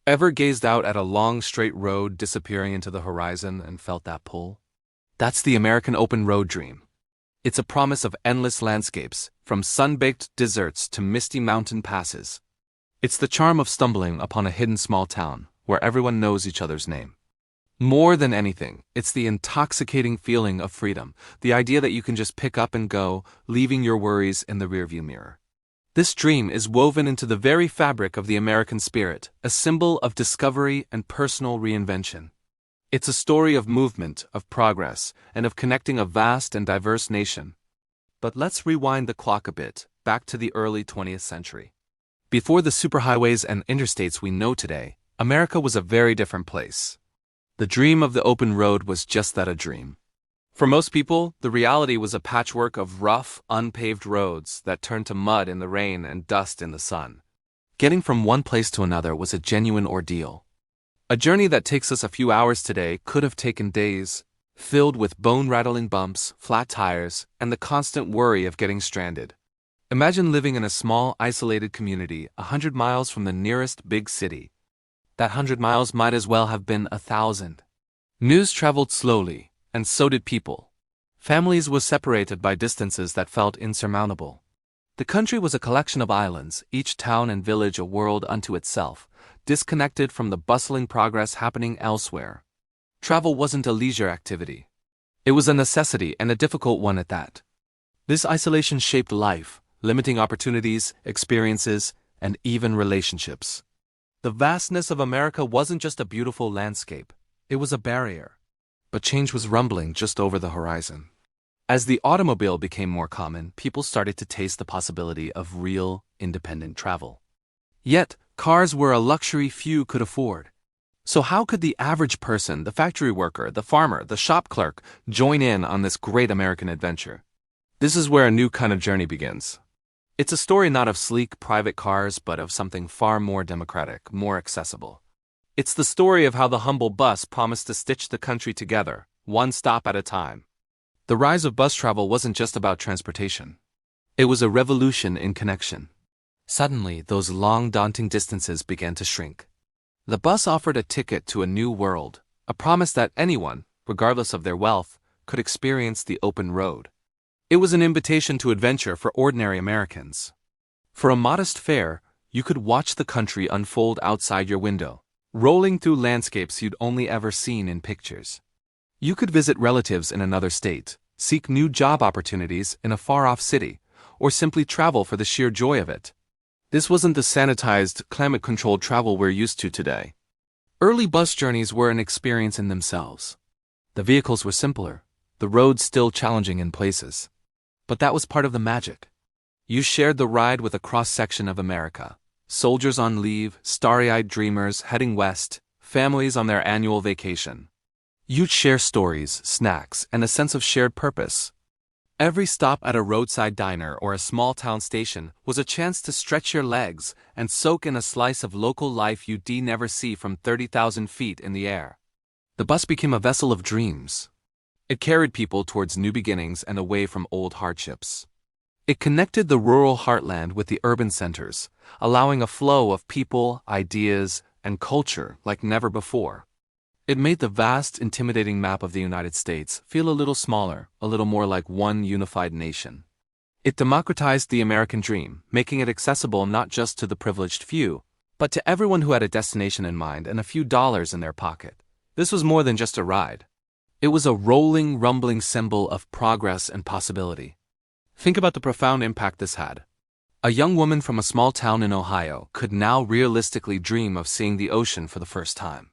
Ever gazed out at a long straight road disappearing into the horizon and felt that pull? That's the American open road dream. It's a promise of endless landscapes, from sun-baked deserts to misty mountain passes. It's the charm of stumbling upon a hidden small town, where everyone knows each other's name. More than anything, it's the intoxicating feeling of freedom, the idea that you can just pick up and go, leaving your worries in the rearview mirror. This dream is woven into the very fabric of the American spirit, a symbol of discovery and personal reinvention. It's a story of movement, of progress, and of connecting a vast and diverse nation. But let's rewind the clock a bit, back to the early 20th century. Before the superhighways and interstates we know today, America was a very different place. The dream of the open road was just that, a dream. For most people, the reality was a patchwork of rough, unpaved roads that turned to mud in the rain and dust in the sun. Getting from one place to another was a genuine ordeal. A journey that takes us a few hours today could have taken days, filled with bone-rattling bumps, flat tires, and the constant worry of getting stranded. Imagine living in a small, isolated community 100 miles from the nearest big city. That 100 miles might as well have been 1,000. News traveled slowly, and so did people. Families were separated by distances that felt insurmountable. The country was a collection of islands, each town and village a world unto itself, disconnected from the bustling progress happening elsewhere. Travel wasn't a leisure activity. It was a necessity, and a difficult one at that. This isolation shaped life, limiting opportunities, experiences, and even relationships. The vastness of America wasn't just a beautiful landscape, it was a barrier. But change was rumbling just over the horizon. As the automobile became more common, people started to taste the possibility of real, independent travel. Yet, cars were a luxury few could afford. So how could the average person, the factory worker, the farmer, the shop clerk, join in on this great American adventure? This is where a new kind of journey begins. It's a story not of sleek private cars, but of something far more democratic, more accessible. It's the story of how the humble bus promised to stitch the country together, one stop at a time. The rise of bus travel wasn't just about transportation. It was a revolution in connection. Suddenly, those long, daunting distances began to shrink. The bus offered a ticket to a new world, a promise that anyone, regardless of their wealth, could experience the open road. It was an invitation to adventure for ordinary Americans. For a modest fare, you could watch the country unfold outside your window, rolling through landscapes you'd only ever seen in pictures. You could visit relatives in another state, seek new job opportunities in a far-off city, or simply travel for the sheer joy of it. This wasn't the sanitized, climate-controlled travel we're used to today. Early bus journeys were an experience in themselves. The vehicles were simpler, the roads still challenging in places. But that was part of the magic. You shared the ride with a cross-section of America. Soldiers on leave, starry-eyed dreamers heading west, families on their annual vacation. You'd share stories, snacks, and a sense of shared purpose. Every stop at a roadside diner or a small-town station was a chance to stretch your legs and soak in a slice of local life you'd never see from 30,000 feet in the air. The bus became a vessel of dreams. It carried people towards new beginnings and away from old hardships. It connected the rural heartland with the urban centers, allowing a flow of people, ideas, and culture like never before. It made the vast, intimidating map of the United States feel a little smaller, a little more like one unified nation. It democratized the American dream, making it accessible not just to the privileged few, but to everyone who had a destination in mind and a few dollars in their pocket. This was more than just a ride. It was a rolling, rumbling symbol of progress and possibility. Think about the profound impact this had. A young woman from a small town in Ohio could now realistically dream of seeing the ocean for the first time.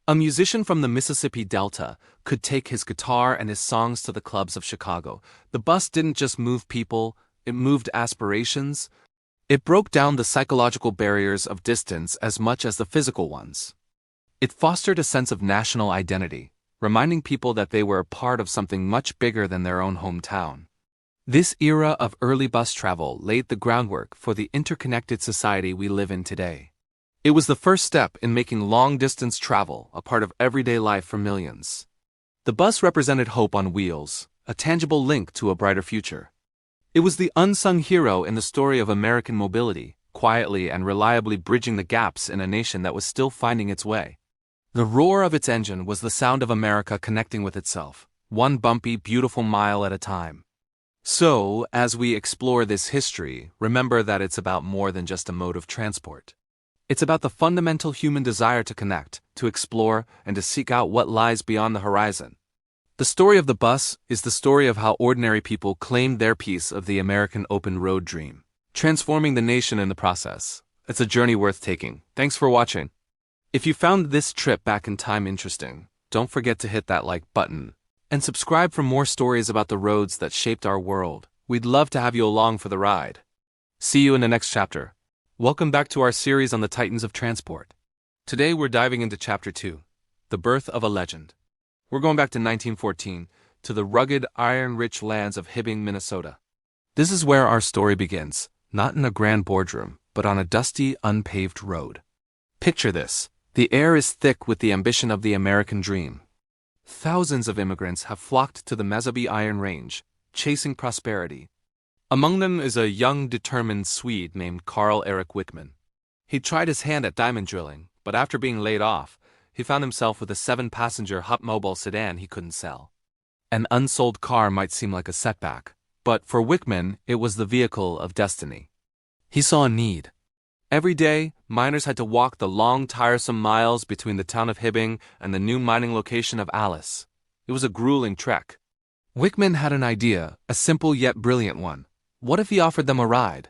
A musician from the Mississippi Delta could take his guitar and his songs to the clubs of Chicago. The bus didn't just move people, it moved aspirations. It broke down the psychological barriers of distance as much as the physical ones. It fostered a sense of national identity, reminding people that they were a part of something much bigger than their own hometown. This era of early bus travel laid the groundwork for the interconnected society we live in today. It was the first step in making long-distance travel a part of everyday life for millions. The bus represented hope on wheels, a tangible link to a brighter future. It was the unsung hero in the story of American mobility, quietly and reliably bridging the gaps in a nation that was still finding its way. The roar of its engine was the sound of America connecting with itself, one bumpy, beautiful mile at a time. So, as we explore this history, remember that it's about more than just a mode of transport. It's about the fundamental human desire to connect, to explore, and to seek out what lies beyond the horizon. The story of the bus is the story of how ordinary people claimed their piece of the American open road dream, transforming the nation in the process. It's a journey worth taking. Thanks for watching. If you found this trip back in time interesting, don't forget to hit that like button. And subscribe for more stories about the roads that shaped our world. We'd love to have you along for the ride. See you in the next chapter. Welcome back to our series on the Titans of Transport. Today we're diving into Chapter 2, The Birth of a Legend. We're going back to 1914, to the rugged, iron-rich lands of Hibbing, Minnesota. This is where our story begins, not in a grand boardroom, but on a dusty, unpaved road. Picture this. The air is thick with the ambition of the American dream. Thousands of immigrants have flocked to the Mesabi Iron Range, chasing prosperity. Among them is a young, determined Swede named Carl Wickman. He tried his hand at diamond drilling, but after being laid off, he found himself with a 7-passenger Hupmobile sedan he couldn't sell. An unsold car might seem like a setback, but for Wickman, it was the vehicle of destiny. He saw a need. Every day, miners had to walk the long, tiresome miles between the town of Hibbing and the new mining location of Alice. It was a grueling trek. Wickman had an idea, a simple yet brilliant one. What if he offered them a ride?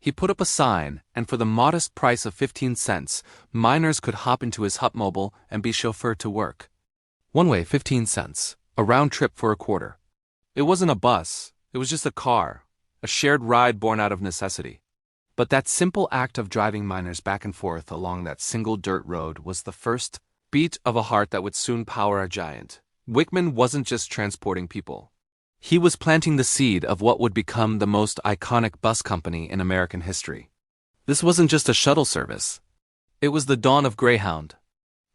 He put up a sign, and for the modest price of 15 cents, miners could hop into his Hupmobile and be chauffeured to work. One way, 15 cents. A round trip for a quarter. It wasn't a bus, it was just a car, a shared ride born out of necessity. But that simple act of driving miners back and forth along that single dirt road was the first beat of a heart that would soon power a giant. Wickman wasn't just transporting people. He was planting the seed of what would become the most iconic bus company in American history. This wasn't just a shuttle service. It was the dawn of Greyhound.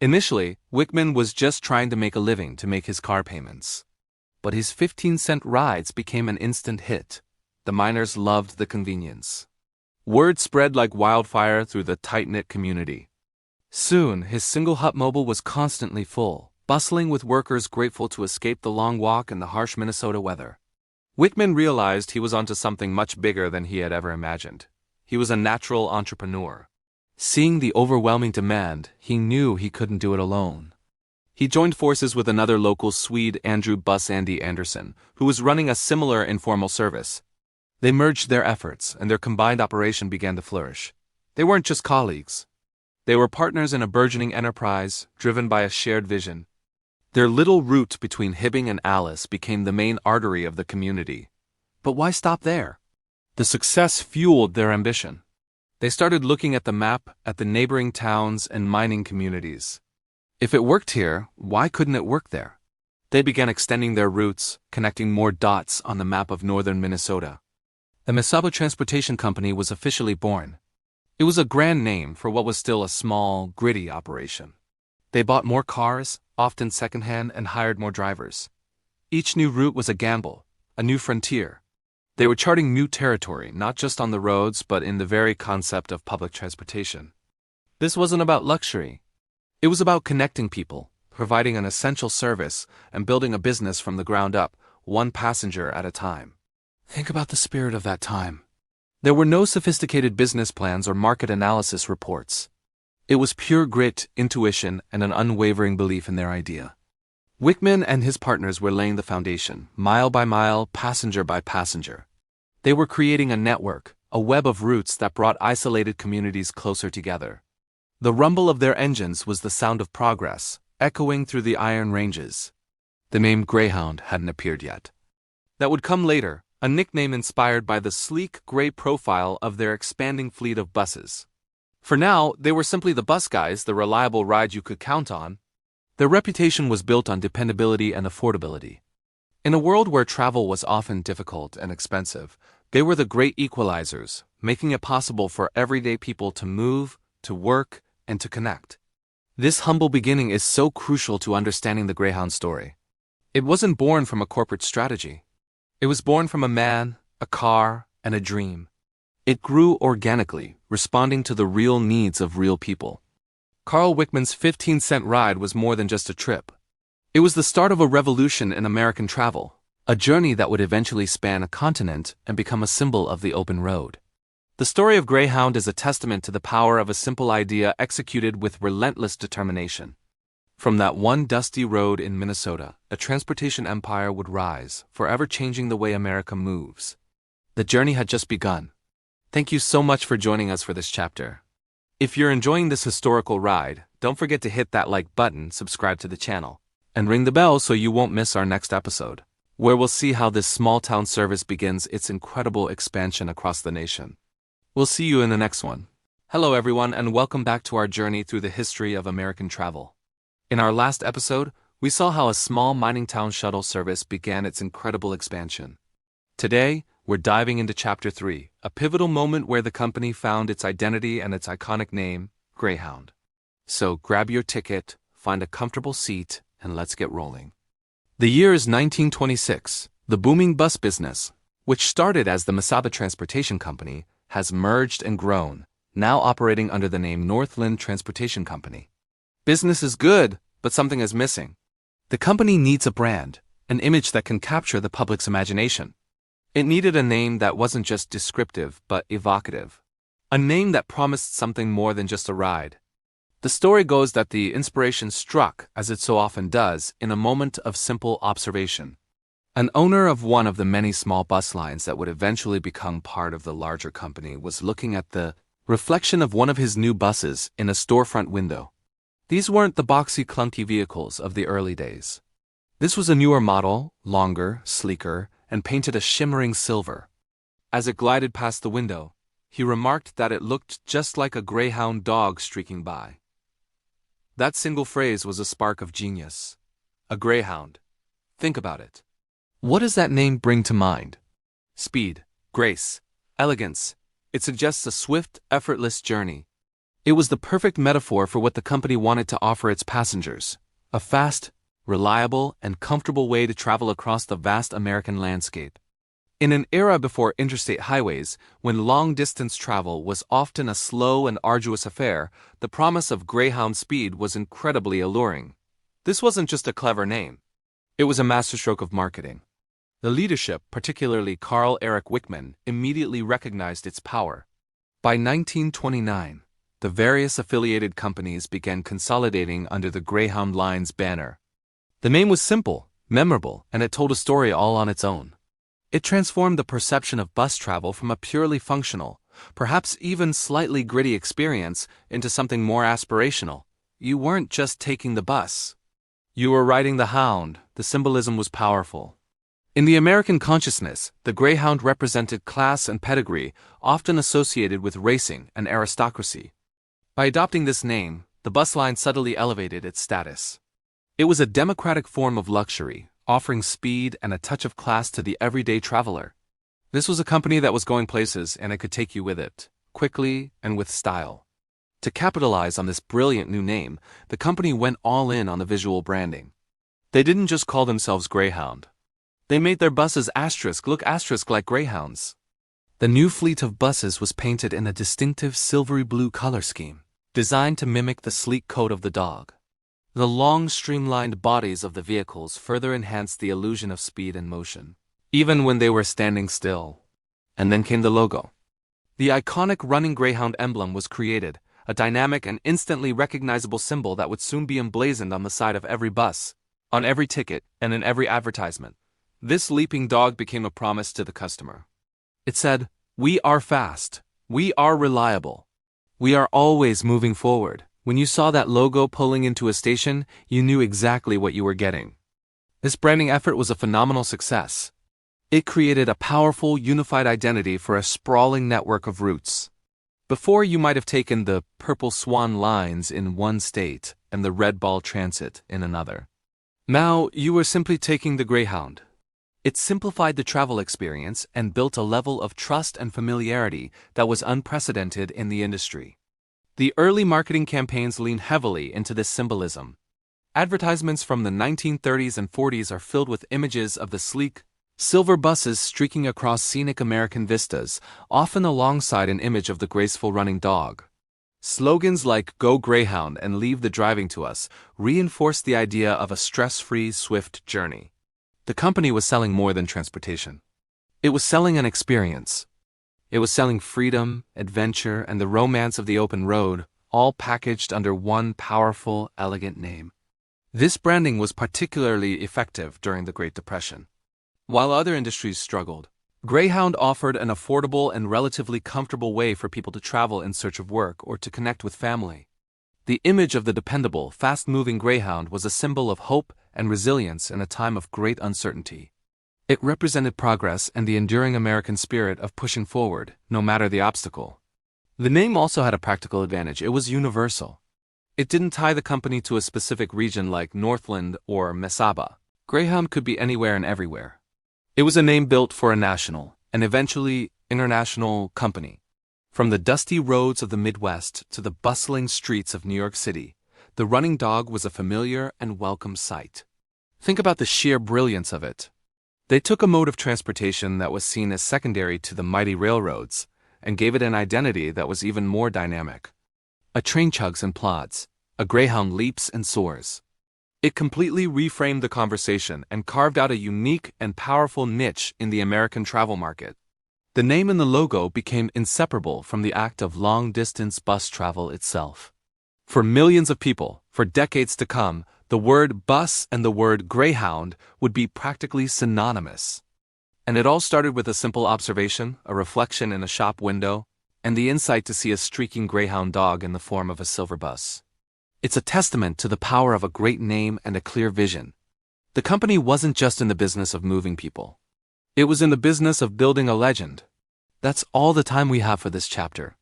Initially, Wickman was just trying to make a living to make his car payments. But his 15-cent rides became an instant hit. The miners loved the convenience. Word spread like wildfire through the tight-knit community. Soon, his single Hupmobile was constantly full, bustling with workers grateful to escape the long walk and the harsh Minnesota weather. Wickman realized he was onto something much bigger than he had ever imagined. He was a natural entrepreneur. Seeing the overwhelming demand, he knew he couldn't do it alone. He joined forces with another local Swede, Andy Anderson, who was running a similar informal service. They merged their efforts, and their combined operation began to flourish. They weren't just colleagues. They were partners in a burgeoning enterprise, driven by a shared vision. Their little route between Hibbing and Alice became the main artery of the community. But why stop there? The success fueled their ambition. They started looking at the map, at the neighboring towns and mining communities. If it worked here, why couldn't it work there? They began extending their routes, connecting more dots on the map of northern Minnesota. The Mesabi Transportation Company was officially born. It was a grand name for what was still a small, gritty operation. They bought more cars, often secondhand, and hired more drivers. Each new route was a gamble, a new frontier. They were charting new territory, not just on the roads, but in the very concept of public transportation. This wasn't about luxury. It was about connecting people, providing an essential service, and building a business from the ground up, one passenger at a time. Think about the spirit of that time. There were no sophisticated business plans or market analysis reports. It was pure grit, intuition, and an unwavering belief in their idea. Wickman and his partners were laying the foundation, mile by mile, passenger by passenger. They were creating a network, a web of routes that brought isolated communities closer together. The rumble of their engines was the sound of progress, echoing through the iron ranges. The name Greyhound hadn't appeared yet. That would come later, a nickname inspired by the sleek gray profile of their expanding fleet of buses. For now, they were simply the bus guys, the reliable ride you could count on. Their reputation was built on dependability and affordability. In a world where travel was often difficult and expensive, they were the great equalizers, making it possible for everyday people to move, to work, and to connect. This humble beginning is so crucial to understanding the Greyhound story. It wasn't born from a corporate strategy. It was born from a man, a car, and a dream. It grew organically, responding to the real needs of real people. Carl Wickman's 15-cent ride was more than just a trip. It was the start of a revolution in American travel, a journey that would eventually span a continent and become a symbol of the open road. The story of Greyhound is a testament to the power of a simple idea executed with relentless determination. From that one dusty road in Minnesota, a transportation empire would rise, forever changing the way America moves. The journey had just begun. Thank you so much for joining us for this chapter. If you're enjoying this historical ride, don't forget to hit that like button, subscribe to the channel, and ring the bell so you won't miss our next episode, where we'll see how this small-town service begins its incredible expansion across the nation. We'll see you in the next one. Hello everyone, and welcome back to our journey through the history of American travel. In our last episode, we saw how a small mining town shuttle service began its incredible expansion. Today, we're diving into Chapter 3, a pivotal moment where the company found its identity and its iconic name, Greyhound. So grab your ticket, find a comfortable seat, and let's get rolling. The year is 1926. The booming bus business, which started as the Mesaba Transportation Company, has merged and grown, now operating under the name Northland Transportation Company. Business is good, but something is missing. The company needs a brand, an image that can capture the public's imagination. It needed a name that wasn't just descriptive but evocative. A name that promised something more than just a ride. The story goes that the inspiration struck, as it so often does, in a moment of simple observation. An owner of one of the many small bus lines that would eventually become part of the larger company was looking at the reflection of one of his new buses in a storefront window. These weren't the boxy, clunky vehicles of the early days. This was a newer model, longer, sleeker, and painted a shimmering silver. As it glided past the window, he remarked that it looked just like a greyhound dog streaking by. That single phrase was a spark of genius. A greyhound. Think about it. What does that name bring to mind? Speed, grace, elegance. It suggests a swift, effortless journey. It was the perfect metaphor for what the company wanted to offer its passengers: a fast, reliable, and comfortable way to travel across the vast American landscape. In an era before interstate highways, when long-distance travel was often a slow and arduous affair, the promise of Greyhound speed was incredibly alluring. This wasn't just a clever name. It was a masterstroke of marketing. The leadership, particularly Carl Wickman, immediately recognized its power. By 1929, the various affiliated companies began consolidating under the Greyhound Line's banner. The name was simple, memorable, and it told a story all on its own. It transformed the perception of bus travel from a purely functional, perhaps even slightly gritty experience into something more aspirational. You weren't just taking the bus. You were riding the hound. The symbolism was powerful. In the American consciousness, the Greyhound represented class and pedigree, often associated with racing and aristocracy. By adopting this name, the bus line subtly elevated its status. It was a democratic form of luxury, offering speed and a touch of class to the everyday traveler. This was a company that was going places, and it could take you with it, quickly and with style. To capitalize on this brilliant new name, the company went all in on the visual branding. They didn't just call themselves Greyhound. They made their buses look like greyhounds. The new fleet of buses was painted in a distinctive silvery blue color scheme, designed to mimic the sleek coat of the dog. The long, streamlined bodies of the vehicles further enhanced the illusion of speed and motion, even when they were standing still. And then came the logo. The iconic running Greyhound emblem was created, a dynamic and instantly recognizable symbol that would soon be emblazoned on the side of every bus, on every ticket, and in every advertisement. This leaping dog became a promise to the customer. It said, "We are fast. We are reliable. We are always moving forward." When you saw that logo pulling into a station, you knew exactly what you were getting. This branding effort was a phenomenal success. It created a powerful, unified identity for a sprawling network of routes. Before, you might have taken the Purple Swan lines in one state and the Red Ball Transit in another. Now, you were simply taking the Greyhound. It simplified the travel experience and built a level of trust and familiarity that was unprecedented in the industry. The early marketing campaigns leaned heavily into this symbolism. Advertisements from the 1930s and 40s are filled with images of the sleek, Silver buses streaking across scenic American vistas, often alongside an image of the graceful running dog. Slogans like "Go Greyhound" and "Leave the driving to us" reinforced the idea of a stress-free, swift journey. The company was selling more than transportation. It was selling an experience. It was selling freedom, adventure, and the romance of the open road, all packaged under one powerful, elegant name. This branding was particularly effective during the Great Depression. While other industries struggled, Greyhound offered an affordable and relatively comfortable way for people to travel in search of work or to connect with family. The image of the dependable, fast-moving Greyhound was a symbol of hope and resilience in a time of great uncertainty. It represented progress and the enduring American spirit of pushing forward, no matter the obstacle. The name also had a practical advantage. It was universal. It didn't tie the company to a specific region like Northland or Mesaba. Greyhound could be anywhere and everywhere. It was a name built for a national, and eventually international, company. From the dusty roads of the Midwest to the bustling streets of New York City, the running dog was a familiar and welcome sight. Think about the sheer brilliance of it. They took a mode of transportation that was seen as secondary to the mighty railroads and gave it an identity that was even more dynamic. A train chugs and plods. A Greyhound leaps and soars. It completely reframed the conversation and carved out a unique and powerful niche in the American travel market. The name and the logo became inseparable from the act of long-distance bus travel itself. For millions of people, for decades to come, the word bus and the word Greyhound would be practically synonymous. And it all started with a simple observation, a reflection in a shop window, and the insight to see a streaking Greyhound dog in the form of a silver bus. It's a testament to the power of a great name and a clear vision. The company wasn't just in the business of moving people. It was in the business of building a legend. That's all the time we have for this chapter.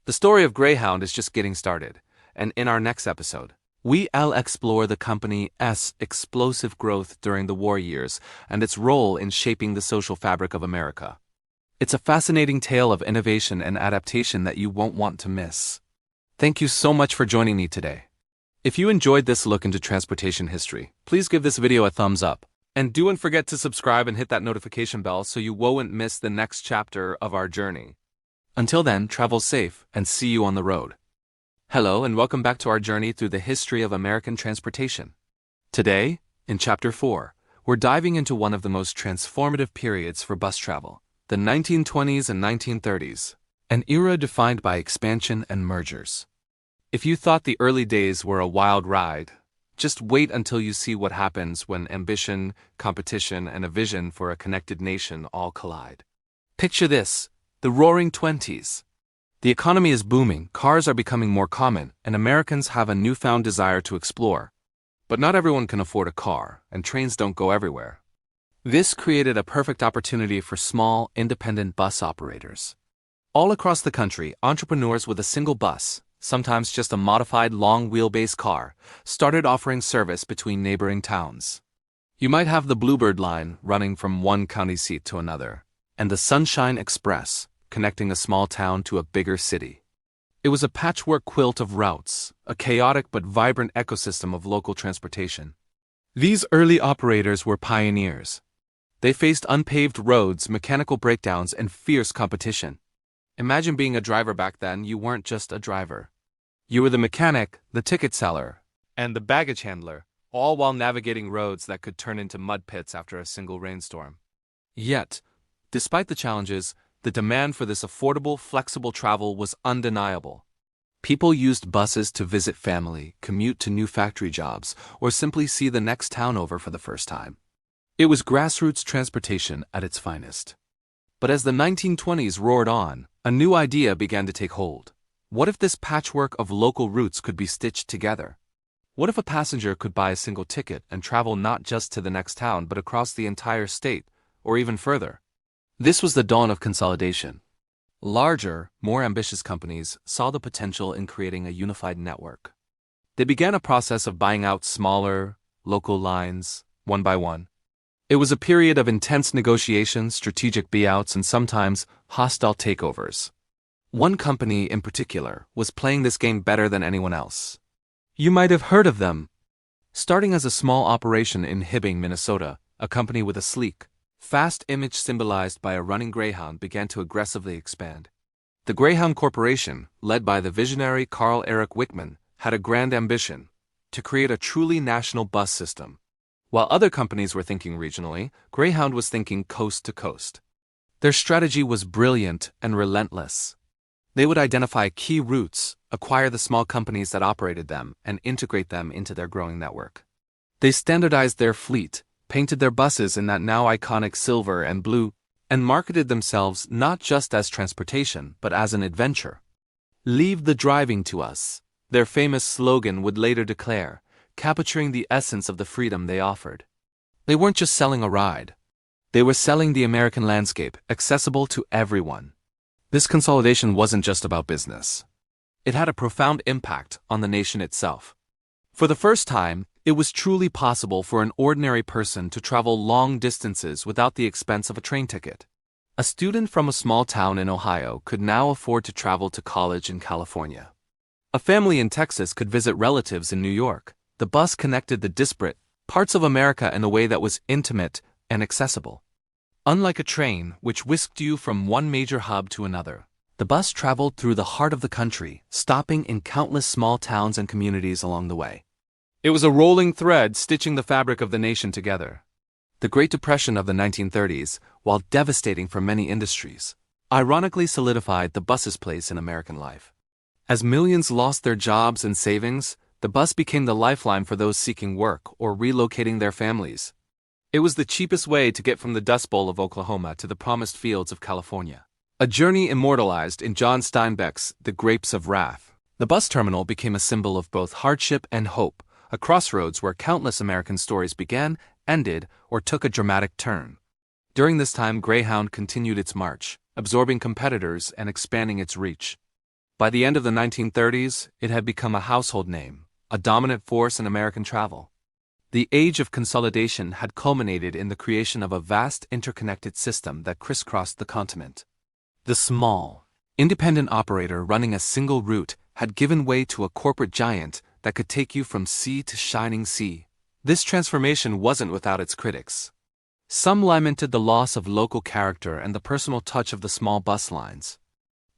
The story of Greyhound is just getting started, and in our next episode, we'll explore the company's explosive growth during the war years and its role in shaping the social fabric of America. It's a fascinating tale of innovation and adaptation that you won't want to miss. Thank you so much for joining me today. If you enjoyed this look into transportation history, please give this video a thumbs up. And don't forget to subscribe and hit that notification bell so you won't miss the next chapter of our journey. Until then, travel safe and see you on the road. Hello and welcome back to our journey through the history of American transportation. Today, in Chapter 4, we're diving into one of the most transformative periods for bus travel, the 1920s and 1930s, an era defined by expansion and mergers. If you thought the early days were a wild ride, just wait until you see what happens when ambition, competition, and a vision for a connected nation all collide. Picture this, the roaring 20s. The economy is booming, cars are becoming more common, and Americans have a newfound desire to explore. But not everyone can afford a car, and trains don't go everywhere. This created a perfect opportunity for small, independent bus operators. All across the country, entrepreneurs with a single bus, sometimes just a modified long-wheelbase car, started offering service between neighboring towns. You might have the Bluebird line running from one county seat to another, and the Sunshine Express connecting a small town to a bigger city. It was a patchwork quilt of routes, a chaotic but vibrant ecosystem of local transportation. These early operators were pioneers. They faced unpaved roads, mechanical breakdowns, and fierce competition. Imagine being a driver back then. You weren't just a driver. You were the mechanic, the ticket seller, and the baggage handler, all while navigating roads that could turn into mud pits after a single rainstorm. Yet, despite the challenges, the demand for this affordable, flexible travel was undeniable. People used buses to visit family, commute to new factory jobs, or simply see the next town over for the first time. It was grassroots transportation at its finest. But as the 1920s roared on, a new idea began to take hold. What if this patchwork of local routes could be stitched together? What if a passenger could buy a single ticket and travel not just to the next town but across the entire state, or even further? This was the dawn of consolidation. Larger, more ambitious companies saw the potential in creating a unified network. They began a process of buying out smaller, local lines, one by one. It was a period of intense negotiations, strategic buyouts, and sometimes hostile takeovers. One company in particular was playing this game better than anyone else. You might have heard of them. Starting as a small operation in Hibbing, Minnesota, a company with a sleek, Fast image symbolized by a running greyhound began to aggressively expand. The Greyhound Corporation, led by the visionary Carl Wickman, had a grand ambition to create a truly national bus system. While other companies were thinking regionally, Greyhound was thinking coast to coast. Their strategy was brilliant and relentless. They would identify key routes, acquire the small companies that operated them, and integrate them into their growing network. They standardized their fleet, painted their buses in that now iconic silver and blue, and marketed themselves not just as transportation but as an adventure. "Leave the driving to us," their famous slogan would later declare, capturing the essence of the freedom they offered. They weren't just selling a ride. They were selling the American landscape, accessible to everyone. This consolidation wasn't just about business. It had a profound impact on the nation itself. For the first time, it was truly possible for an ordinary person to travel long distances without the expense of a train ticket. A student from a small town in Ohio could now afford to travel to college in California. A family in Texas could visit relatives in New York. The bus connected the disparate parts of America in a way that was intimate and accessible. Unlike a train, which whisked you from one major hub to another, the bus traveled through the heart of the country, stopping in countless small towns and communities along the way. It was a rolling thread stitching the fabric of the nation together. The Great Depression of the 1930s, while devastating for many industries, ironically solidified the bus's place in American life. As millions lost their jobs and savings, the bus became the lifeline for those seeking work or relocating their families. It was the cheapest way to get from the Dust Bowl of Oklahoma to the promised fields of California. A journey immortalized in John Steinbeck's The Grapes of Wrath. The bus terminal became a symbol of both hardship and hope, a crossroads where countless American stories began, ended, or took a dramatic turn. During this time, Greyhound continued its march, absorbing competitors and expanding its reach. By the end of the 1930s, it had become a household name, a dominant force in American travel. The age of consolidation had culminated in the creation of a vast interconnected system that crisscrossed the continent. The small, independent operator running a single route had given way to a corporate giant that could take you from sea to shining sea. This transformation wasn't without its critics. Some lamented the loss of local character and the personal touch of the small bus lines.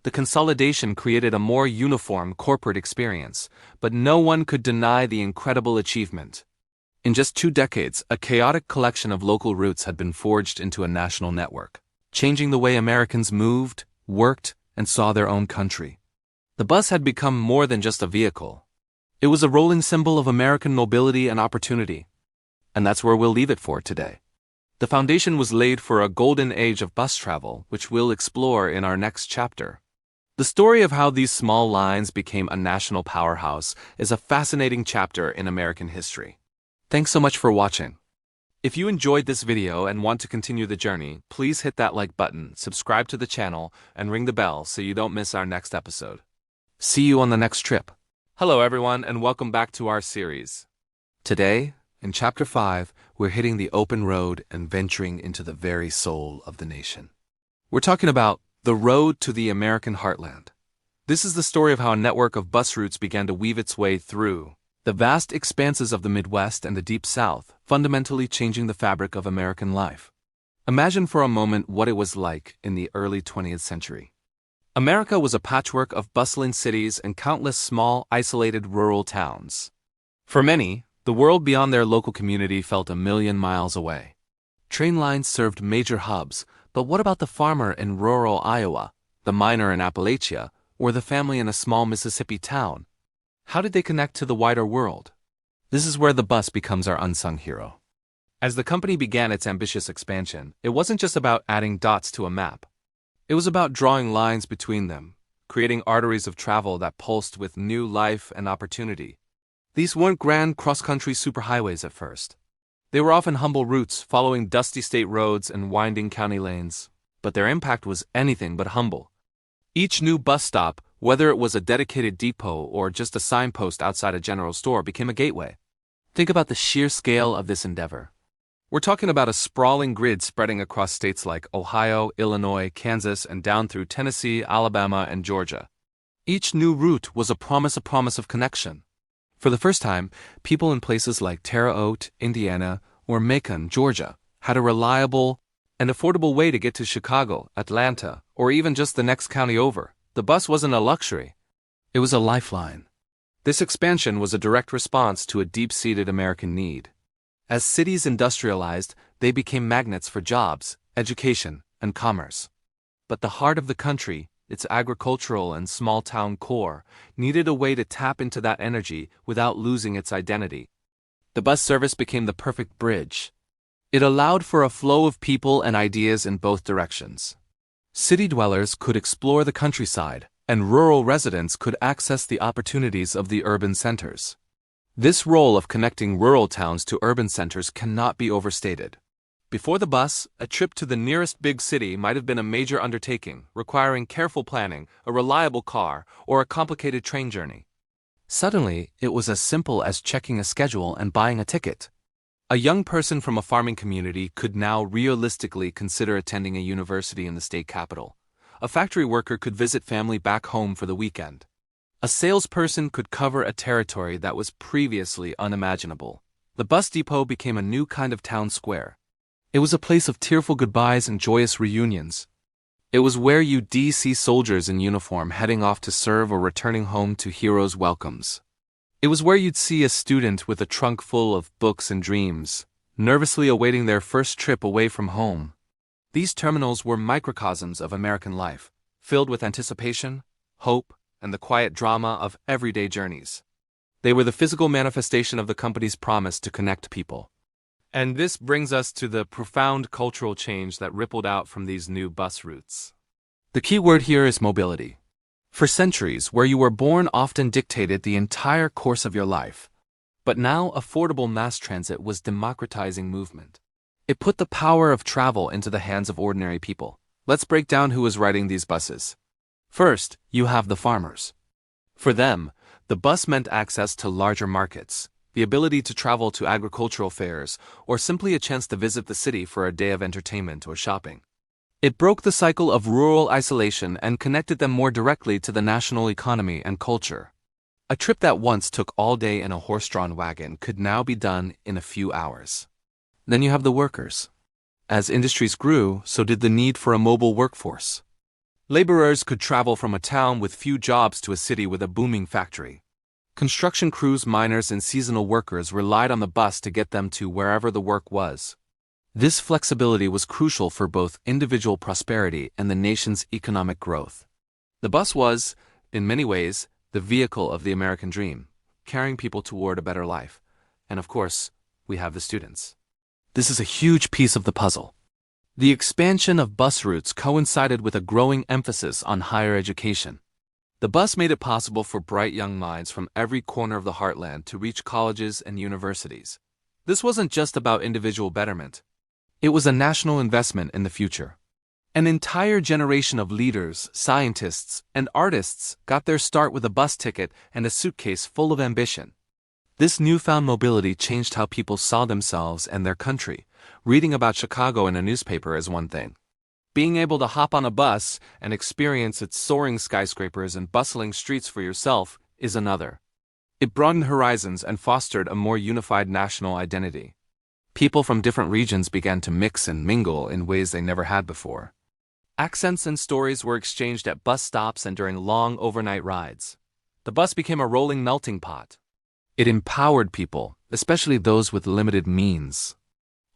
The consolidation created a more uniform corporate experience, but no one could deny the incredible achievement. In just 2 decades, a chaotic collection of local routes had been forged into a national network, changing the way Americans moved, worked, and saw their own country. The bus had become more than just a vehicle. It was a rolling symbol of American mobility and opportunity. And that's where we'll leave it for today. The foundation was laid for a golden age of bus travel, which we'll explore in our next chapter. The story of how these small lines became a national powerhouse is a fascinating chapter in American history. Thanks so much for watching. If you enjoyed this video and want to continue the journey, please hit that like button, subscribe to the channel, and ring the bell so you don't miss our next episode. See you on the next trip. Hello everyone, and welcome back to our series. Today, in Chapter 5, we're hitting the open road and venturing into the very soul of the nation. We're talking about the road to the American heartland. This is the story of how a network of bus routes began to weave its way through the vast expanses of the Midwest and the Deep South, fundamentally changing the fabric of American life. Imagine for a moment what it was like in the early 20th century. America was a patchwork of bustling cities and countless small, isolated rural towns. For many, the world beyond their local community felt a million miles away. Train lines served major hubs, but what about the farmer in rural Iowa, the miner in Appalachia, or the family in a small Mississippi town? How did they connect to the wider world? This is where the bus becomes our unsung hero. As the company began its ambitious expansion, it wasn't just about adding dots to a map. It was about drawing lines between them, creating arteries of travel that pulsed with new life and opportunity. These weren't grand cross-country superhighways at first. They were often humble routes following dusty state roads and winding county lanes, but their impact was anything but humble. Each new bus stop, whether it was a dedicated depot or just a signpost outside a general store, became a gateway. Think about the sheer scale of this endeavor. We're talking about a sprawling grid spreading across states like Ohio, Illinois, Kansas, and down through Tennessee, Alabama, and Georgia. Each new route was a promise of connection. For the first time, people in places like Terre Haute, Indiana, or Macon, Georgia, had a reliable, An affordable way to get to Chicago, Atlanta, or even just the next county over. The bus wasn't a luxury. It was a lifeline. This expansion was a direct response to a deep-seated American need. As cities industrialized, they became magnets for jobs, education, and commerce. But the heart of the country, its agricultural and small-town core, needed a way to tap into that energy without losing its identity. The bus service became the perfect bridge. It allowed for a flow of people and ideas in both directions. City dwellers could explore the countryside, and rural residents could access the opportunities of the urban centers. This role of connecting rural towns to urban centers cannot be overstated. Before the bus, a trip to the nearest big city might have been a major undertaking, requiring careful planning, a reliable car, or a complicated train journey. Suddenly, it was as simple as checking a schedule and buying a ticket. A young person from a farming community could now realistically consider attending a university in the state capital. A factory worker could visit family back home for the weekend. A salesperson could cover a territory that was previously unimaginable. The bus depot became a new kind of town square. It was a place of tearful goodbyes and joyous reunions. It was where you'd see soldiers in uniform heading off to serve or returning home to heroes' welcomes. It was where you'd see a student with a trunk full of books and dreams, nervously awaiting their first trip away from home. These terminals were microcosms of American life, filled with anticipation, hope, and the quiet drama of everyday journeys. They were the physical manifestation of the company's promise to connect people. And this brings us to the profound cultural change that rippled out from these new bus routes. The key word here is mobility. For centuries, where you were born often dictated the entire course of your life. But now, affordable mass transit was democratizing movement. It put the power of travel into the hands of ordinary people. Let's break down who is riding these buses. First, you have the farmers. For them, the bus meant access to larger markets, the ability to travel to agricultural fairs, or simply a chance to visit the city for a day of entertainment or shopping. It broke the cycle of rural isolation and connected them more directly to the national economy and culture. A trip that once took all day in a horse-drawn wagon could now be done in a few hours. Then you have the workers. As industries grew, so did the need for a mobile workforce. Laborers could travel from a town with few jobs to a city with a booming factory. Construction crews, miners, and seasonal workers relied on the bus to get them to wherever the work was. This flexibility was crucial for both individual prosperity and the nation's economic growth. The bus was, in many ways, the vehicle of the American dream, carrying people toward a better life. And of course, we have the students. This is a huge piece of the puzzle. The expansion of bus routes coincided with a growing emphasis on higher education. The bus made it possible for bright young minds from every corner of the heartland to reach colleges and universities. This wasn't just about individual betterment. It was a national investment in the future. An entire generation of leaders, scientists, and artists got their start with a bus ticket and a suitcase full of ambition. This newfound mobility changed how people saw themselves and their country. Reading about Chicago in a newspaper is one thing. Being able to hop on a bus and experience its soaring skyscrapers and bustling streets for yourself is another. It broadened horizons and fostered a more unified national identity. People from different regions began to mix and mingle in ways they never had before. Accents and stories were exchanged at bus stops and during long overnight rides. The bus became a rolling melting pot. It empowered people, especially those with limited means.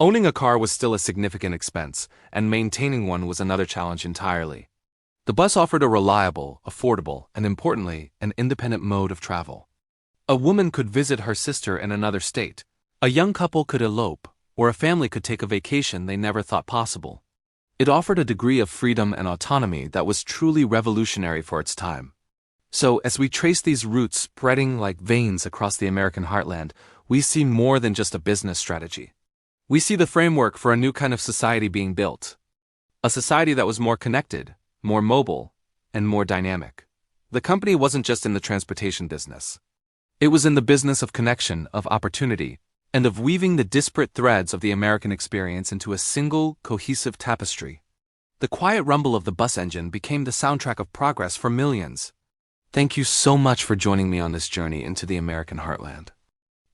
Owning a car was still a significant expense, and maintaining one was another challenge entirely. The bus offered a reliable, affordable, and importantly, an independent mode of travel. A woman could visit her sister in another state. A young couple could elope, or a family could take a vacation they never thought possible. It offered a degree of freedom and autonomy that was truly revolutionary for its time. So, as we trace these routes spreading like veins across the American heartland, we see more than just a business strategy. We see the framework for a new kind of society being built. A society that was more connected, more mobile, and more dynamic. The company wasn't just in the transportation business. It was in the business of connection, of opportunity, and of weaving the disparate threads of the American experience into a single, cohesive tapestry. The quiet rumble of the bus engine became the soundtrack of progress for millions. Thank you so much for joining me on this journey into the American heartland.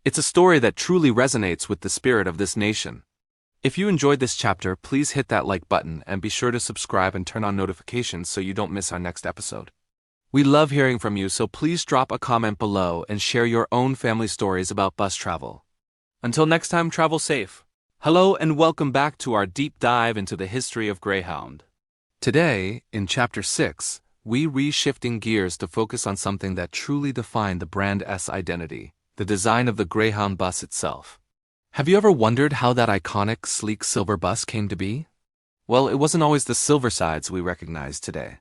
It's a story that truly resonates with the spirit of this nation. If you enjoyed this chapter, please hit that like button and be sure to subscribe and turn on notifications so you don't miss our next episode. We love hearing from you, so please drop a comment below and share your own family stories about bus travel. Until next time, travel safe. Hello and welcome back to our deep dive into the history of Greyhound. Today, in Chapter 6, we re-shifting gears to focus on something that truly defined the brand's identity, the design of the Greyhound bus itself. Have you ever wondered how that iconic, sleek silver bus came to be? Well, it wasn't always the silver sides we recognize today.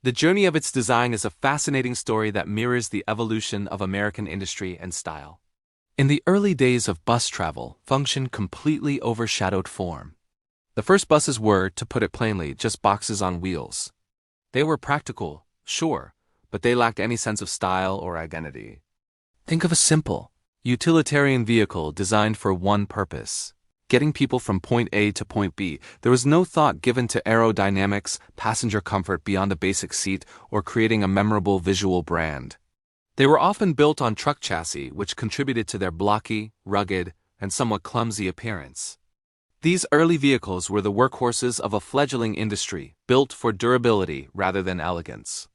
The journey of its design is a fascinating story that mirrors the evolution of American industry and style. In the early days of bus travel, function completely overshadowed form. The first buses were, to put it plainly, just boxes on wheels. They were practical, sure, but they lacked any sense of style or identity. Think of a simple, utilitarian vehicle designed for one purpose: getting people from point A to point B. There was no thought given to aerodynamics, passenger comfort beyond a basic seat, or creating a memorable visual brand. They were often built on truck chassis, which contributed to their blocky, rugged, and somewhat clumsy appearance. These early vehicles were the workhorses of a fledgling industry, built for durability rather than elegance.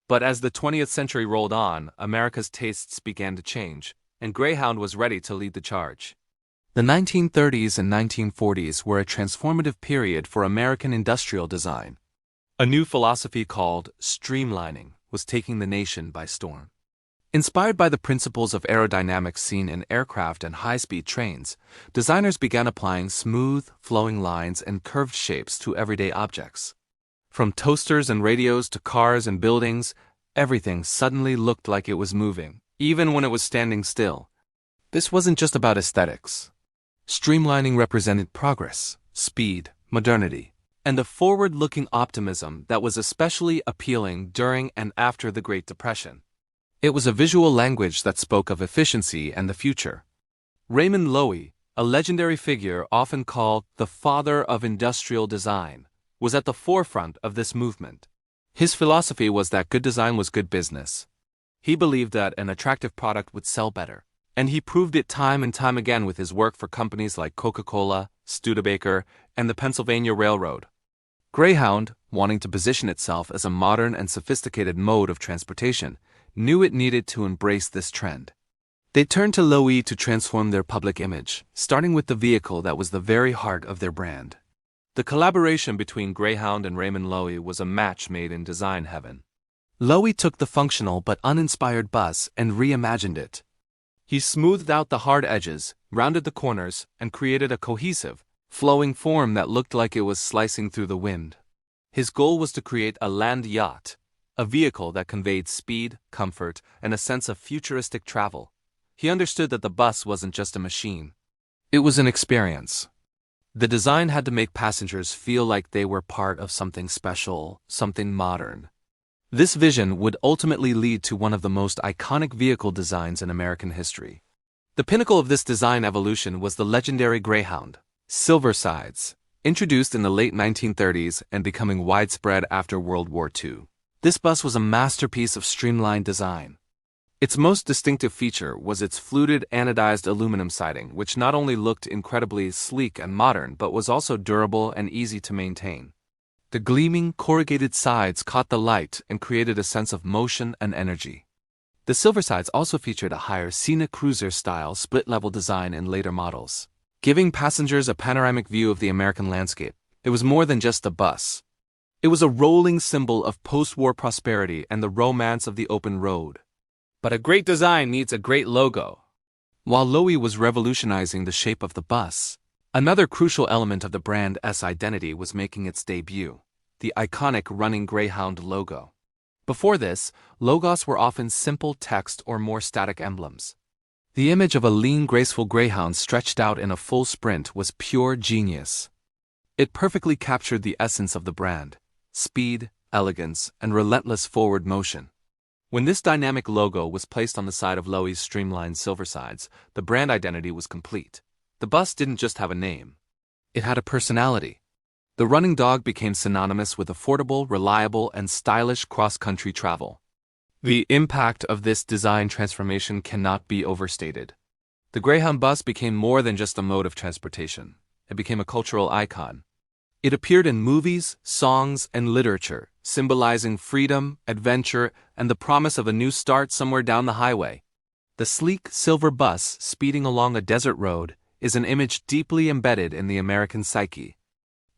But as the 20th century rolled on, America's tastes began to change, and Greyhound was ready to lead the charge. The 1930s and 1940s were a transformative period for American industrial design. A new philosophy called streamlining was taking the nation by storm. Inspired by the principles of aerodynamics seen in aircraft and high-speed trains, designers began applying smooth, flowing lines and curved shapes to everyday objects. From toasters and radios to cars and buildings, everything suddenly looked like it was moving, even when it was standing still. This wasn't just about aesthetics. Streamlining represented progress, speed, modernity, and a forward-looking optimism that was especially appealing during and after the Great Depression. It was a visual language that spoke of efficiency and the future. Raymond Loewy, a legendary figure often called the father of industrial design, was at the forefront of this movement. His philosophy was that good design was good business. He believed that an attractive product would sell better, and he proved it time and time again with his work for companies like Coca-Cola, Studebaker, and the Pennsylvania Railroad. Greyhound, wanting to position itself as a modern and sophisticated mode of transportation, knew it needed to embrace this trend. They turned to Loewy to transform their public image, starting with the vehicle that was the very heart of their brand. The collaboration between Greyhound and Raymond Loewy was a match made in design heaven. Loewy took the functional but uninspired bus and reimagined it. He smoothed out the hard edges, rounded the corners, and created a cohesive, flowing form that looked like it was slicing through the wind. His goal was to create a land yacht, a vehicle that conveyed speed, comfort, and a sense of futuristic travel. He understood that the bus wasn't just a machine. It was an experience. The design had to make passengers feel like they were part of something special, something modern. This vision would ultimately lead to one of the most iconic vehicle designs in American history. The pinnacle of this design evolution was the legendary Greyhound, silver sides, introduced in the late 1930s and becoming widespread after World War II. This bus was a masterpiece of streamlined design. Its most distinctive feature was its fluted anodized aluminum siding, which not only looked incredibly sleek and modern but was also durable and easy to maintain. The gleaming, corrugated sides caught the light and created a sense of motion and energy. The silver sides also featured a higher Scenicruiser-style split-level design in later models, giving passengers a panoramic view of the American landscape. It was more than just a bus. It was a rolling symbol of post-war prosperity and the romance of the open road. But a great design needs a great logo. While Loewy was revolutionizing the shape of the bus, another crucial element of the brand's identity was making its debut: the iconic running Greyhound logo. Before this, logos were often simple text or more static emblems. The image of a lean, graceful greyhound stretched out in a full sprint was pure genius. It perfectly captured the essence of the brand: speed, elegance, and relentless forward motion. When this dynamic logo was placed on the side of Loewy's streamlined silver sides, the brand identity was complete. The bus didn't just have a name. It had a personality. The running dog became synonymous with affordable, reliable, and stylish cross-country travel. The impact of this design transformation cannot be overstated. The Greyhound bus became more than just a mode of transportation. it became a cultural icon. It appeared in movies, songs, and literature, symbolizing freedom, adventure, and the promise of a new start somewhere down the highway. The sleek silver bus speeding along a desert road is an image deeply embedded in the American psyche.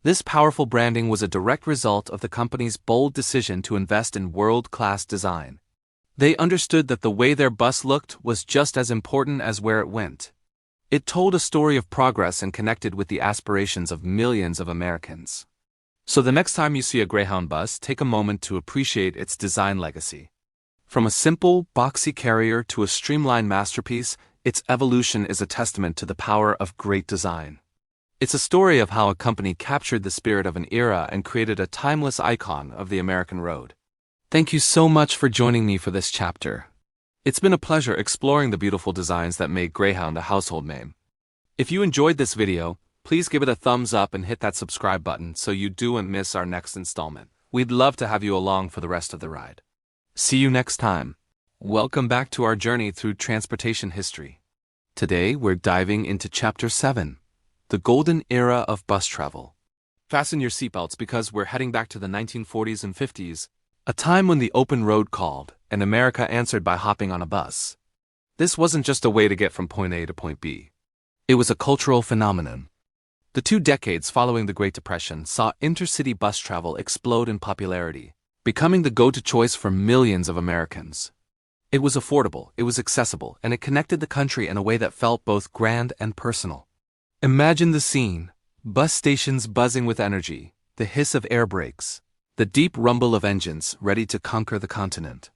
This powerful branding was a direct result of the company's bold decision to invest in world-class design. They understood that the way their bus looked was just as important as where it went. It told a story of progress and connected with the aspirations of millions of Americans. So the next time you see a Greyhound bus, take a moment to appreciate its design legacy. From a simple, boxy carrier to a streamlined masterpiece, its evolution is a testament to the power of great design. It's a story of how a company captured the spirit of an era and created a timeless icon of the American road. Thank you so much for joining me for this chapter. It's been a pleasure exploring the beautiful designs that made Greyhound a household name. If you enjoyed this video, please give it a thumbs up and hit that subscribe button so you don't miss our next installment. We'd love to have you along for the rest of the ride. See you next time. Welcome back to our journey through transportation history. Today we're diving into Chapter 7, the golden era of bus travel. Fasten your seatbelts because we're heading back to the 1940s and 50s, a time when the open road called, and America answered by hopping on a bus. This wasn't just a way to get from point A to point B. It was a cultural phenomenon. The 2 decades following the Great Depression saw intercity bus travel explode in popularity, becoming the go-to choice for millions of Americans. It was affordable, it was accessible, and it connected the country in a way that felt both grand and personal. Imagine the scene: bus stations buzzing with energy, the hiss of air brakes, the deep rumble of engines ready to conquer the continent.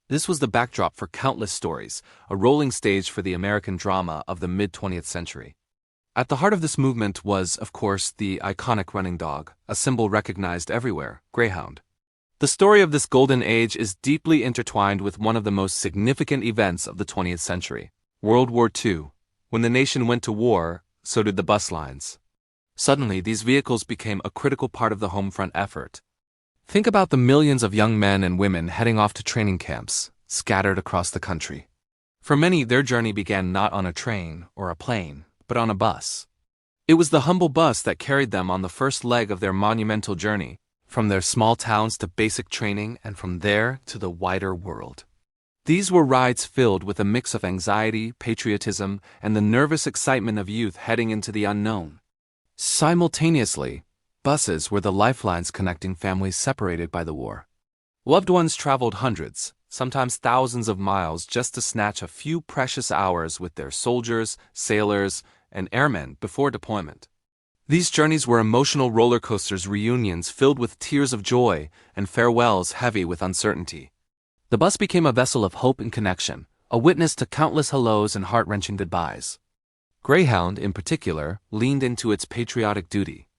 This was the backdrop for countless stories, a rolling stage for the American drama of the mid-20th century. At the heart of this movement was, of course, the iconic running dog, a symbol recognized everywhere: Greyhound. The story of this golden age is deeply intertwined with one of the most significant events of the 20th century, World War II. When the nation went to war, so did the bus lines. Suddenly, these vehicles became a critical part of the home front effort. Think about the millions of young men and women heading off to training camps, scattered across the country. For many, their journey began not on a train or a plane, but on a bus. It was the humble bus that carried them on the first leg of their monumental journey, from their small towns to basic training, and from there to the wider world. These were rides filled with a mix of anxiety, patriotism, and the nervous excitement of youth heading into the unknown. Simultaneously, buses were the lifelines connecting families separated by the war. Loved ones traveled hundreds, sometimes thousands of miles just to snatch a few precious hours with their soldiers, sailors, and airmen before deployment. These journeys were emotional roller coasters, reunions filled with tears of joy and farewells heavy with uncertainty. The bus became a vessel of hope and connection, a witness to countless hellos and heart-wrenching goodbyes. Greyhound, in particular, leaned into its patriotic duty.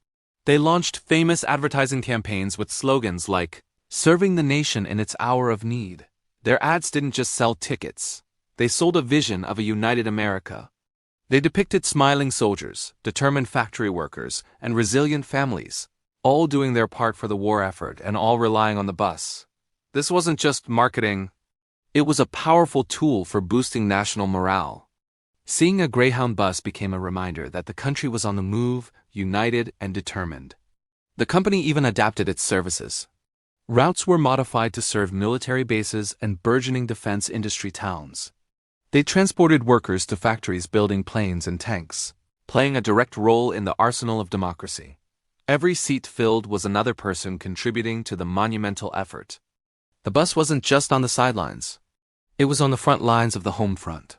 They launched famous advertising campaigns with slogans like, "Serving the nation in its hour of need." Their ads didn't just sell tickets. They sold a vision of a united America. They depicted smiling soldiers, determined factory workers, and resilient families, all doing their part for the war effort and all relying on the bus. This wasn't just marketing. It was a powerful tool for boosting national morale. Seeing a Greyhound bus became a reminder that the country was on the move, united and determined. The company even adapted its services. Routes were modified to serve military bases and burgeoning defense industry towns. They transported workers to factories building planes and tanks, playing a direct role in the arsenal of democracy. Every seat filled was another person contributing to the monumental effort. The bus wasn't just on the sidelines. It was on the front lines of the home front.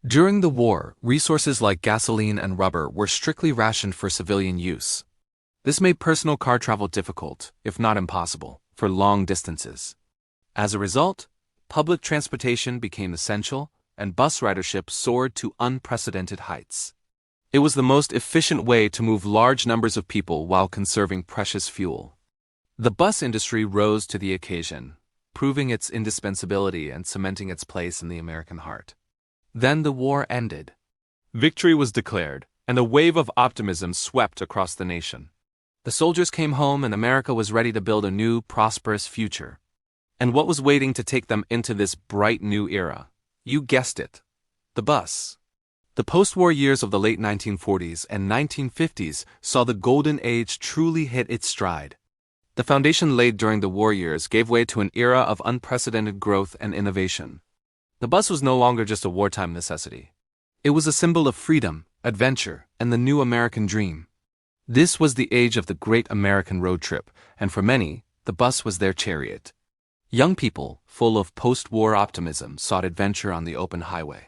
During the war, resources like gasoline and rubber were strictly rationed for civilian use. This made personal car travel difficult, if not impossible, for long distances. As a result, public transportation became essential, and bus ridership soared to unprecedented heights. It was the most efficient way to move large numbers of people while conserving precious fuel. The bus industry rose to the occasion, proving its indispensability and cementing its place in the American heart. Then the war ended. Victory was declared, and a wave of optimism swept across the nation. The soldiers came home and America was ready to build a new, prosperous future. And what was waiting to take them into this bright new era? You guessed it. The bus. The post-war years of the late 1940s and 1950s saw the golden age truly hit its stride. The foundation laid during the war years gave way to an era of unprecedented growth and innovation. The bus was no longer just a wartime necessity. It was a symbol of freedom, adventure, and the new American dream. This was the age of the great American road trip, and for many, the bus was their chariot. Young people, full of post-war optimism, sought adventure on the open highway.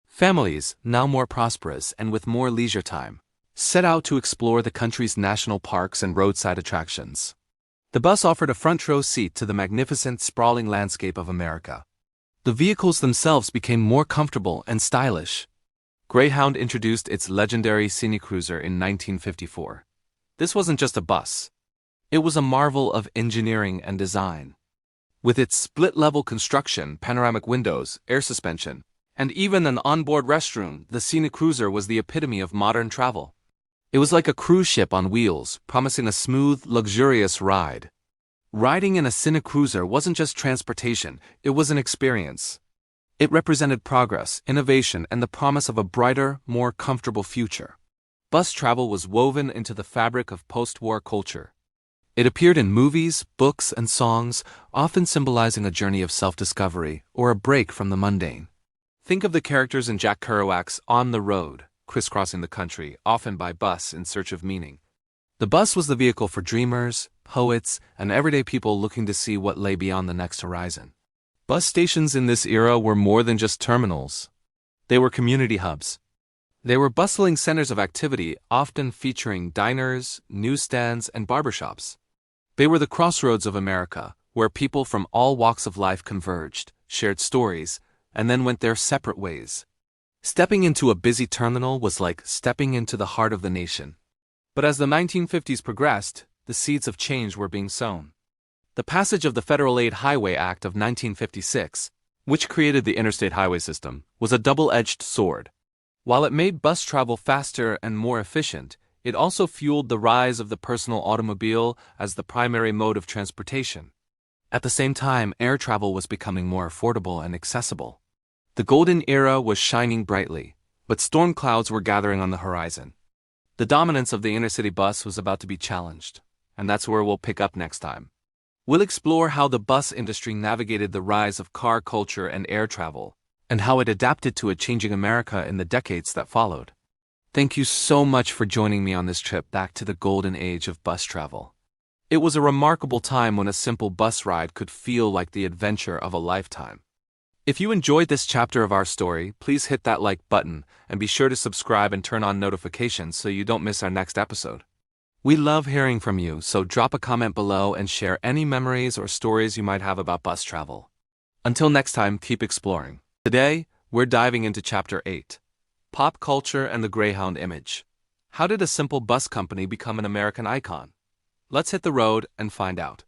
Families, now more prosperous and with more leisure time, set out to explore the country's national parks and roadside attractions. The bus offered a front-row seat to the magnificent, sprawling landscape of America. The vehicles themselves became more comfortable and stylish. Greyhound introduced its legendary Scenicruiser in 1954. This wasn't just a bus. It was a marvel of engineering and design. With its split-level construction, panoramic windows, air suspension, and even an onboard restroom, the Scenicruiser was the epitome of modern travel. It was like a cruise ship on wheels, promising a smooth, luxurious ride. Riding in a Scenicruiser wasn't just transportation, it was an experience. It represented progress, innovation, and the promise of a brighter, more comfortable future. Bus travel was woven into the fabric of post-war culture. It appeared in movies, books, and songs, often symbolizing a journey of self-discovery or a break from the mundane. Think of the characters in Jack Kerouac's On the Road, crisscrossing the country, often by bus in search of meaning. The bus was the vehicle for dreamers, poets, and everyday people looking to see what lay beyond the next horizon. Bus stations in this era were more than just terminals. They were community hubs. They were bustling centers of activity, often featuring diners, newsstands, and barbershops. They were the crossroads of America, where people from all walks of life converged, shared stories, and then went their separate ways. Stepping into a busy terminal was like stepping into the heart of the nation. But as the 1950s progressed, the seeds of change were being sown. The passage of the Federal Aid Highway Act of 1956, which created the interstate highway system, was a double-edged sword. While it made bus travel faster and more efficient, it also fueled the rise of the personal automobile as the primary mode of transportation. At the same time, air travel was becoming more affordable and accessible. The golden era was shining brightly, but storm clouds were gathering on the horizon. The dominance of the inner-city bus was about to be challenged, and that's where we'll pick up next time. We'll explore how the bus industry navigated the rise of car culture and air travel, and how it adapted to a changing America in the decades that followed. Thank you so much for joining me on this trip back to the golden age of bus travel. It was a remarkable time when a simple bus ride could feel like the adventure of a lifetime. If you enjoyed this chapter of our story, please hit that like button and be sure to subscribe and turn on notifications so you don't miss our next episode. We love hearing from you, so drop a comment below and share any memories or stories you might have about bus travel. Until next time, keep exploring. Today, we're diving into Chapter 8, Pop Culture and the Greyhound Image. How did a simple bus company become an American icon? Let's hit the road and find out.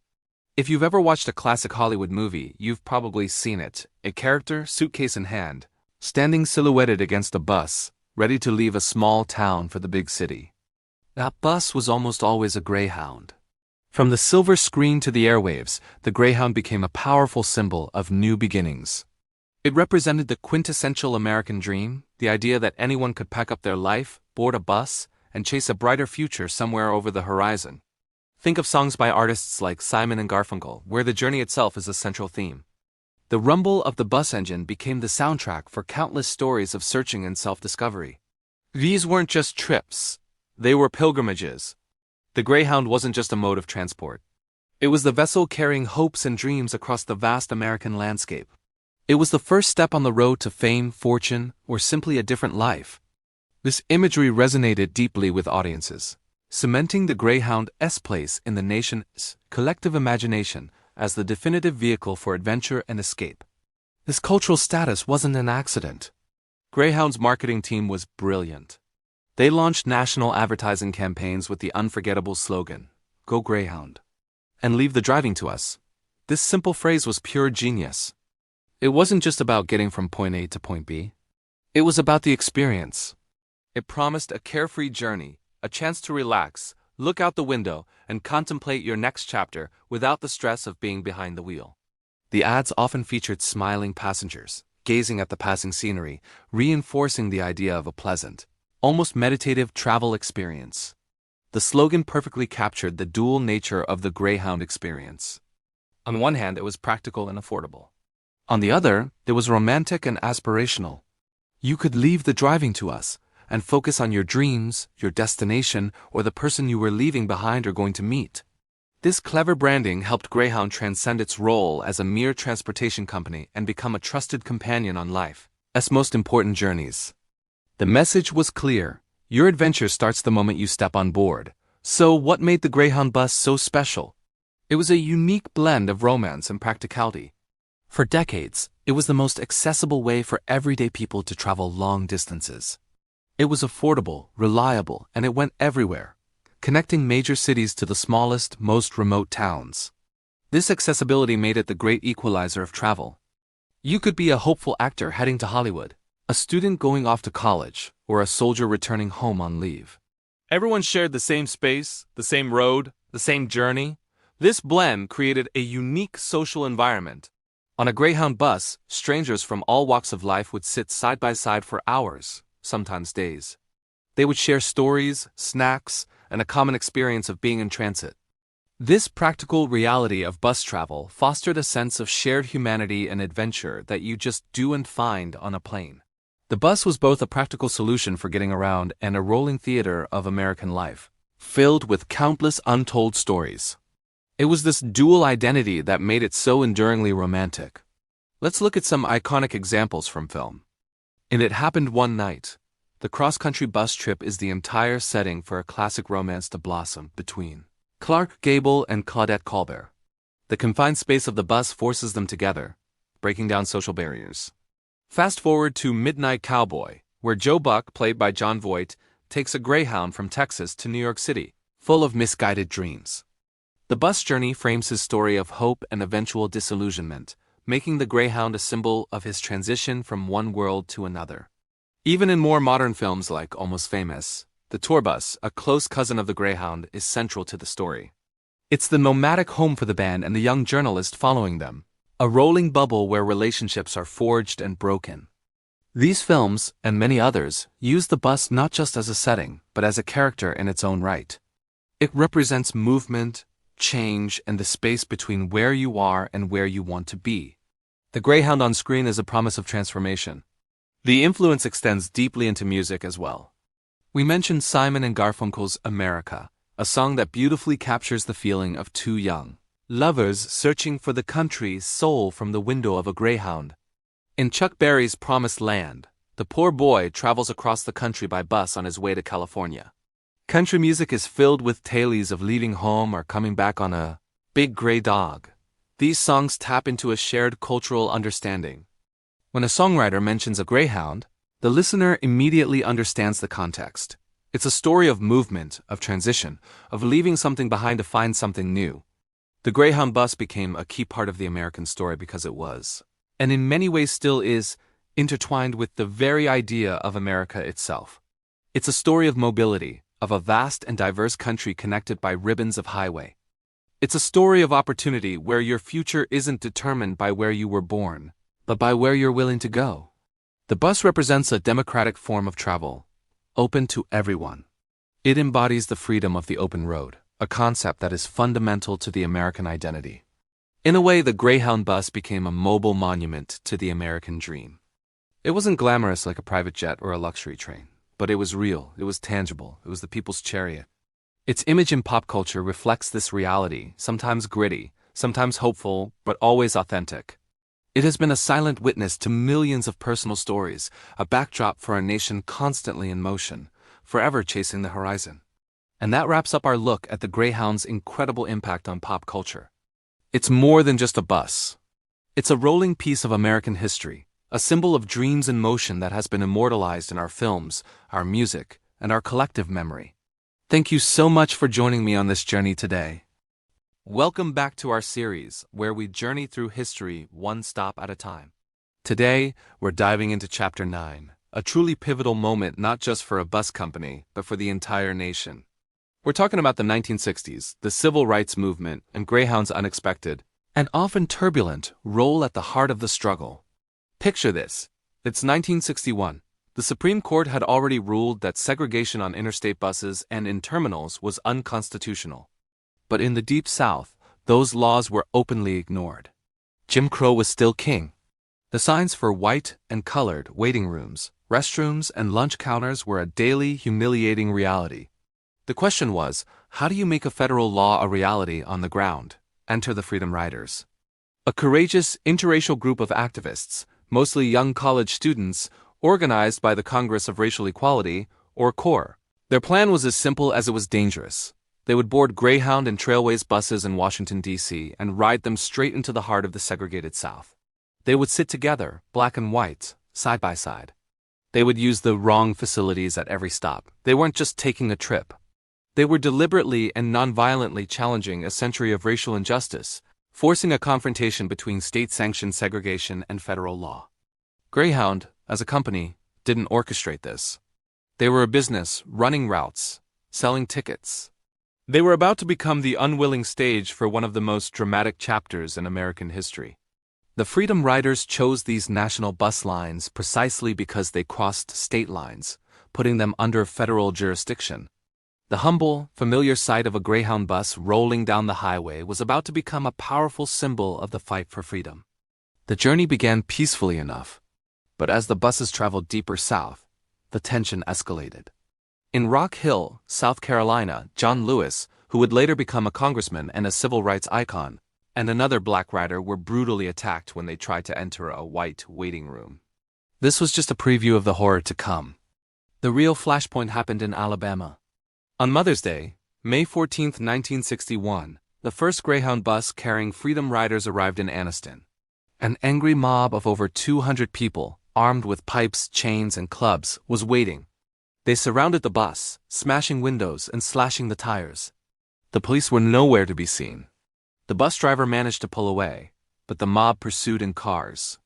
If you've ever watched a classic Hollywood movie, you've probably seen it, a character, suitcase in hand, standing silhouetted against a bus, ready to leave a small town for the big city. That bus was almost always a Greyhound. From the silver screen to the airwaves, the Greyhound became a powerful symbol of new beginnings. It represented the quintessential American dream, the idea that anyone could pack up their life, board a bus, and chase a brighter future somewhere over the horizon. Think of songs by artists like Simon and Garfunkel, where the journey itself is a central theme. The rumble of the bus engine became the soundtrack for countless stories of searching and self-discovery. These weren't just trips. They were pilgrimages. The Greyhound wasn't just a mode of transport. It was the vessel carrying hopes and dreams across the vast American landscape. It was the first step on the road to fame, fortune, or simply a different life. This imagery resonated deeply with audiences, cementing the Greyhound's place in the nation's collective imagination as the definitive vehicle for adventure and escape. This cultural status wasn't an accident. Greyhound's marketing team was brilliant. They launched national advertising campaigns with the unforgettable slogan, "Go Greyhound," and "Leave the driving to us." This simple phrase was pure genius. It wasn't just about getting from point A to point B. It was about the experience. It promised a carefree journey, a chance to relax, look out the window, and contemplate your next chapter without the stress of being behind the wheel. The ads often featured smiling passengers, gazing at the passing scenery, reinforcing the idea of a pleasant, almost meditative travel experience. The slogan perfectly captured the dual nature of the Greyhound experience. On one hand, it was practical and affordable. On the other, it was romantic and aspirational. You could leave the driving to us and focus on your dreams, your destination, or the person you were leaving behind or going to meet. This clever branding helped Greyhound transcend its role as a mere transportation company and become a trusted companion on life's most important journeys. The message was clear: your adventure starts the moment you step on board. So what made the Greyhound bus so special? It was a unique blend of romance and practicality. For decades, it was the most accessible way for everyday people to travel long distances. It was affordable, reliable, and it went everywhere, connecting major cities to the smallest, most remote towns. This accessibility made it the great equalizer of travel. You could be a hopeful actor heading to Hollywood, a student going off to college, or a soldier returning home on leave. Everyone shared the same space, the same road, the same journey. This blend created a unique social environment. On a Greyhound bus, strangers from all walks of life would sit side by side for hours, sometimes days. They would share stories, snacks, and a common experience of being in transit. This practical reality of bus travel fostered a sense of shared humanity and adventure that you just do and find on a plane. The bus was both a practical solution for getting around and a rolling theater of American life, filled with countless untold stories. It was this dual identity that made it so enduringly romantic. Let's look at some iconic examples from film. In It Happened One Night, the cross-country bus trip is the entire setting for a classic romance to blossom between Clark Gable and Claudette Colbert. The confined space of the bus forces them together, breaking down social barriers. Fast forward to Midnight Cowboy, where Joe Buck, played by Jon Voight, takes a Greyhound from Texas to New York City, full of misguided dreams. The bus journey frames his story of hope and eventual disillusionment, making the Greyhound a symbol of his transition from one world to another. Even in more modern films like Almost Famous, the tour bus, a close cousin of the Greyhound, is central to the story. It's the nomadic home for the band and the young journalist following them, a rolling bubble where relationships are forged and broken. These films, and many others, use the bus not just as a setting, but as a character in its own right. It represents movement, change, and the space between where you are and where you want to be. The Greyhound on screen is a promise of transformation. The influence extends deeply into music as well. We mentioned Simon and Garfunkel's America, a song that beautifully captures the feeling of two young lovers searching for the country's soul from the window of a Greyhound. In Chuck Berry's Promised Land, the poor boy travels across the country by bus on his way to California. Country music is filled with tales of leaving home or coming back on a big gray dog. These songs tap into a shared cultural understanding. When a songwriter mentions a Greyhound, the listener immediately understands the context. It's a story of movement, of transition, of leaving something behind to find something new. The Greyhound bus became a key part of the American story because it was, and in many ways still is, intertwined with the very idea of America itself. It's a story of mobility, of a vast and diverse country connected by ribbons of highway. It's a story of opportunity where your future isn't determined by where you were born, but by where you're willing to go. The bus represents a democratic form of travel, open to everyone. It embodies the freedom of the open road, a concept that is fundamental to the American identity. In a way, the Greyhound bus became a mobile monument to the American dream. It wasn't glamorous like a private jet or a luxury train. But it was real, it was tangible, it was the people's chariot. Its image in pop culture reflects this reality, sometimes gritty, sometimes hopeful, but always authentic. It has been a silent witness to millions of personal stories, a backdrop for a nation constantly in motion, forever chasing the horizon. And that wraps up our look at the Greyhound's incredible impact on pop culture. It's more than just a bus. It's a rolling piece of American history, a symbol of dreams in motion that has been immortalized in our films, our music, and our collective memory. Thank you so much for joining me on this journey today. Welcome back to our series, where we journey through history one stop at a time. Today, we're diving into Chapter 9, a truly pivotal moment not just for a bus company, but for the entire nation. We're talking about the 1960s, the civil rights movement, and Greyhound's unexpected, and often turbulent, role at the heart of the struggle. Picture this. It's 1961. The Supreme Court had already ruled that segregation on interstate buses and in terminals was unconstitutional. But in the Deep South, those laws were openly ignored. Jim Crow was still king. The signs for white and colored waiting rooms, restrooms, and lunch counters were a daily, humiliating reality. The question was, how do you make a federal law a reality on the ground? Enter the Freedom Riders. A courageous, interracial group of activists, mostly young college students, organized by the Congress of Racial Equality, or CORE. Their plan was as simple as it was dangerous. They would board Greyhound and Trailways buses in Washington, D.C., and ride them straight into the heart of the segregated South. They would sit together, black and white, side by side. They would use the wrong facilities at every stop. They weren't just taking a trip. They were deliberately and nonviolently challenging a century of racial injustice, forcing a confrontation between state-sanctioned segregation and federal law. Greyhound, as a company, didn't orchestrate this. They were a business, running routes, selling tickets. They were about to become the unwilling stage for one of the most dramatic chapters in American history. The Freedom Riders chose these national bus lines precisely because they crossed state lines, putting them under federal jurisdiction. The humble, familiar sight of a Greyhound bus rolling down the highway was about to become a powerful symbol of the fight for freedom. The journey began peacefully enough, but as the buses traveled deeper south, the tension escalated. In Rock Hill, South Carolina, John Lewis, who would later become a congressman and a civil rights icon, and another black rider were brutally attacked when they tried to enter a white waiting room. This was just a preview of the horror to come. The real flashpoint happened in Alabama. On Mother's Day, May 14, 1961, the first Greyhound bus carrying Freedom Riders arrived in Anniston. An angry mob of over 200 people, armed with pipes, chains, and clubs, was waiting. They surrounded the bus, smashing windows and slashing the tires. The police were nowhere to be seen. The bus driver managed to pull away, but the mob pursued in cars.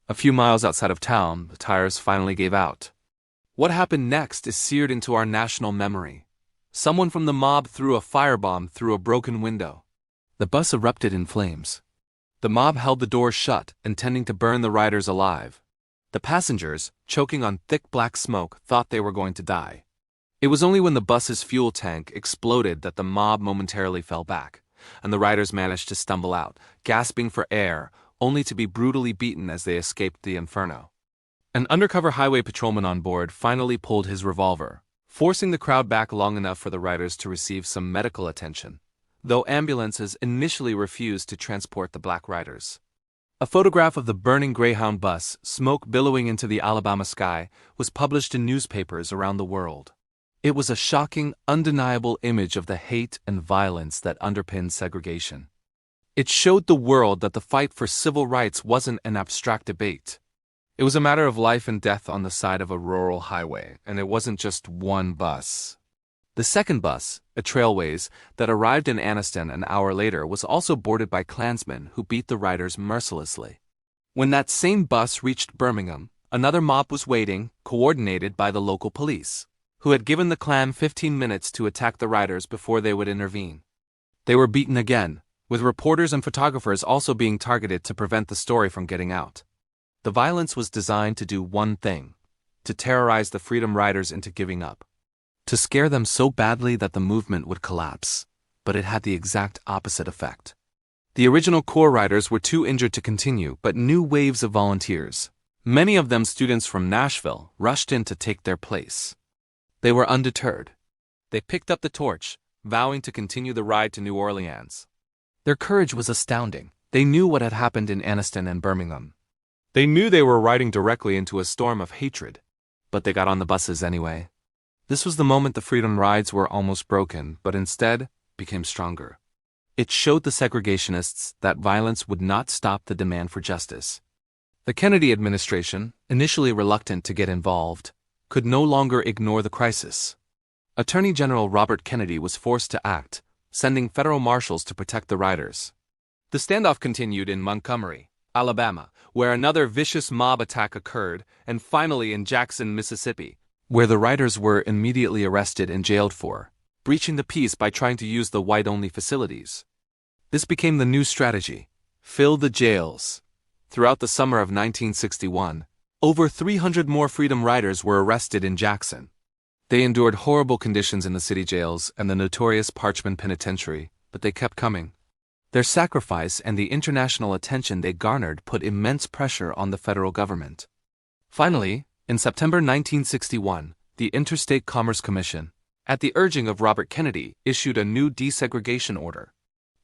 A few miles outside of town, the tires finally gave out. What happened next is seared into our national memory. Someone from the mob threw a firebomb through a broken window. The bus erupted in flames. The mob held the doors shut, intending to burn the riders alive. The passengers, choking on thick black smoke, thought they were going to die. It was only when the bus's fuel tank exploded that the mob momentarily fell back, and the riders managed to stumble out, gasping for air, only to be brutally beaten as they escaped the inferno. An undercover highway patrolman on board finally pulled his revolver, forcing the crowd back long enough for the riders to receive some medical attention, though ambulances initially refused to transport the black riders. A photograph of the burning Greyhound bus, smoke billowing into the Alabama sky, was published in newspapers around the world. It was a shocking, undeniable image of the hate and violence that underpinned segregation. It showed the world that the fight for civil rights wasn't an abstract debate. It was a matter of life and death on the side of a rural highway, and it wasn't just one bus. The second bus, a Trailways, that arrived in Anniston an hour later was also boarded by Klansmen who beat the riders mercilessly. When that same bus reached Birmingham, another mob was waiting, coordinated by the local police, who had given the Klan 15 minutes to attack the riders before they would intervene. They were beaten again, with reporters and photographers also being targeted to prevent the story from getting out. The violence was designed to do one thing: to terrorize the Freedom Riders into giving up. To scare them so badly that the movement would collapse, but it had the exact opposite effect. The original core riders were too injured to continue, but new waves of volunteers, many of them students from Nashville, rushed in to take their place. They were undeterred. They picked up the torch, vowing to continue the ride to New Orleans. Their courage was astounding. They knew what had happened in Anniston and Birmingham. They knew they were riding directly into a storm of hatred, but they got on the buses anyway. This was the moment the Freedom Rides were almost broken, but instead became stronger. It showed the segregationists that violence would not stop the demand for justice. The Kennedy administration, initially reluctant to get involved, could no longer ignore the crisis. Attorney General Robert Kennedy was forced to act, sending federal marshals to protect the riders. The standoff continued in Montgomery, Alabama, where another vicious mob attack occurred, and finally in Jackson, Mississippi, where the riders were immediately arrested and jailed for breaching the peace by trying to use the white-only facilities. This became the new strategy: fill the jails, Throughout the summer of 1961, over 300 more Freedom Riders were arrested in Jackson. They endured horrible conditions in the city jails and the notorious Parchman Penitentiary, but they kept coming. Their sacrifice and the international attention they garnered put immense pressure on the federal government. Finally, in September 1961, the Interstate Commerce Commission, at the urging of Robert Kennedy, issued a new desegregation order.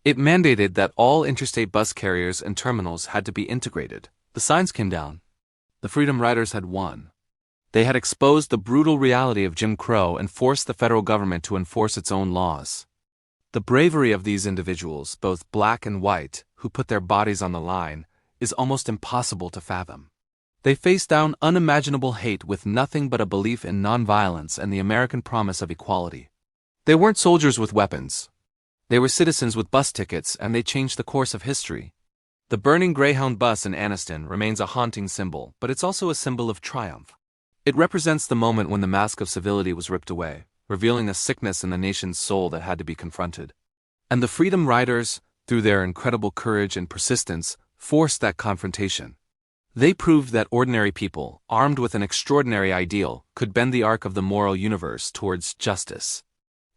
It mandated that all interstate bus carriers and terminals had to be integrated. The signs came down. The Freedom Riders had won. They had exposed the brutal reality of Jim Crow and forced the federal government to enforce its own laws. The bravery of these individuals, both black and white, who put their bodies on the line, is almost impossible to fathom. They faced down unimaginable hate with nothing but a belief in nonviolence and the American promise of equality. They weren't soldiers with weapons. They were citizens with bus tickets, and they changed the course of history. The burning Greyhound bus in Anniston remains a haunting symbol, but it's also a symbol of triumph. It represents the moment when the mask of civility was ripped away, revealing a sickness in the nation's soul that had to be confronted. And the Freedom Riders, through their incredible courage and persistence, forced that confrontation. They proved that ordinary people, armed with an extraordinary ideal, could bend the arc of the moral universe towards justice.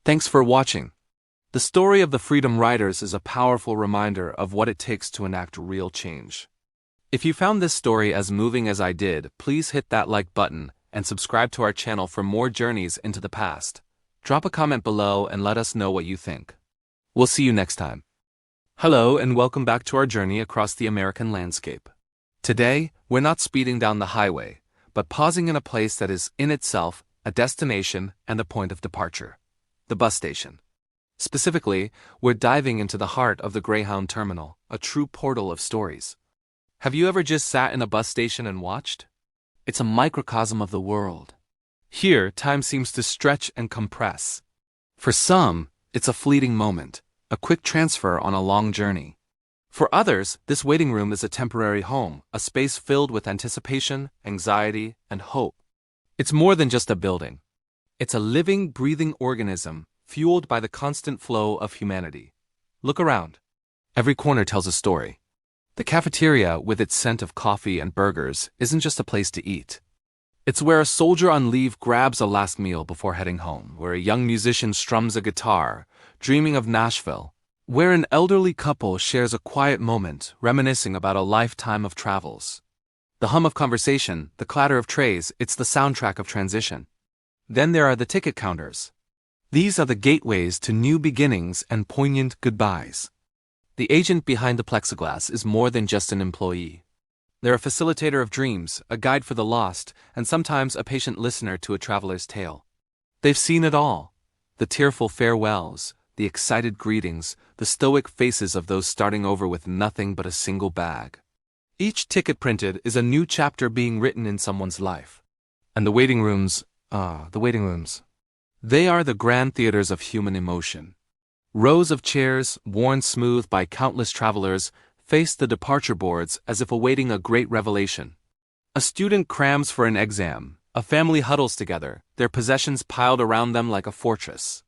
Thanks for watching. The story of the Freedom Riders is a powerful reminder of what it takes to enact real change. If you found this story as moving as I did, please hit that like button and subscribe to our channel for more journeys into the past. Drop a comment below and let us know what you think. We'll see you next time. Hello and welcome back to our journey across the American landscape. Today, we're not speeding down the highway, but pausing in a place that is in itself a destination and a point of departure: the bus station. Specifically, we're diving into the heart of the Greyhound terminal, a true portal of stories. Have you ever just sat in a bus station and watched? It's a microcosm of the world. Here, time seems to stretch and compress. For some, it's a fleeting moment, a quick transfer on a long journey. For others, this waiting room is a temporary home, a space filled with anticipation, anxiety, and hope. It's more than just a building. It's a living, breathing organism, fueled by the constant flow of humanity. Look around. Every corner tells a story. The cafeteria, with its scent of coffee and burgers, isn't just a place to eat. It's where a soldier on leave grabs a last meal before heading home, where a young musician strums a guitar, dreaming of Nashville, where an elderly couple shares a quiet moment, reminiscing about a lifetime of travels. The hum of conversation, the clatter of trays, it's the soundtrack of transition. Then there are the ticket counters. These are the gateways to new beginnings and poignant goodbyes. The agent behind the plexiglass is more than just an employee. They're a facilitator of dreams, a guide for the lost, and sometimes a patient listener to a traveler's tale. They've seen it all: the tearful farewells, the excited greetings, the stoic faces of those starting over with nothing but a single bag. Each ticket printed is a new chapter being written in someone's life. And the waiting rooms, they are the grand theaters of human emotion. Rows of chairs, worn smooth by countless travelers, face the departure boards as if awaiting a great revelation. A student crams for an exam, a family huddles together, their possessions piled around them like a fortress.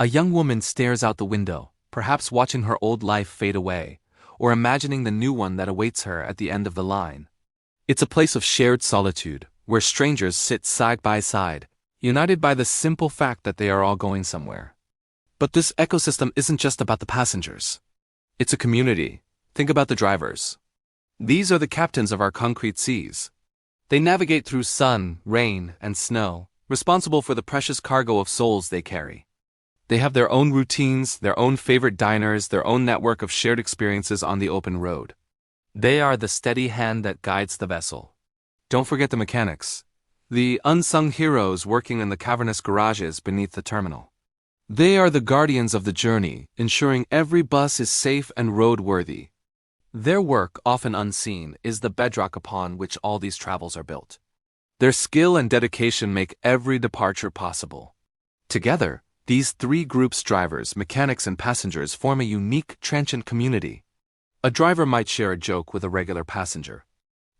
A young woman stares out the window, perhaps watching her old life fade away, or imagining the new one that awaits her at the end of the line. It's a place of shared solitude, where strangers sit side by side, united by the simple fact that they are all going somewhere. But this ecosystem isn't just about the passengers. It's a community. Think about the drivers. These are the captains of our concrete seas. They navigate through sun, rain, and snow, responsible for the precious cargo of souls they carry. They have their own routines, their own favorite diners, their own network of shared experiences on the open road. They are the steady hand that guides the vessel. Don't forget the mechanics, the unsung heroes working in the cavernous garages beneath the terminal. They are the guardians of the journey, ensuring every bus is safe and roadworthy. Their work, often unseen, is the bedrock upon which all these travels are built. Their skill and dedication make every departure possible. Together, these three groups, drivers, mechanics, and passengers, form a unique, transient community. A driver might share a joke with a regular passenger.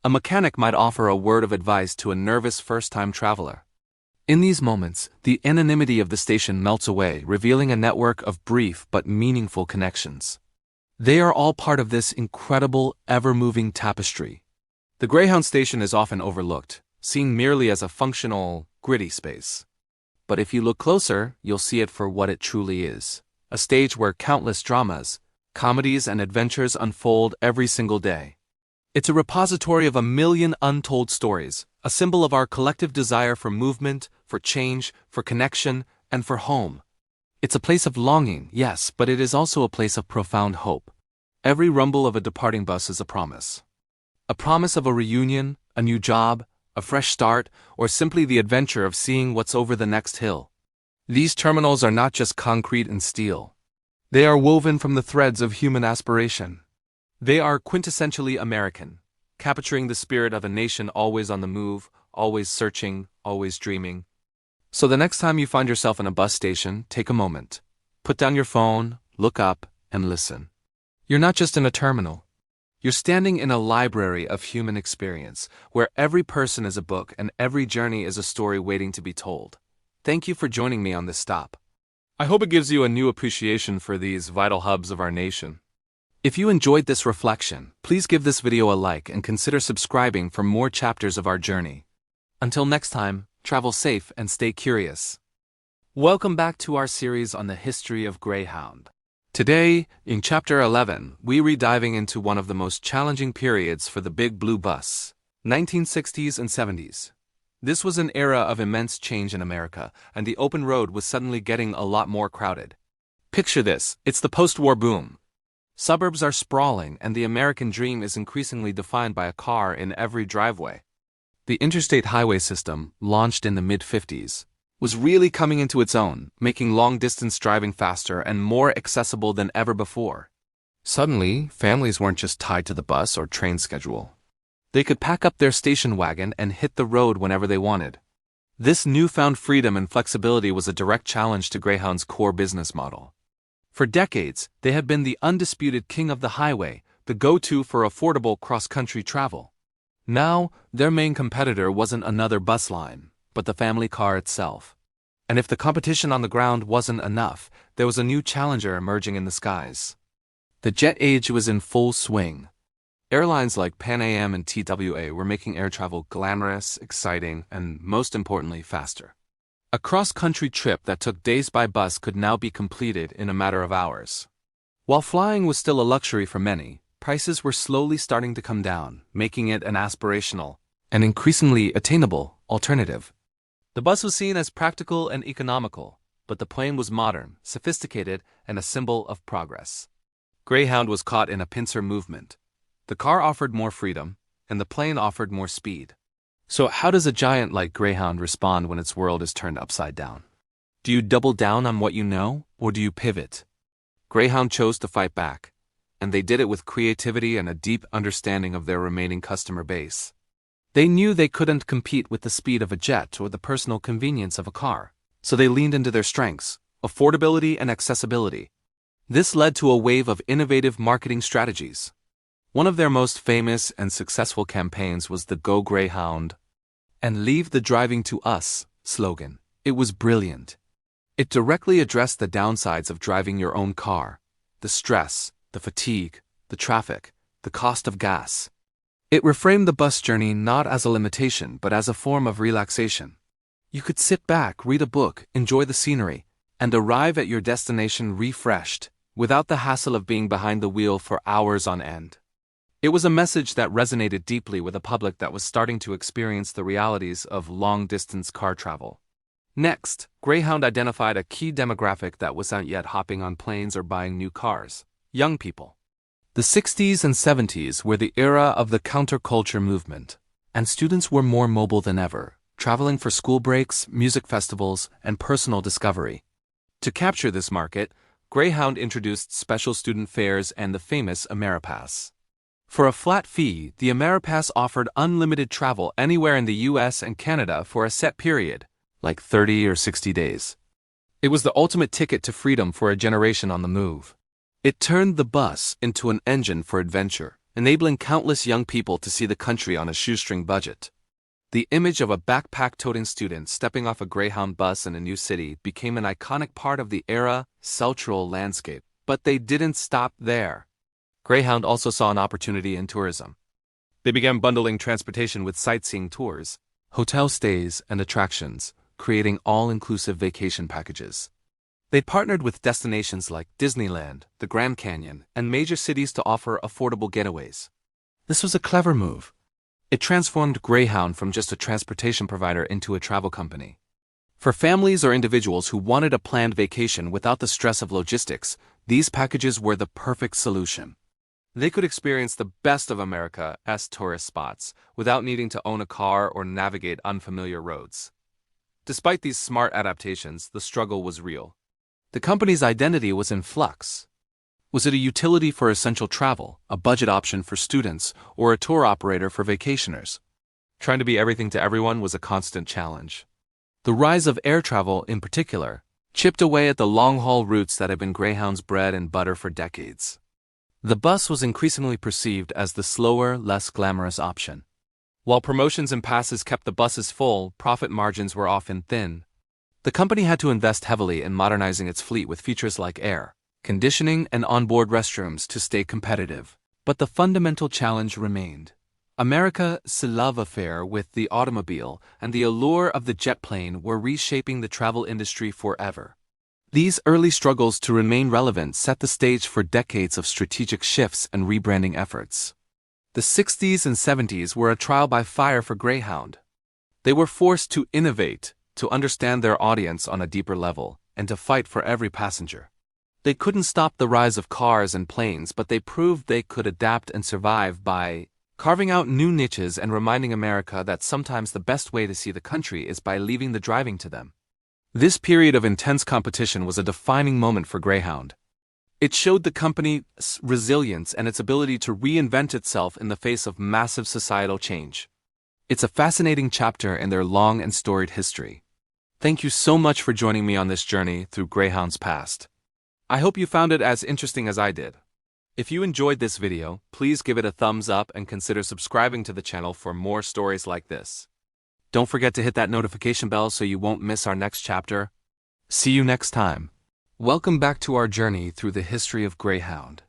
A mechanic might offer a word of advice to a nervous first-time traveler. In these moments, the anonymity of the station melts away, revealing a network of brief but meaningful connections. They are all part of this incredible, ever-moving tapestry. The Greyhound station is often overlooked, seen merely as a functional, gritty space. But if you look closer, you'll see it for what it truly is. A stage where countless dramas, comedies, and adventures unfold every single day. It's a repository of a million untold stories, a symbol of our collective desire for movement, for change, for connection, and for home. It's a place of longing, yes, but it is also a place of profound hope. Every rumble of a departing bus is a promise. A promise of a reunion, a new job, a fresh start, or simply the adventure of seeing what's over the next hill. These terminals are not just concrete and steel. They are woven from the threads of human aspiration. They are quintessentially American, capturing the spirit of a nation always on the move, always searching, always dreaming. So the next time you find yourself in a bus station, take a moment. Put down your phone, look up, and listen. You're not just in a terminal. You're standing in a library of human experience, where every person is a book and every journey is a story waiting to be told. Thank you for joining me on this stop. I hope it gives you a new appreciation for these vital hubs of our nation. If you enjoyed this reflection, please give this video a like and consider subscribing for more chapters of our journey. Until next time, travel safe and stay curious. Welcome back to our series on the history of Greyhound. Today, in Chapter 11, we're diving into one of the most challenging periods for the Big Blue Bus, 1960s and 70s. This was an era of immense change in America, and the open road was suddenly getting a lot more crowded. Picture this, it's the post-war boom. Suburbs are sprawling, and the American dream is increasingly defined by a car in every driveway. The interstate highway system, launched in the mid-50s, was really coming into its own, making long-distance driving faster and more accessible than ever before. Suddenly, families weren't just tied to the bus or train schedule. They could pack up their station wagon and hit the road whenever they wanted. This newfound freedom and flexibility was a direct challenge to Greyhound's core business model. For decades, they had been the undisputed king of the highway, the go-to for affordable cross-country travel. Now, their main competitor wasn't another bus line, but the family car itself. And if the competition on the ground wasn't enough, there was a new challenger emerging in the skies. The jet age was in full swing. Airlines like Pan Am and TWA were making air travel glamorous, exciting, and most importantly, faster. A cross-country trip that took days by bus could now be completed in a matter of hours. While flying was still a luxury for many, prices were slowly starting to come down, making it an aspirational and increasingly attainable alternative. The bus was seen as practical and economical, but the plane was modern, sophisticated, and a symbol of progress. Greyhound was caught in a pincer movement. The car offered more freedom, and the plane offered more speed. So how does a giant like Greyhound respond when its world is turned upside down? Do you double down on what you know, or do you pivot? Greyhound chose to fight back, and they did it with creativity and a deep understanding of their remaining customer base. They knew they couldn't compete with the speed of a jet or the personal convenience of a car, so they leaned into their strengths, affordability and accessibility. This led to a wave of innovative marketing strategies. One of their most famous and successful campaigns was the Go Greyhound and Leave the Driving to Us slogan. It was brilliant. It directly addressed the downsides of driving your own car, the stress, the fatigue, the traffic, the cost of gas. It reframed the bus journey not as a limitation but as a form of relaxation. You could sit back, read a book, enjoy the scenery, and arrive at your destination refreshed, without the hassle of being behind the wheel for hours on end. It was a message that resonated deeply with a public that was starting to experience the realities of long-distance car travel. Next, Greyhound identified a key demographic that wasn't yet hopping on planes or buying new cars: young people. The 60s and 70s were the era of the counterculture movement, and students were more mobile than ever, traveling for school breaks, music festivals, and personal discovery. To capture this market, Greyhound introduced special student fares and the famous Ameripass. For a flat fee, the Ameripass offered unlimited travel anywhere in the US and Canada for a set period, like 30 or 60 days. It was the ultimate ticket to freedom for a generation on the move. It turned the bus into an engine for adventure, enabling countless young people to see the country on a shoestring budget. The image of a backpack-toting student stepping off a Greyhound bus in a new city became an iconic part of the era cultural landscape. But they didn't stop there. Greyhound also saw an opportunity in tourism. They began bundling transportation with sightseeing tours, hotel stays, and attractions, creating all-inclusive vacation packages. They partnered with destinations like Disneyland, the Grand Canyon, and major cities to offer affordable getaways. This was a clever move. It transformed Greyhound from just a transportation provider into a travel company. For families or individuals who wanted a planned vacation without the stress of logistics, these packages were the perfect solution. They could experience the best of America's tourist spots without needing to own a car or navigate unfamiliar roads. Despite these smart adaptations, the struggle was real. The company's identity was in flux. Was it a utility for essential travel, a budget option for students, or a tour operator for vacationers? Trying to be everything to everyone was a constant challenge. The rise of air travel, in particular, chipped away at the long-haul routes that had been Greyhound's bread and butter for decades. The bus was increasingly perceived as the slower, less glamorous option. While promotions and passes kept the buses full, profit margins were often thin. The company had to invest heavily in modernizing its fleet with features like air conditioning and onboard restrooms to stay competitive. But the fundamental challenge remained. America's love affair with the automobile and the allure of the jet plane were reshaping the travel industry forever. These early struggles to remain relevant set the stage for decades of strategic shifts and rebranding efforts. The 60s and 70s were a trial by fire for Greyhound. They were forced to innovate, to understand their audience on a deeper level, and to fight for every passenger. They couldn't stop the rise of cars and planes, but they proved they could adapt and survive by carving out new niches and reminding America that sometimes the best way to see the country is by leaving the driving to them. This period of intense competition was a defining moment for Greyhound. It showed the company's resilience and its ability to reinvent itself in the face of massive societal change. It's a fascinating chapter in their long and storied history. Thank you so much for joining me on this journey through Greyhound's past. I hope you found it as interesting as I did. If you enjoyed this video, please give it a thumbs up and consider subscribing to the channel for more stories like this. Don't forget to hit that notification bell so you won't miss our next chapter. See you next time. Welcome back to our journey through the history of Greyhound.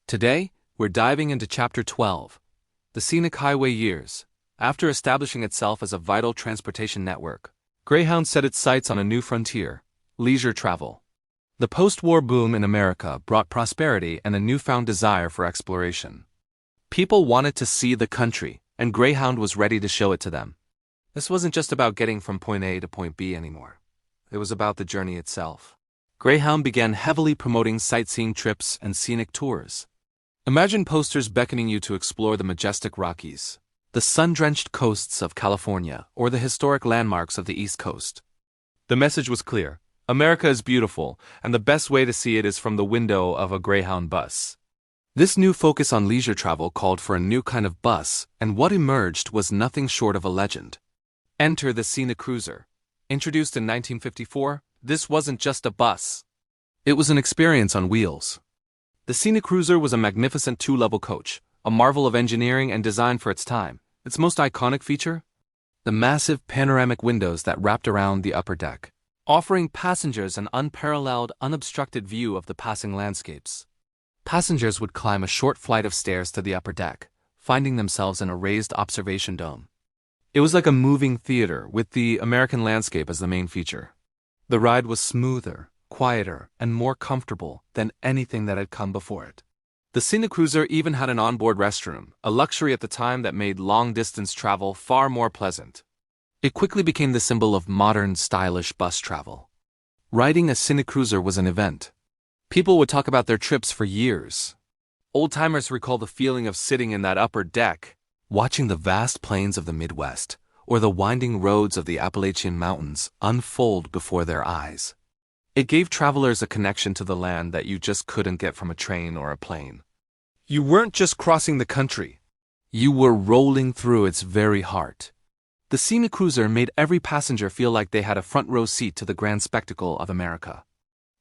Today, we're diving into Chapter 12, the Scenic Highway Years. After establishing itself as a vital transportation network, Greyhound set its sights on a new frontier: leisure travel. The post-war boom in America brought prosperity and a newfound desire for exploration. People wanted to see the country, and Greyhound was ready to show it to them. This wasn't just about getting from point A to point B anymore. It was about the journey itself. Greyhound began heavily promoting sightseeing trips and scenic tours. Imagine posters beckoning you to explore the majestic Rockies, the sun-drenched coasts of California, or the historic landmarks of the East Coast. The message was clear: America is beautiful, and the best way to see it is from the window of a Greyhound bus. This new focus on leisure travel called for a new kind of bus, and what emerged was nothing short of a legend. Enter the Scenicruiser. Introduced in 1954, this wasn't just a bus. It was an experience on wheels. The Scenicruiser was a magnificent two-level coach, a marvel of engineering and design for its time. Its most iconic feature? The massive panoramic windows that wrapped around the upper deck, offering passengers an unparalleled, unobstructed view of the passing landscapes. Passengers would climb a short flight of stairs to the upper deck, finding themselves in a raised observation dome. It was like a moving theater, with the American landscape as the main feature. The ride was smoother, quieter, and more comfortable than anything that had come before it. The Scenicruiser even had an onboard restroom, a luxury at the time that made long-distance travel far more pleasant. It quickly became the symbol of modern, stylish bus travel. Riding a Scenicruiser was an event. People would talk about their trips for years. Old-timers recall the feeling of sitting in that upper deck, watching the vast plains of the Midwest, or the winding roads of the Appalachian Mountains unfold before their eyes. It gave travelers a connection to the land that you just couldn't get from a train or a plane. You weren't just crossing the country. You were rolling through its very heart. The Scenicruiser made every passenger feel like they had a front-row seat to the grand spectacle of America.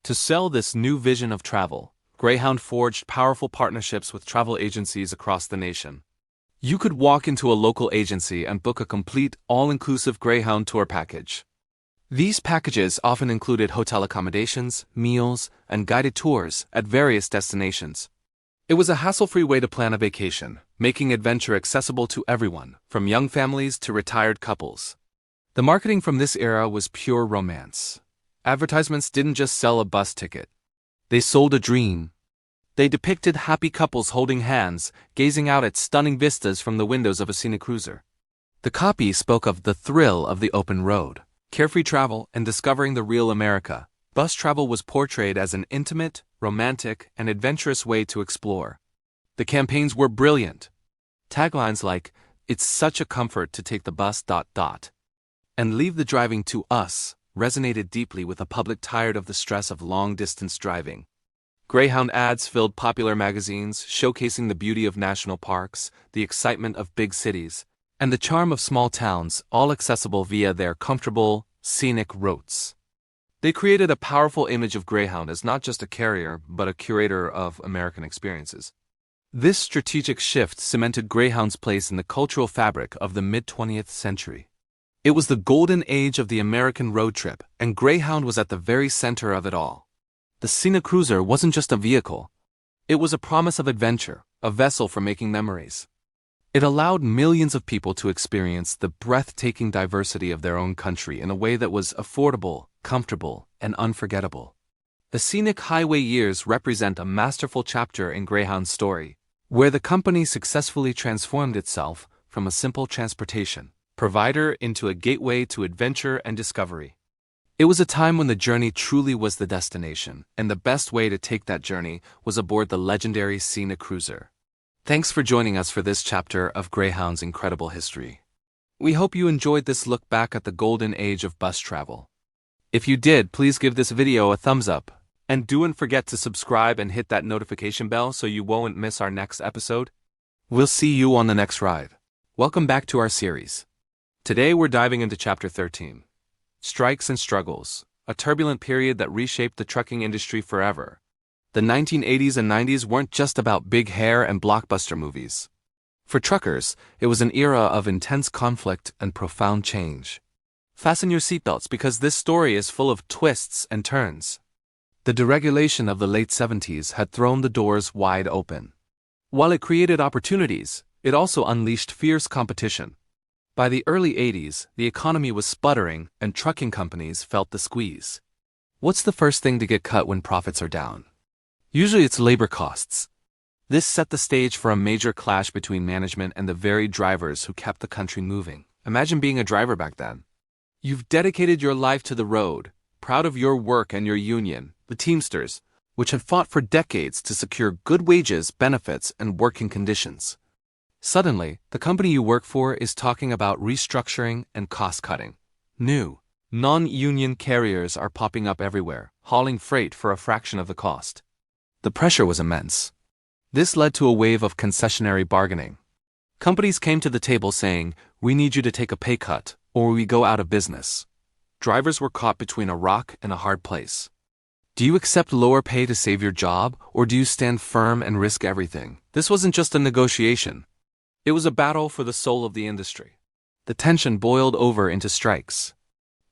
To sell this new vision of travel, Greyhound forged powerful partnerships with travel agencies across the nation. You could walk into a local agency and book a complete, all-inclusive Greyhound tour package. These packages often included hotel accommodations, meals, and guided tours at various destinations. It was a hassle-free way to plan a vacation, making adventure accessible to everyone, from young families to retired couples. The marketing from this era was pure romance. Advertisements didn't just sell a bus ticket. They sold a dream. They depicted happy couples holding hands, gazing out at stunning vistas from the windows of a Scenicruiser. The copy spoke of the thrill of the open road, carefree travel, and discovering the real America. Bus travel was portrayed as an intimate, romantic, and adventurous way to explore. The campaigns were brilliant. Taglines like, "It's such a comfort to take the bus ... and "Leave the driving to us" resonated deeply with a public tired of the stress of long-distance driving. Greyhound ads filled popular magazines, showcasing the beauty of national parks, the excitement of big cities, and the charm of small towns, all accessible via their comfortable, scenic routes. They created a powerful image of Greyhound as not just a carrier, but a curator of American experiences. This strategic shift cemented Greyhound's place in the cultural fabric of the mid-20th century. It was the golden age of the American road trip, and Greyhound was at the very center of it all. The Scenicruiser wasn't just a vehicle. It was a promise of adventure, a vessel for making memories. It allowed millions of people to experience the breathtaking diversity of their own country in a way that was affordable, comfortable, and unforgettable. The scenic highway years represent a masterful chapter in Greyhound's story, where the company successfully transformed itself from a simple transportation provider into a gateway to adventure and discovery. It was a time when the journey truly was the destination, and the best way to take that journey was aboard the legendary Scenicruiser. Thanks for joining us for this chapter of Greyhound's incredible history. We hope you enjoyed this look back at the golden age of bus travel. If you did, please give this video a thumbs up, and don't forget to subscribe and hit that notification bell so you won't miss our next episode. We'll see you on the next ride. Welcome back to our series. Today we're diving into Chapter 13. Strikes and Struggles, a turbulent period that reshaped the trucking industry forever. The 1980s and 90s weren't just about big hair and blockbuster movies. For truckers, it was an era of intense conflict and profound change. Fasten your seatbelts because this story is full of twists and turns. The deregulation of the late 70s had thrown the doors wide open. While it created opportunities, it also unleashed fierce competition. By the early 80s, the economy was sputtering and trucking companies felt the squeeze. What's the first thing to get cut when profits are down? Usually it's labor costs. This set the stage for a major clash between management and the very drivers who kept the country moving. Imagine being a driver back then. You've dedicated your life to the road, proud of your work and your union, the Teamsters, which had fought for decades to secure good wages, benefits, and working conditions. Suddenly, the company you work for is talking about restructuring and cost-cutting. New, non-union carriers are popping up everywhere, hauling freight for a fraction of the cost. The pressure was immense. This led to a wave of concessionary bargaining. Companies came to the table saying, "We need you to take a pay cut, or we go out of business." Drivers were caught between a rock and a hard place. Do you accept lower pay to save your job, or do you stand firm and risk everything? This wasn't just a negotiation. It was a battle for the soul of the industry. The tension boiled over into strikes.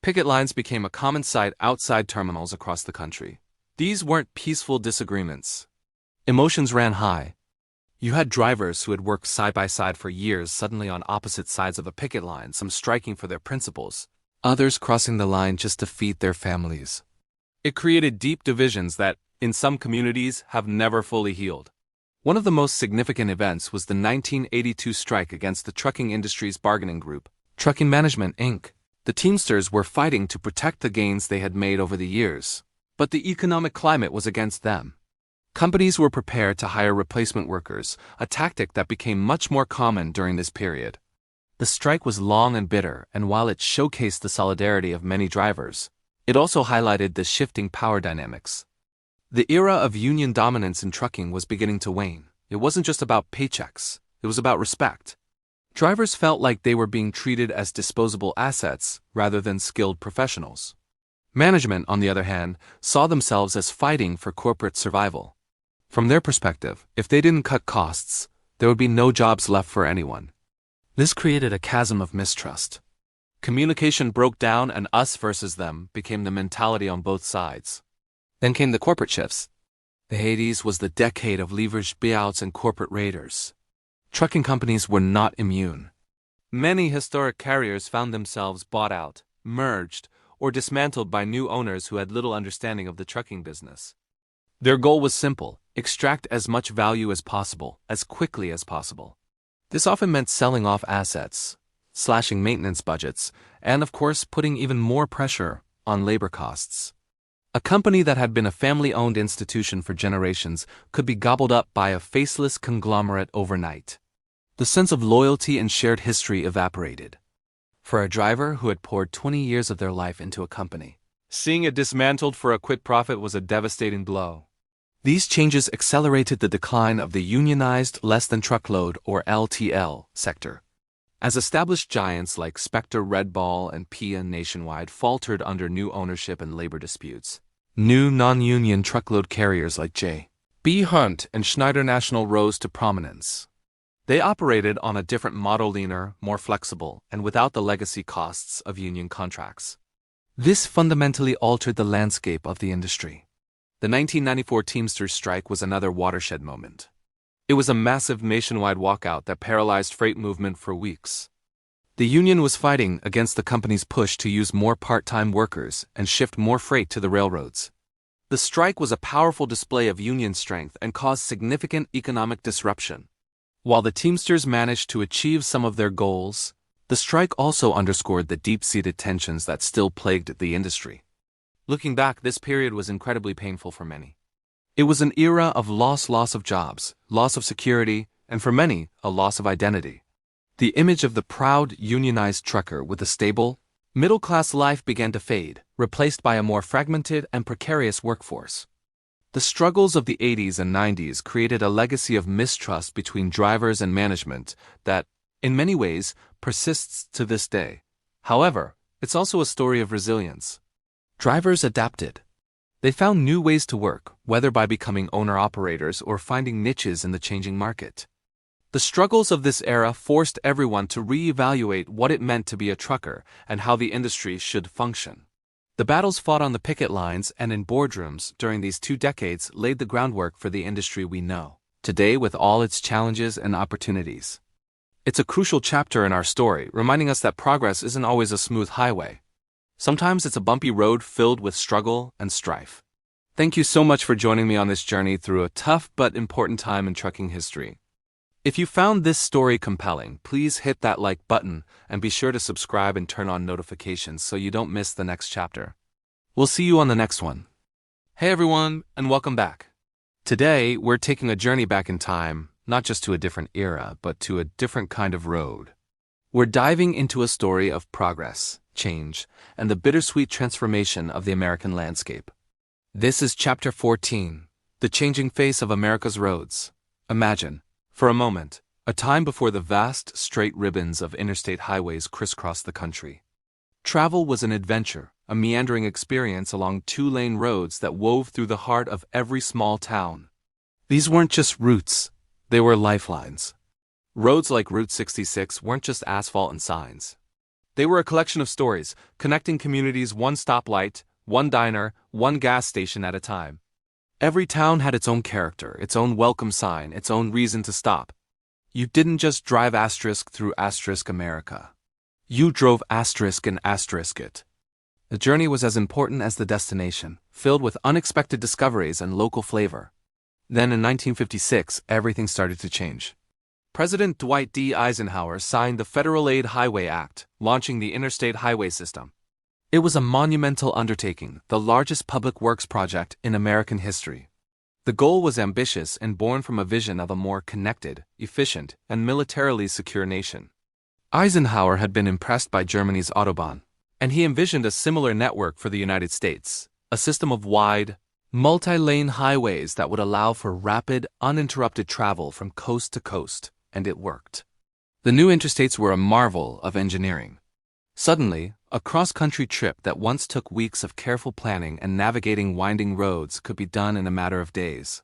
Picket lines became a common sight outside terminals across the country. These weren't peaceful disagreements. Emotions ran high. You had drivers who had worked side by side for years suddenly on opposite sides of a picket line, some striking for their principles, others crossing the line just to feed their families. It created deep divisions that, in some communities, have never fully healed. One of the most significant events was the 1982 strike against the trucking industry's bargaining group, Trucking Management, Inc. The Teamsters were fighting to protect the gains they had made over the years, but the economic climate was against them. Companies were prepared to hire replacement workers, a tactic that became much more common during this period. The strike was long and bitter, and while it showcased the solidarity of many drivers, it also highlighted the shifting power dynamics. The era of union dominance in trucking was beginning to wane. It wasn't just about paychecks, it was about respect. Drivers felt like they were being treated as disposable assets rather than skilled professionals. Management, on the other hand, saw themselves as fighting for corporate survival. From their perspective, if they didn't cut costs, there would be no jobs left for anyone. This created a chasm of mistrust. Communication broke down and us versus them became the mentality on both sides. Then came the corporate shifts. The '80s was the decade of leveraged buyouts and corporate raiders. Trucking companies were not immune. Many historic carriers found themselves bought out, merged, or dismantled by new owners who had little understanding of the trucking business. Their goal was simple: extract as much value as possible, as quickly as possible. This often meant selling off assets, slashing maintenance budgets, and of course putting even more pressure on labor costs. A company that had been a family-owned institution for generations could be gobbled up by a faceless conglomerate overnight. The sense of loyalty and shared history evaporated. For a driver who had poured 20 years of their life into a company, seeing it dismantled for a quick profit was a devastating blow. These changes accelerated the decline of the unionized less-than-truckload or LTL sector. As established giants like Spectre, Red Ball, and PIA Nationwide faltered under new ownership and labor disputes, new non-union truckload carriers like J.B. Hunt and Schneider National rose to prominence. They operated on a different model, leaner, more flexible, and without the legacy costs of union contracts. This fundamentally altered the landscape of the industry. The 1994 Teamsters strike was another watershed moment. It was a massive nationwide walkout that paralyzed freight movement for weeks. The union was fighting against the company's push to use more part-time workers and shift more freight to the railroads. The strike was a powerful display of union strength and caused significant economic disruption. While the Teamsters managed to achieve some of their goals, the strike also underscored the deep-seated tensions that still plagued the industry. Looking back, this period was incredibly painful for many. It was an era of loss of jobs, loss of security, and for many, a loss of identity. The image of the proud, unionized trucker with a stable, middle-class life began to fade, replaced by a more fragmented and precarious workforce. The struggles of the '80s and '90s created a legacy of mistrust between drivers and management that, in many ways, persists to this day. However, it's also a story of resilience. Drivers adapted. They found new ways to work, whether by becoming owner-operators or finding niches in the changing market. The struggles of this era forced everyone to re-evaluate what it meant to be a trucker and how the industry should function. The battles fought on the picket lines and in boardrooms during these 2 decades laid the groundwork for the industry we know today, with all its challenges and opportunities. It's a crucial chapter in our story, reminding us that progress isn't always a smooth highway. Sometimes it's a bumpy road filled with struggle and strife. Thank you so much for joining me on this journey through a tough but important time in trucking history. If you found this story compelling, please hit that like button and be sure to subscribe and turn on notifications so you don't miss the next chapter. We'll see you on the next one. Hey everyone, and welcome back. Today, we're taking a journey back in time, not just to a different era, but to a different kind of road. We're diving into a story of progress, change, and the bittersweet transformation of the American landscape. This is Chapter 14, The Changing Face of America's Roads. Imagine, for a moment, a time before the vast, straight ribbons of interstate highways crisscrossed the country. Travel was an adventure, a meandering experience along 2-lane roads that wove through the heart of every small town. These weren't just routes, they were lifelines. Roads like Route 66 weren't just asphalt and signs. They were a collection of stories, connecting communities one stoplight, one diner, one gas station at a time. Every town had its own character, its own welcome sign, its own reason to stop. You didn't just drive asterisk through asterisk America. You drove asterisk and asterisk it. The journey was as important as the destination, filled with unexpected discoveries and local flavor. Then in 1956, everything started to change. President Dwight D. Eisenhower signed the Federal Aid Highway Act, launching the Interstate Highway System. It was a monumental undertaking, the largest public works project in American history. The goal was ambitious and born from a vision of a more connected, efficient, and militarily secure nation. Eisenhower had been impressed by Germany's Autobahn, and he envisioned a similar network for the United States, a system of wide, multi-lane highways that would allow for rapid, uninterrupted travel from coast to coast, and it worked. The new interstates were a marvel of engineering. Suddenly, a cross-country trip that once took weeks of careful planning and navigating winding roads could be done in a matter of days.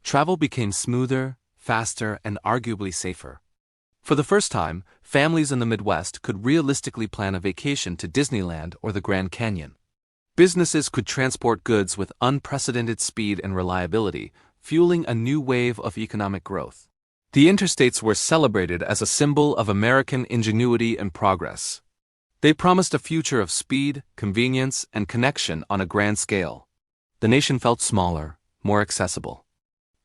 Travel became smoother, faster, and arguably safer. For the first time, families in the Midwest could realistically plan a vacation to Disneyland or the Grand Canyon. Businesses could transport goods with unprecedented speed and reliability, fueling a new wave of economic growth. The interstates were celebrated as a symbol of American ingenuity and progress. They promised a future of speed, convenience, and connection on a grand scale. The nation felt smaller, more accessible.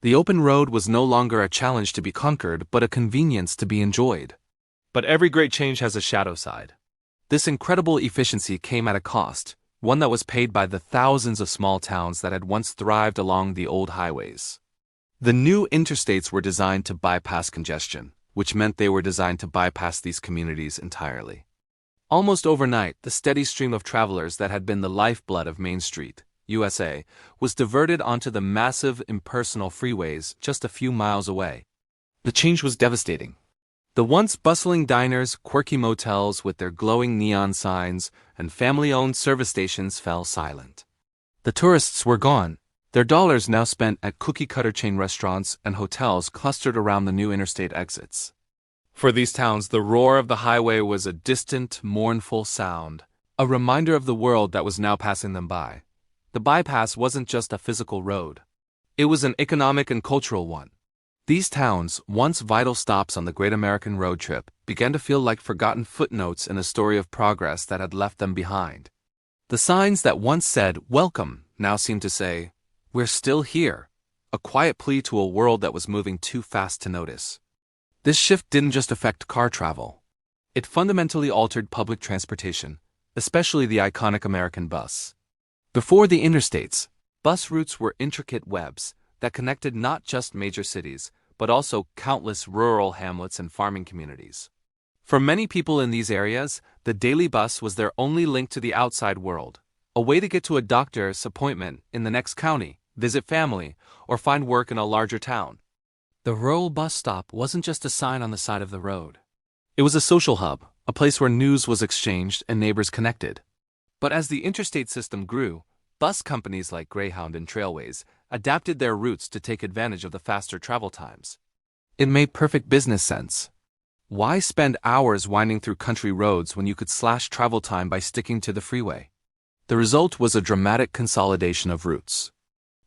The open road was no longer a challenge to be conquered, but a convenience to be enjoyed. But every great change has a shadow side. This incredible efficiency came at a cost, one that was paid by the thousands of small towns that had once thrived along the old highways. The new interstates were designed to bypass congestion, which meant they were designed to bypass these communities entirely. Almost overnight, the steady stream of travelers that had been the lifeblood of Main Street, USA, was diverted onto the massive impersonal freeways just a few miles away. The change was devastating. The once bustling diners, quirky motels with their glowing neon signs, and family-owned service stations fell silent. The tourists were gone, their dollars now spent at cookie-cutter chain restaurants and hotels clustered around the new interstate exits. For these towns, the roar of the highway was a distant, mournful sound, a reminder of the world that was now passing them by. The bypass wasn't just a physical road. It was an economic and cultural one. These towns, once vital stops on the Great American Road Trip, began to feel like forgotten footnotes in a story of progress that had left them behind. The signs that once said, "Welcome," now seemed to say, "We're still here," a quiet plea to a world that was moving too fast to notice. This shift didn't just affect car travel. It fundamentally altered public transportation, especially the iconic American bus. Before the interstates, bus routes were intricate webs that connected not just major cities, but also countless rural hamlets and farming communities. For many people in these areas, the daily bus was their only link to the outside world, a way to get to a doctor's appointment in the next county, visit family, or find work in a larger town. The rural bus stop wasn't just a sign on the side of the road. It was a social hub, a place where news was exchanged and neighbors connected. But as the interstate system grew, bus companies like Greyhound and Trailways adapted their routes to take advantage of the faster travel times. It made perfect business sense. Why spend hours winding through country roads when you could slash travel time by sticking to the freeway? The result was a dramatic consolidation of routes.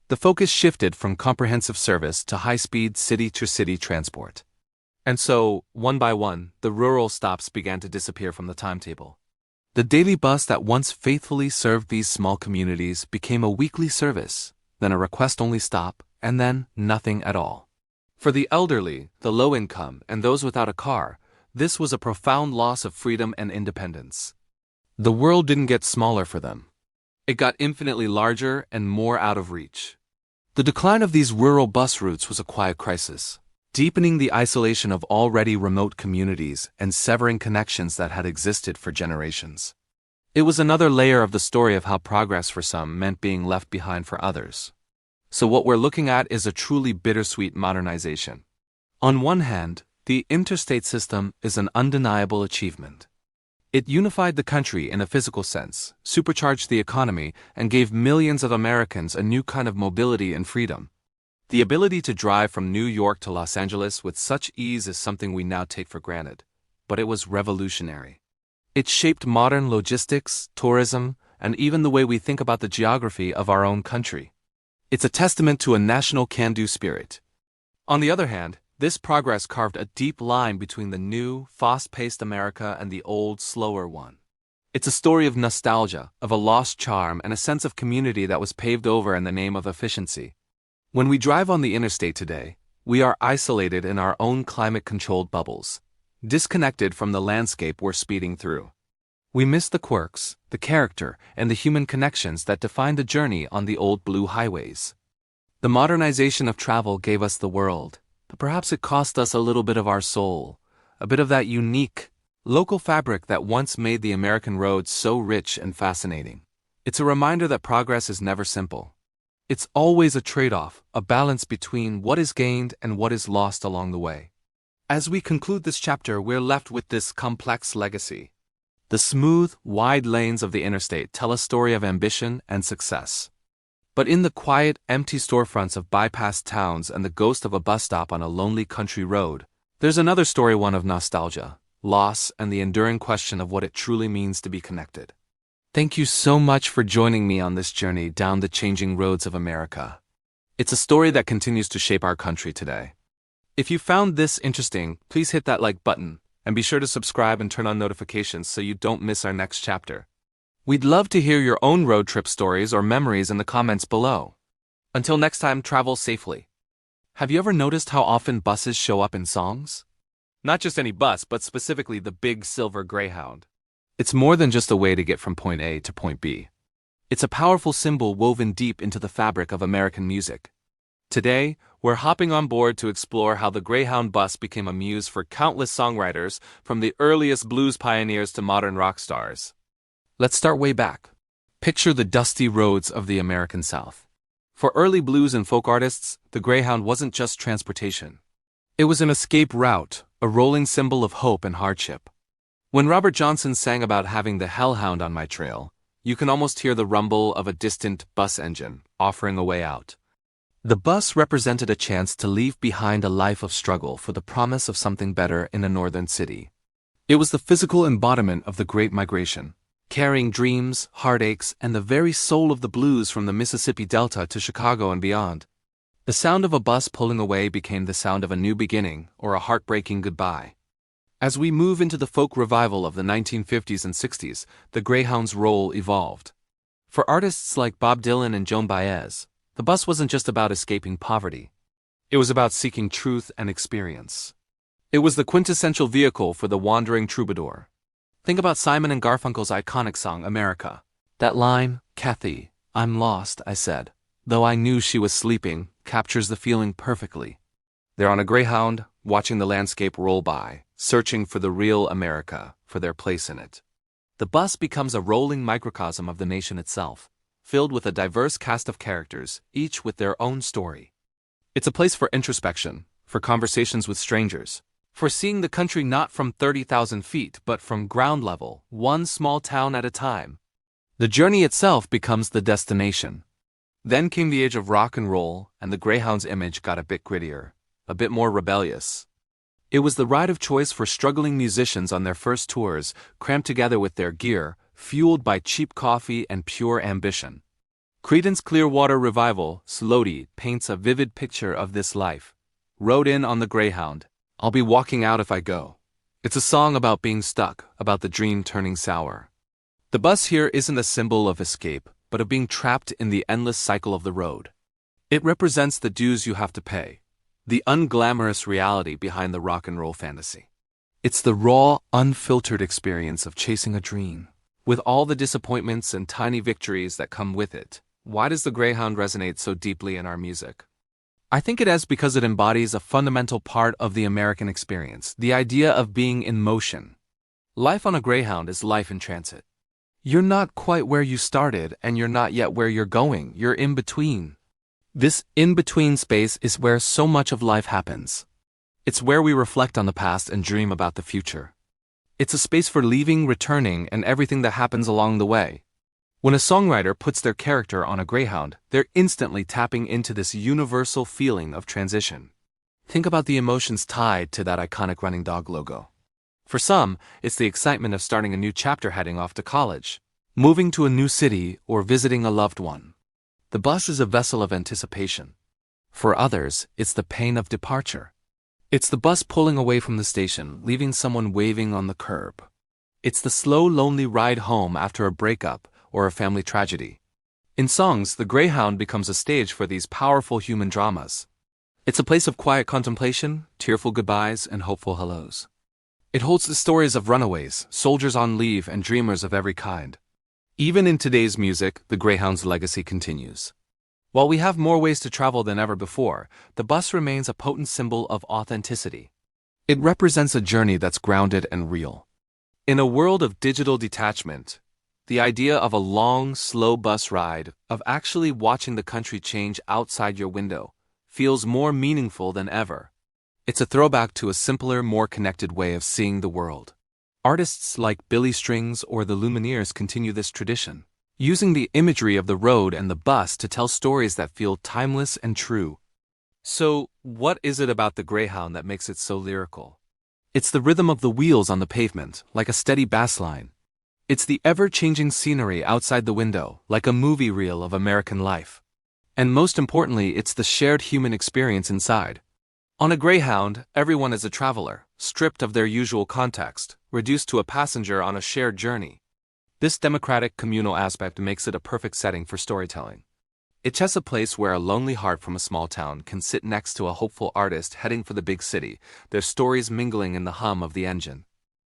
The focus shifted from comprehensive service to high-speed city-to-city transport. And so, one by one, the rural stops began to disappear from the timetable. The daily bus that once faithfully served these small communities became a weekly service, then a request-only stop, and then nothing at all. For the elderly, the low-income, and those without a car, this was a profound loss of freedom and independence. The world didn't get smaller for them. It got infinitely larger and more out of reach. The decline of these rural bus routes was a quiet crisis, deepening the isolation of already remote communities and severing connections that had existed for generations. It was another layer of the story of how progress for some meant being left behind for others. So what we're looking at is a truly bittersweet modernization. On one hand, the interstate system is an undeniable achievement. It unified the country in a physical sense, supercharged the economy, and gave millions of Americans a new kind of mobility and freedom. The ability to drive from New York to Los Angeles with such ease is something we now take for granted, but it was revolutionary. It shaped modern logistics, tourism, and even the way we think about the geography of our own country. It's a testament to a national can-do spirit. On the other hand, this progress carved a deep line between the new, fast-paced America and the old, slower one. It's a story of nostalgia, of a lost charm, and a sense of community that was paved over in the name of efficiency. When we drive on the interstate today, we are isolated in our own climate-controlled bubbles, disconnected from the landscape we're speeding through. We miss the quirks, the character, and the human connections that defined the journey on the old blue highways. The modernization of travel gave us the world, but perhaps it cost us a little bit of our soul, a bit of that unique, local fabric that once made the American roads so rich and fascinating. It's a reminder that progress is never simple. It's always a trade-off, a balance between what is gained and what is lost along the way. As we conclude this chapter, we're left with this complex legacy. The smooth, wide lanes of the interstate tell a story of ambition and success. But in the quiet, empty storefronts of bypassed towns and the ghost of a bus stop on a lonely country road, there's another story, one of nostalgia, loss, and the enduring question of what it truly means to be connected. Thank you so much for joining me on this journey down the changing roads of America. It's a story that continues to shape our country today. If you found this interesting, please hit that like button, and be sure to subscribe and turn on notifications so you don't miss our next chapter. We'd love to hear your own road trip stories or memories in the comments below. Until next time, travel safely. Have you ever noticed how often buses show up in songs? Not just any bus, but specifically the big silver Greyhound. It's more than just a way to get from point A to point B. It's a powerful symbol woven deep into the fabric of American music. Today, we're hopping on board to explore how the Greyhound Bus became a muse for countless songwriters, from the earliest blues pioneers to modern rock stars. Let's start way back. Picture the dusty roads of the American South. For early blues and folk artists, the Greyhound wasn't just transportation. It was an escape route, a rolling symbol of hope and hardship. When Robert Johnson sang about having the hellhound on my trail, you can almost hear the rumble of a distant bus engine, offering a way out. The bus represented a chance to leave behind a life of struggle for the promise of something better in a northern city. It was the physical embodiment of the Great Migration, carrying dreams, heartaches, and the very soul of the blues from the Mississippi Delta to Chicago and beyond. The sound of a bus pulling away became the sound of a new beginning or a heartbreaking goodbye. As we move into the folk revival of the 1950s and 60s, the Greyhound's role evolved. For artists like Bob Dylan and Joan Baez, the bus wasn't just about escaping poverty. It was about seeking truth and experience. It was the quintessential vehicle for the wandering troubadour. Think about Simon and Garfunkel's iconic song, America. That line, "Kathy, I'm lost," I said, though I knew she was sleeping, captures the feeling perfectly. They're on a Greyhound, watching the landscape roll by, searching for the real America, for their place in it. The bus becomes a rolling microcosm of the nation itself, filled with a diverse cast of characters, each with their own story. It's a place for introspection, for conversations with strangers, for seeing the country not from 30,000 feet but from ground level, one small town at a time. The journey itself becomes the destination. Then came the age of rock and roll, and the Greyhound's image got a bit grittier, a bit more rebellious. It was the ride of choice for struggling musicians on their first tours, crammed together with their gear, fueled by cheap coffee and pure ambition. Creedence Clearwater Revival, Slowdy, paints a vivid picture of this life. Rode in on the Greyhound, I'll be walking out if I go. It's a song about being stuck, about the dream turning sour. The bus here isn't a symbol of escape, but of being trapped in the endless cycle of the road. It represents the dues you have to pay, the unglamorous reality behind the rock and roll fantasy. It's the raw, unfiltered experience of chasing a dream, with all the disappointments and tiny victories that come with it. Why does the Greyhound resonate so deeply in our music? I think it is because it embodies a fundamental part of the American experience, the idea of being in motion. Life on a Greyhound is life in transit. You're not quite where you started, and you're not yet where you're going. You're in between. This in-between space is where so much of life happens. It's where we reflect on the past and dream about the future. It's a space for leaving, returning, and everything that happens along the way. When a songwriter puts their character on a Greyhound, they're instantly tapping into this universal feeling of transition. Think about the emotions tied to that iconic running dog logo. For some, it's the excitement of starting a new chapter, heading off to college, moving to a new city, or visiting a loved one. The bus is a vessel of anticipation. For others, it's the pain of departure. It's the bus pulling away from the station, leaving someone waving on the curb. It's the slow, lonely ride home after a breakup or a family tragedy. In songs, the Greyhound becomes a stage for these powerful human dramas. It's a place of quiet contemplation, tearful goodbyes, and hopeful hellos. It holds the stories of runaways, soldiers on leave, and dreamers of every kind. Even in today's music, the Greyhound's legacy continues. While we have more ways to travel than ever before, the bus remains a potent symbol of authenticity. It represents a journey that's grounded and real. In a world of digital detachment, the idea of a long, slow bus ride, of actually watching the country change outside your window, feels more meaningful than ever. It's a throwback to a simpler, more connected way of seeing the world. Artists like Billy Strings or the Lumineers continue this tradition, using the imagery of the road and the bus to tell stories that feel timeless and true. So, what is it about the Greyhound that makes it so lyrical? It's the rhythm of the wheels on the pavement, like a steady bass line. It's the ever-changing scenery outside the window, like a movie reel of American life. And most importantly, it's the shared human experience inside. On a Greyhound, everyone is a traveler, stripped of their usual context, reduced to a passenger on a shared journey. This democratic communal aspect makes it a perfect setting for storytelling. It's just a place where a lonely heart from a small town can sit next to a hopeful artist heading for the big city, their stories mingling in the hum of the engine.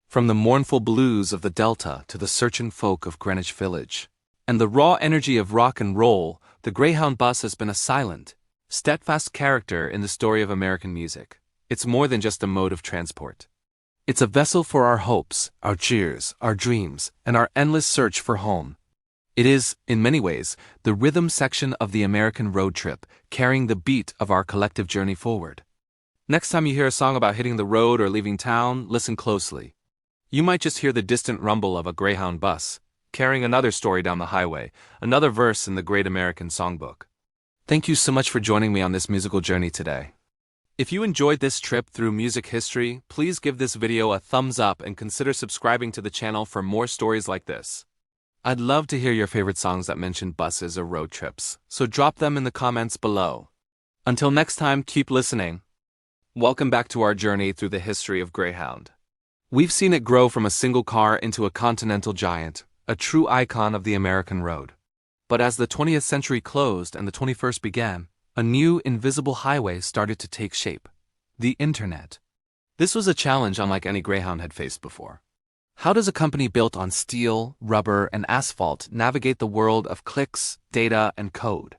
From the mournful blues of the Delta to the searching folk of Greenwich Village, and the raw energy of rock and roll, the Greyhound Bus has been a silent, steadfast character in the story of American music. It's more than just a mode of transport. It's a vessel for our hopes, our cheers, our dreams, and our endless search for home. It is, in many ways, the rhythm section of the American road trip, carrying the beat of our collective journey forward. Next time you hear a song about hitting the road or leaving town, listen closely. You might just hear the distant rumble of a Greyhound bus, carrying another story down the highway, another verse in the great American songbook. Thank you so much for joining me on this musical journey today. If you enjoyed this trip through music history, please give this video a thumbs up and consider subscribing to the channel for more stories like this. I'd love to hear your favorite songs that mention buses or road trips, so drop them in the comments below. Until next time, keep listening. Welcome back to our journey through the history of Greyhound. We've seen it grow from a single car into a continental giant, a true icon of the American road. But as the 20th century closed and the 21st began, a new invisible highway started to take shape: the Internet. This was a challenge unlike any Greyhound had faced before. How does a company built on steel, rubber, and asphalt navigate the world of clicks, data, and code?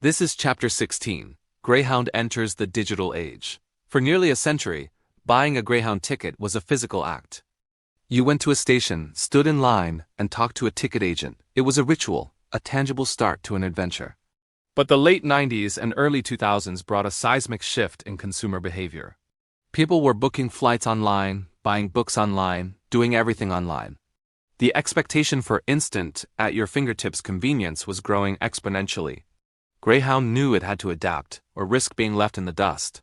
This is Chapter 16. Greyhound enters the digital age. For nearly a century, buying a Greyhound ticket was a physical act. You went to a station, stood in line, and talked to a ticket agent. It was a ritual, a tangible start to an adventure. But the late 90s and early 2000s brought a seismic shift in consumer behavior. People were booking flights online, buying books online, doing everything online. The expectation for instant, at-your-fingertips convenience was growing exponentially. Greyhound knew it had to adapt, or risk being left in the dust.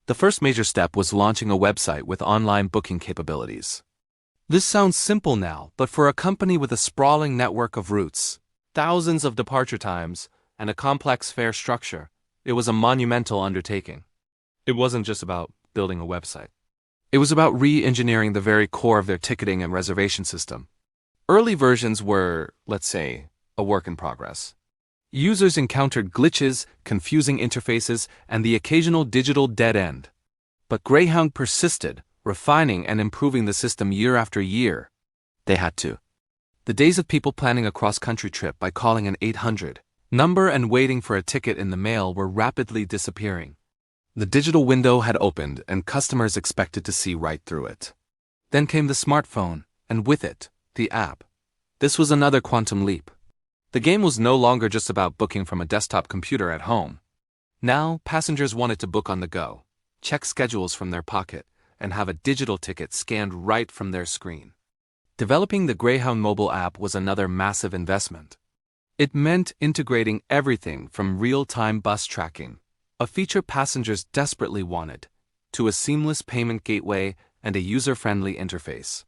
The first major step was launching a website with online booking capabilities. This sounds simple now, but for a company with a sprawling network of routes, thousands of departure times, and a complex fare structure, it was a monumental undertaking. It wasn't just about building a website. It was about re-engineering the very core of their ticketing and reservation system. Early versions were, let's say, a work in progress. Users encountered glitches, confusing interfaces, and the occasional digital dead end. But Greyhound persisted, refining and improving the system year after year. They had to. The days of people planning a cross-country trip by calling an 800 number and waiting for a ticket in the mail were rapidly disappearing. The digital window had opened and customers expected to see right through it. Then came the smartphone, and with it, the app. This was another quantum leap. The game was no longer just about booking from a desktop computer at home. Now, passengers wanted to book on the go, check schedules from their pocket, and have a digital ticket scanned right from their screen. Developing the Greyhound mobile app was another massive investment. It meant integrating everything from real-time bus tracking, a feature passengers desperately wanted, to a seamless payment gateway and a user-friendly interface.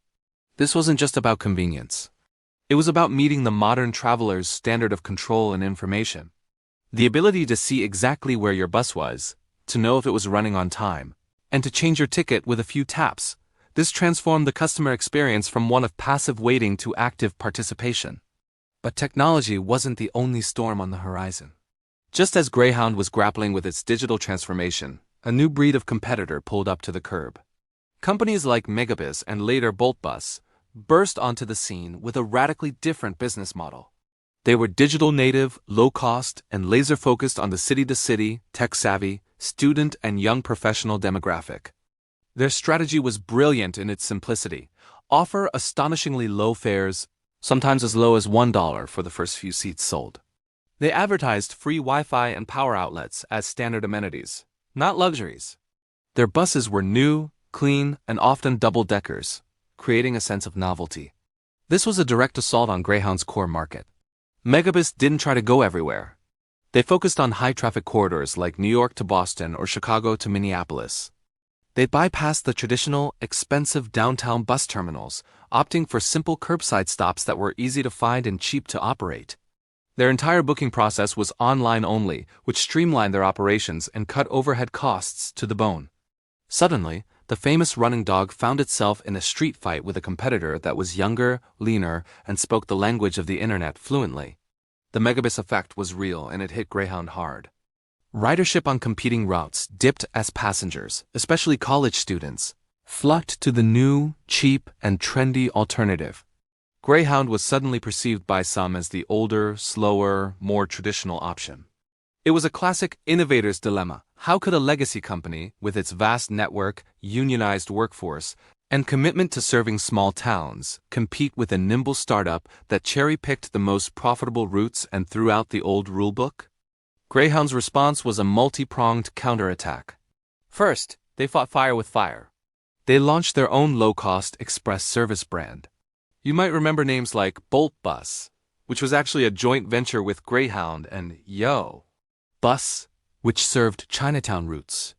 This wasn't just about convenience. It was about meeting the modern traveler's standard of control and information. The ability to see exactly where your bus was, to know if it was running on time, and to change your ticket with a few taps. This transformed the customer experience from one of passive waiting to active participation. But technology wasn't the only storm on the horizon. Just as Greyhound was grappling with its digital transformation, a new breed of competitor pulled up to the curb. Companies like Megabus and later Boltbus burst onto the scene with a radically different business model. They were digital native, low-cost, and laser-focused on the city-to-city, tech-savvy, student and young professional demographic. Their strategy was brilliant in its simplicity: offer astonishingly low fares, sometimes as low as $1 for the first few seats sold. They advertised free Wi-Fi and power outlets as standard amenities, not luxuries. Their buses were new, clean, and often double-deckers, creating a sense of novelty. This was a direct assault on Greyhound's core market. Megabus didn't try to go everywhere. They focused on high-traffic corridors like New York to Boston or Chicago to Minneapolis. They bypassed the traditional, expensive downtown bus terminals, opting for simple curbside stops that were easy to find and cheap to operate. Their entire booking process was online only, which streamlined their operations and cut overhead costs to the bone. Suddenly, the famous running dog found itself in a street fight with a competitor that was younger, leaner, and spoke the language of the internet fluently. The megabus effect was real, and it hit Greyhound hard. Ridership on competing routes dipped as passengers, especially college students, flocked to the new, cheap, and trendy alternative. Greyhound was suddenly perceived by some as the older, slower, more traditional option. It was a classic innovator's dilemma. How could a legacy company, with its vast network, unionized workforce, and commitment to serving small towns, compete with a nimble startup that cherry-picked the most profitable routes and threw out the old rulebook? Greyhound's response was a multi-pronged counterattack. First, they fought fire with fire. They launched their own low-cost express service brand. You might remember names like Bolt Bus, which was actually a joint venture with Greyhound, and Yo Bus, which served Chinatown routes.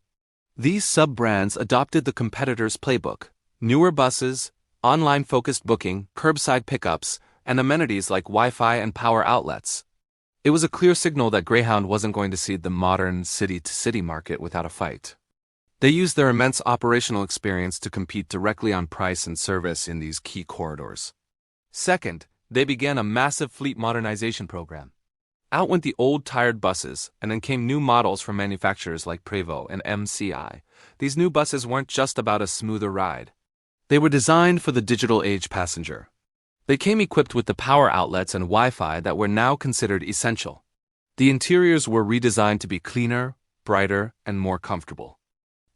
These sub-brands adopted the competitors' playbook: newer buses, online-focused booking, curbside pickups, and amenities like Wi-Fi and power outlets. It was a clear signal that Greyhound wasn't going to cede the modern city-to-city market without a fight. They used their immense operational experience to compete directly on price and service in these key corridors. Second, they began a massive fleet modernization program. Out went the old tired buses, and then came new models from manufacturers like Prevost and MCI. These new buses weren't just about a smoother ride. They were designed for the digital age passenger. They came equipped with the power outlets and Wi-Fi that were now considered essential. The interiors were redesigned to be cleaner, brighter, and more comfortable.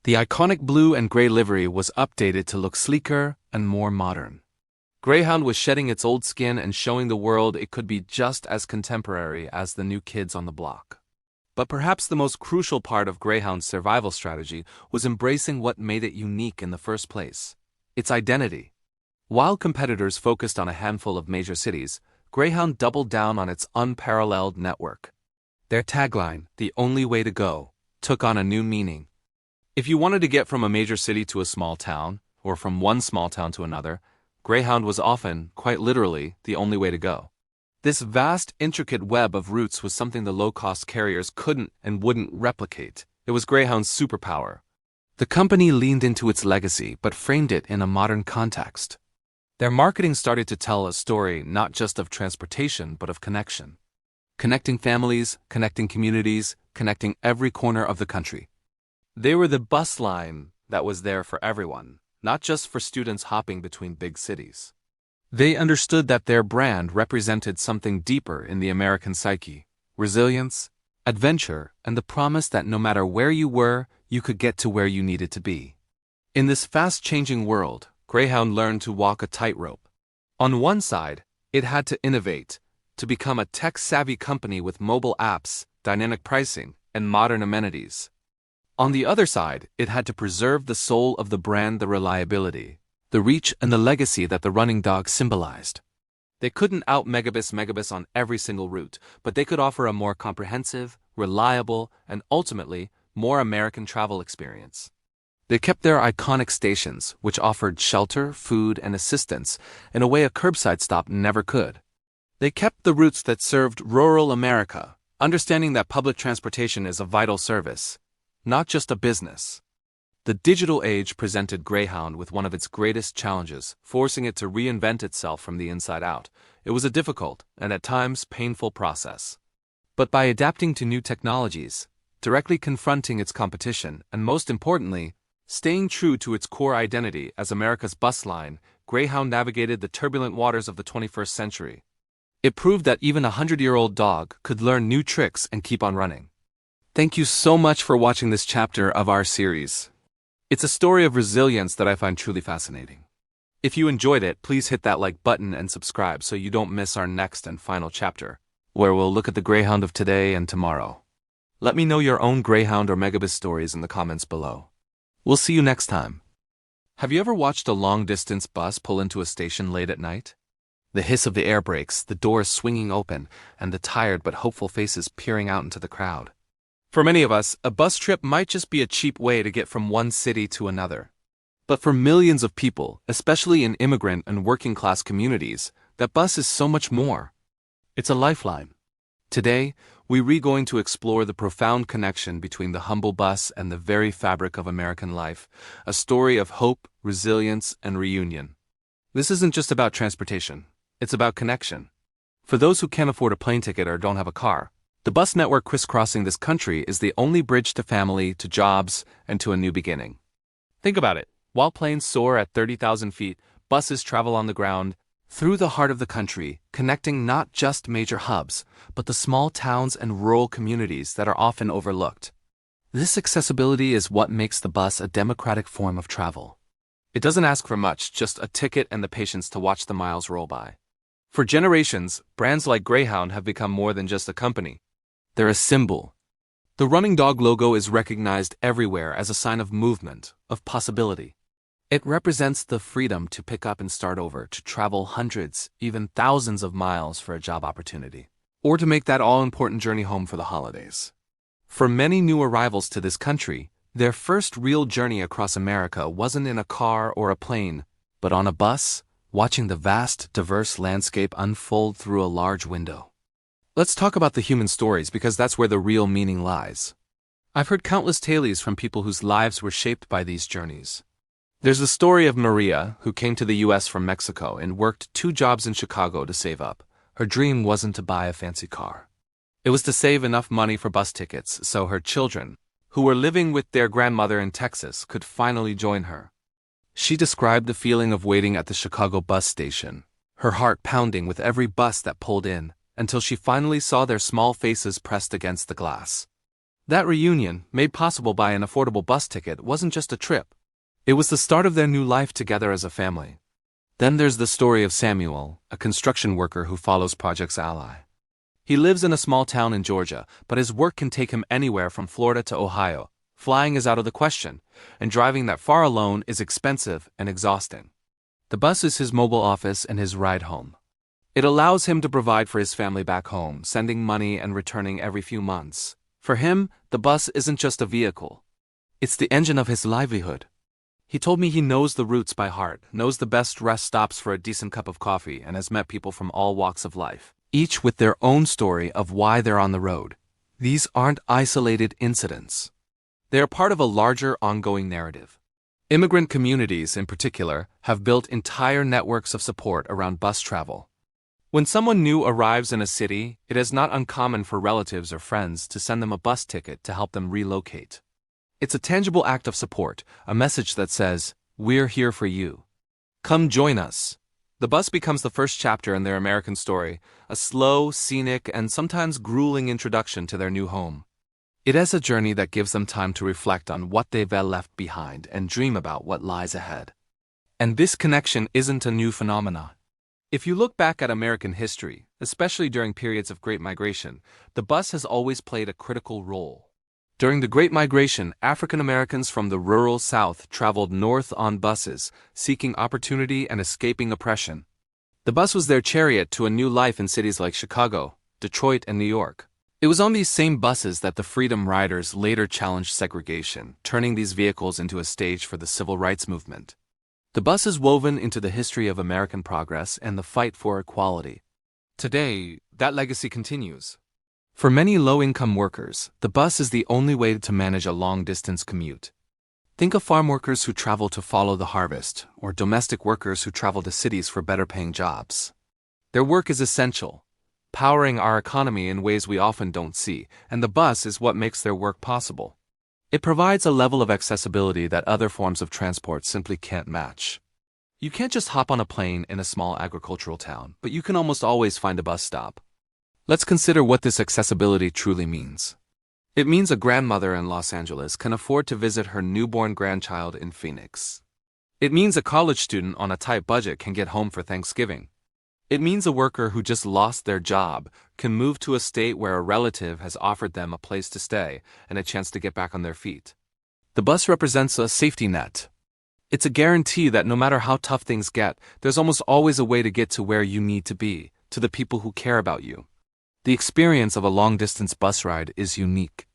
The iconic blue and gray livery was updated to look sleeker and more modern. Greyhound was shedding its old skin and showing the world it could be just as contemporary as the new kids on the block. But perhaps the most crucial part of Greyhound's survival strategy was embracing what made it unique in the first place: its identity. While competitors focused on a handful of major cities, Greyhound doubled down on its unparalleled network. Their tagline, "The only way to go," took on a new meaning. If you wanted to get from a major city to a small town, or from one small town to another, Greyhound was often, quite literally, the only way to go. This vast, intricate web of routes was something the low-cost carriers couldn't and wouldn't replicate. It was Greyhound's superpower. The company leaned into its legacy but framed it in a modern context. Their marketing started to tell a story not just of transportation but of connection. Connecting families, connecting communities, connecting every corner of the country. They were the bus line that was there for everyone, not just for students hopping between big cities. They understood that their brand represented something deeper in the American psyche: resilience, adventure, and the promise that no matter where you were, you could get to where you needed to be. In this fast-changing world, Greyhound learned to walk a tightrope. On one side, it had to innovate, to become a tech-savvy company with mobile apps, dynamic pricing, and modern amenities. On the other side, it had to preserve the soul of the brand, the reliability, the reach, and the legacy that the running dog symbolized. They couldn't out-megabus on every single route, but they could offer a more comprehensive, reliable, and ultimately, more American travel experience. They kept their iconic stations, which offered shelter, food, and assistance in a way a curbside stop never could. They kept the routes that served rural America, understanding that public transportation is a vital service, not just a business. The digital age presented Greyhound with one of its greatest challenges, forcing it to reinvent itself from the inside out. It was a difficult, and at times painful process. But by adapting to new technologies, directly confronting its competition, and most importantly, staying true to its core identity as America's bus line, Greyhound navigated the turbulent waters of the 21st century. It proved that even a 100-year-old dog could learn new tricks and keep on running. Thank you so much for watching this chapter of our series. It's a story of resilience that I find truly fascinating. If you enjoyed it, please hit that like button and subscribe so you don't miss our next and final chapter, where we'll look at the Greyhound of today and tomorrow. Let me know your own Greyhound or Megabus stories in the comments below. We'll see you next time. Have you ever watched a long-distance bus pull into a station late at night? The hiss of the air brakes, the doors swinging open, and the tired but hopeful faces peering out into the crowd. For many of us, a bus trip might just be a cheap way to get from one city to another. But for millions of people, especially in immigrant and working-class communities, that bus is so much more. It's a lifeline. Today, we're going to explore the profound connection between the humble bus and the very fabric of American life, a story of hope, resilience, and reunion. This isn't just about transportation. It's about connection. For those who can't afford a plane ticket or don't have a car, the bus network crisscrossing this country is the only bridge to family, to jobs, and to a new beginning. Think about it. While planes soar at 30,000 feet, buses travel on the ground, through the heart of the country, connecting not just major hubs, but the small towns and rural communities that are often overlooked. This accessibility is what makes the bus a democratic form of travel. It doesn't ask for much, just a ticket and the patience to watch the miles roll by. For generations, brands like Greyhound have become more than just a company. They're a symbol. The running dog logo is recognized everywhere as a sign of movement, of possibility. It represents the freedom to pick up and start over, to travel hundreds, even thousands of miles for a job opportunity, or to make that all-important journey home for the holidays. For many new arrivals to this country, their first real journey across America wasn't in a car or a plane, but on a bus, watching the vast, diverse landscape unfold through a large window. Let's talk about the human stories because that's where the real meaning lies. I've heard countless tales from people whose lives were shaped by these journeys. There's the story of Maria, who came to the U.S. from Mexico and worked 2 jobs in Chicago to save up. Her dream wasn't to buy a fancy car. It was to save enough money for bus tickets so her children, who were living with their grandmother in Texas, could finally join her. She described the feeling of waiting at the Chicago bus station, her heart pounding with every bus that pulled in, until she finally saw their small faces pressed against the glass. That reunion, made possible by an affordable bus ticket, wasn't just a trip. It was the start of their new life together as a family. Then there's the story of Samuel, a construction worker who follows Project Ally. He lives in a small town in Georgia, but his work can take him anywhere from Florida to Ohio. Flying is out of the question, and driving that far alone is expensive and exhausting. The bus is his mobile office and his ride home. It allows him to provide for his family back home, sending money and returning every few months. For him, the bus isn't just a vehicle. It's the engine of his livelihood. He told me he knows the routes by heart, knows the best rest stops for a decent cup of coffee, and has met people from all walks of life, each with their own story of why they're on the road. These aren't isolated incidents. They are part of a larger, ongoing narrative. Immigrant communities, in particular, have built entire networks of support around bus travel. When someone new arrives in a city, it is not uncommon for relatives or friends to send them a bus ticket to help them relocate. It's a tangible act of support, a message that says, "We're here for you. Come join us." The bus becomes the first chapter in their American story, a slow, scenic, and sometimes grueling introduction to their new home. It is a journey that gives them time to reflect on what they've left behind and dream about what lies ahead. And this connection isn't a new phenomenon. If you look back at American history, especially during periods of Great Migration, the bus has always played a critical role. During the Great Migration, African Americans from the rural South traveled north on buses, seeking opportunity and escaping oppression. The bus was their chariot to a new life in cities like Chicago, Detroit, and New York. It was on these same buses that the Freedom Riders later challenged segregation, turning these vehicles into a stage for the civil rights movement. The bus is woven into the history of American progress and the fight for equality. Today, that legacy continues. For many low-income workers, the bus is the only way to manage a long-distance commute. Think of farm workers who travel to follow the harvest, or domestic workers who travel to cities for better-paying jobs. Their work is essential, powering our economy in ways we often don't see, and the bus is what makes their work possible. It provides a level of accessibility that other forms of transport simply can't match. You can't just hop on a plane in a small agricultural town, but you can almost always find a bus stop. Let's consider what this accessibility truly means. It means a grandmother in Los Angeles can afford to visit her newborn grandchild in Phoenix. It means a college student on a tight budget can get home for Thanksgiving. It means a worker who just lost their job can move to a state where a relative has offered them a place to stay and a chance to get back on their feet. The bus represents a safety net. It's a guarantee that no matter how tough things get, there's almost always a way to get to where you need to be, to the people who care about you. The experience of a long-distance bus ride is unique.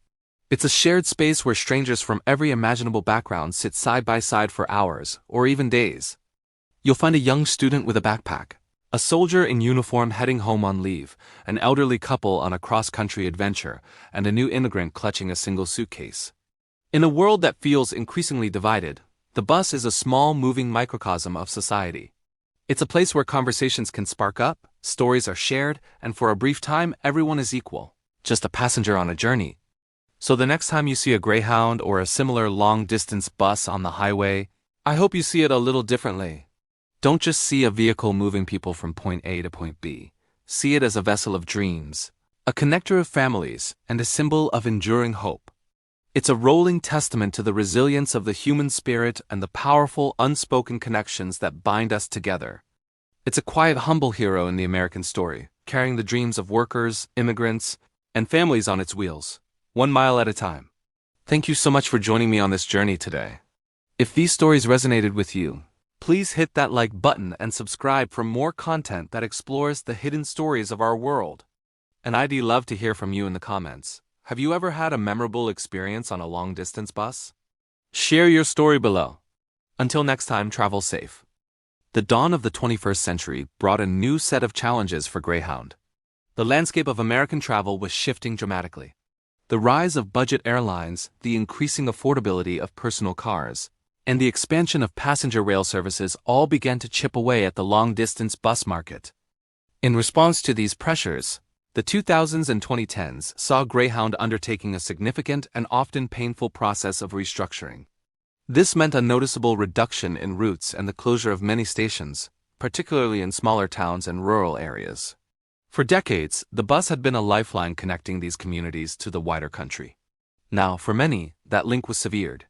It's a shared space where strangers from every imaginable background sit side by side for hours, or even days. You'll find a young student with a backpack, a soldier in uniform heading home on leave, an elderly couple on a cross-country adventure, and a new immigrant clutching a single suitcase. In a world that feels increasingly divided, the bus is a small, moving microcosm of society. It's a place where conversations can spark up, stories are shared, and for a brief time, everyone is equal, just a passenger on a journey. So the next time you see a Greyhound or a similar long-distance bus on the highway, I hope you see it a little differently. Don't just see a vehicle moving people from point A to point B. See it as a vessel of dreams, a connector of families, and a symbol of enduring hope. It's a rolling testament to the resilience of the human spirit and the powerful, unspoken connections that bind us together. It's a quiet, humble hero in the American story, carrying the dreams of workers, immigrants, and families on its wheels, 1 mile at a time. Thank you so much for joining me on this journey today. If these stories resonated with you, please hit that like button and subscribe for more content that explores the hidden stories of our world. And I'd love to hear from you in the comments. Have you ever had a memorable experience on a long-distance bus? Share your story below. Until next time, travel safe. The dawn of the 21st century brought a new set of challenges for Greyhound. The landscape of American travel was shifting dramatically. The rise of budget airlines, the increasing affordability of personal cars, and the expansion of passenger rail services all began to chip away at the long-distance bus market. In response to these pressures, the 2000s and 2010s saw Greyhound undertaking a significant and often painful process of restructuring. This meant a noticeable reduction in routes and the closure of many stations, particularly in smaller towns and rural areas. For decades, the bus had been a lifeline connecting these communities to the wider country. Now, for many, that link was severed.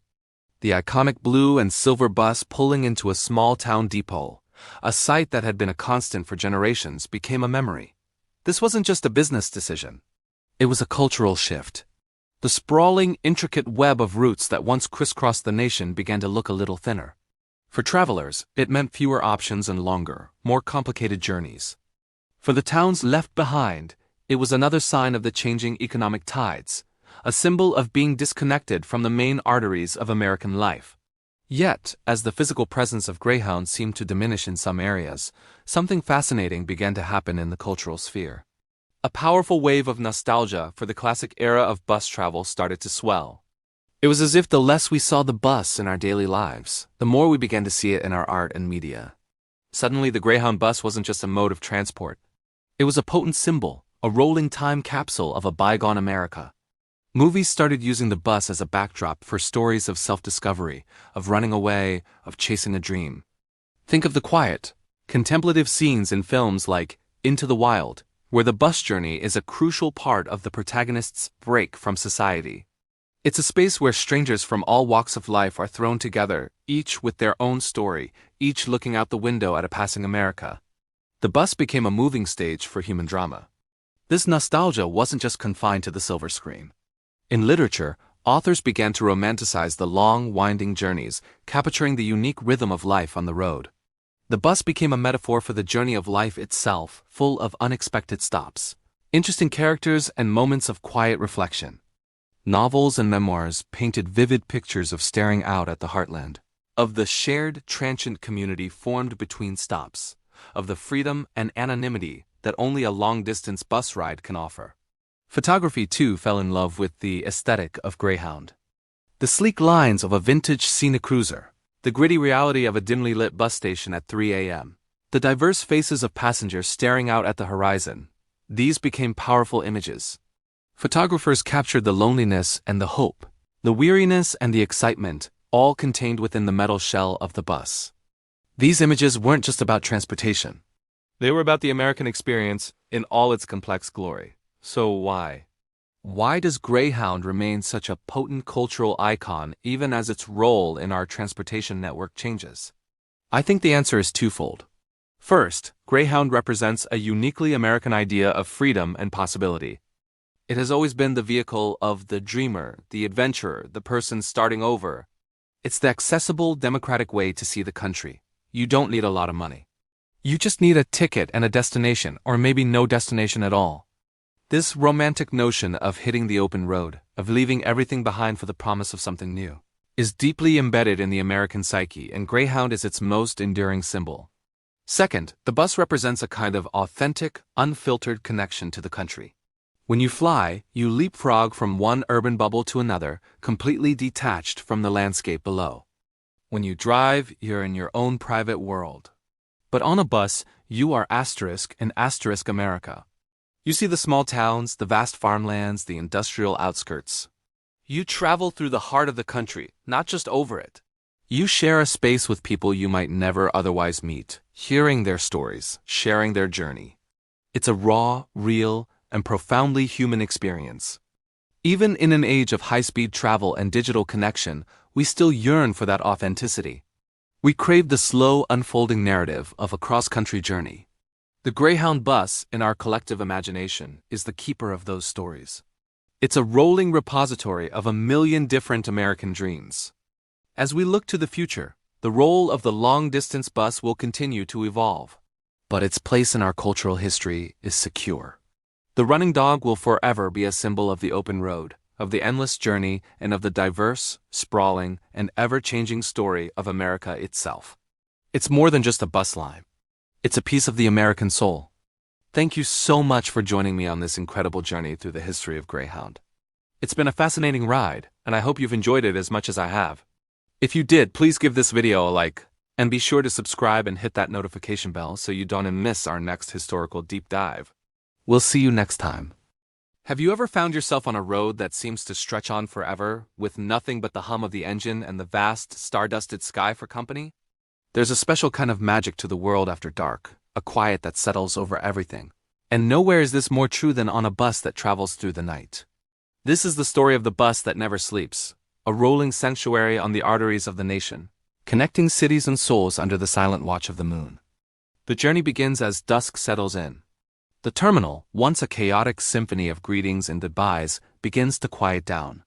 The iconic blue and silver bus pulling into a small-town depot, a sight that had been a constant for generations, became a memory. This wasn't just a business decision. It was a cultural shift. The sprawling, intricate web of routes that once crisscrossed the nation began to look a little thinner. For travelers, it meant fewer options and longer, more complicated journeys. For the towns left behind, it was another sign of the changing economic tides, a symbol of being disconnected from the main arteries of American life. Yet, as the physical presence of Greyhound seemed to diminish in some areas, something fascinating began to happen in the cultural sphere. A powerful wave of nostalgia for the classic era of bus travel started to swell. It was as if the less we saw the bus in our daily lives, the more we began to see it in our art and media. Suddenly, the Greyhound bus wasn't just a mode of transport. It was a potent symbol, a rolling time capsule of a bygone America. Movies started using the bus as a backdrop for stories of self-discovery, of running away, of chasing a dream. Think of the quiet, contemplative scenes in films like Into the Wild, where the bus journey is a crucial part of the protagonist's break from society. It's a space where strangers from all walks of life are thrown together, each with their own story, each looking out the window at a passing America. The bus became a moving stage for human drama. This nostalgia wasn't just confined to the silver screen. In literature, authors began to romanticize the long, winding journeys, capturing the unique rhythm of life on the road. The bus became a metaphor for the journey of life itself, full of unexpected stops, interesting characters, and moments of quiet reflection. Novels and memoirs painted vivid pictures of staring out at the heartland, of the shared, transient community formed between stops, of the freedom and anonymity that only a long-distance bus ride can offer. Photography, too, fell in love with the aesthetic of Greyhound. The sleek lines of a vintage Scenicruiser, the gritty reality of a dimly lit bus station at 3 a.m., the diverse faces of passengers staring out at the horizon, these became powerful images. Photographers captured the loneliness and the hope, the weariness and the excitement, all contained within the metal shell of the bus. These images weren't just about transportation. They were about the American experience in all its complex glory. So why? Why does Greyhound remain such a potent cultural icon even as its role in our transportation network changes? I think the answer is twofold. First, Greyhound represents a uniquely American idea of freedom and possibility. It has always been the vehicle of the dreamer, the adventurer, the person starting over. It's the accessible, democratic way to see the country. You don't need a lot of money. You just need a ticket and a destination, or maybe no destination at all. This romantic notion of hitting the open road, of leaving everything behind for the promise of something new, is deeply embedded in the American psyche, and Greyhound is its most enduring symbol. Second, the bus represents a kind of authentic, unfiltered connection to the country. When you fly, you leapfrog from one urban bubble to another, completely detached from the landscape below. When you drive, you're in your own private world. But on a bus, you are asterisk in asterisk America. You see the small towns, the vast farmlands, the industrial outskirts. You travel through the heart of the country, not just over it. You share a space with people you might never otherwise meet, hearing their stories, sharing their journey. It's a raw, real, and profoundly human experience. Even in an age of high-speed travel and digital connection, we still yearn for that authenticity. We crave the slow, unfolding narrative of a cross-country journey. The Greyhound bus, in our collective imagination, is the keeper of those stories. It's a rolling repository of a million different American dreams. As we look to the future, the role of the long-distance bus will continue to evolve. But its place in our cultural history is secure. The running dog will forever be a symbol of the open road, of the endless journey, and of the diverse, sprawling, and ever-changing story of America itself. It's more than just a bus line. It's a piece of the American soul. Thank you so much for joining me on this incredible journey through the history of Greyhound. It's been a fascinating ride, and I hope you've enjoyed it as much as I have. If you did, please give this video a like, and be sure to subscribe and hit that notification bell so you don't miss our next historical deep dive. We'll see you next time. Have you ever found yourself on a road that seems to stretch on forever, with nothing but the hum of the engine and the vast, star-dusted sky for company? There's a special kind of magic to the world after dark, a quiet that settles over everything. And nowhere is this more true than on a bus that travels through the night. This is the story of the bus that never sleeps, a rolling sanctuary on the arteries of the nation, connecting cities and souls under the silent watch of the moon. The journey begins as dusk settles in. The terminal, once a chaotic symphony of greetings and goodbyes, begins to quiet down.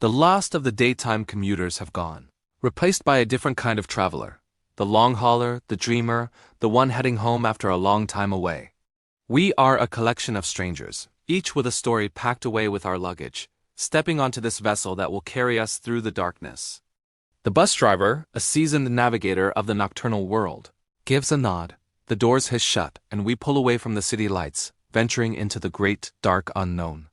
The last of the daytime commuters have gone, replaced by a different kind of traveler. The long hauler, the dreamer, the one heading home after a long time away. We are a collection of strangers, each with a story packed away with our luggage, stepping onto this vessel that will carry us through the darkness. The bus driver, a seasoned navigator of the nocturnal world, gives a nod, the doors hiss shut, and we pull away from the city lights, venturing into the great, dark unknown.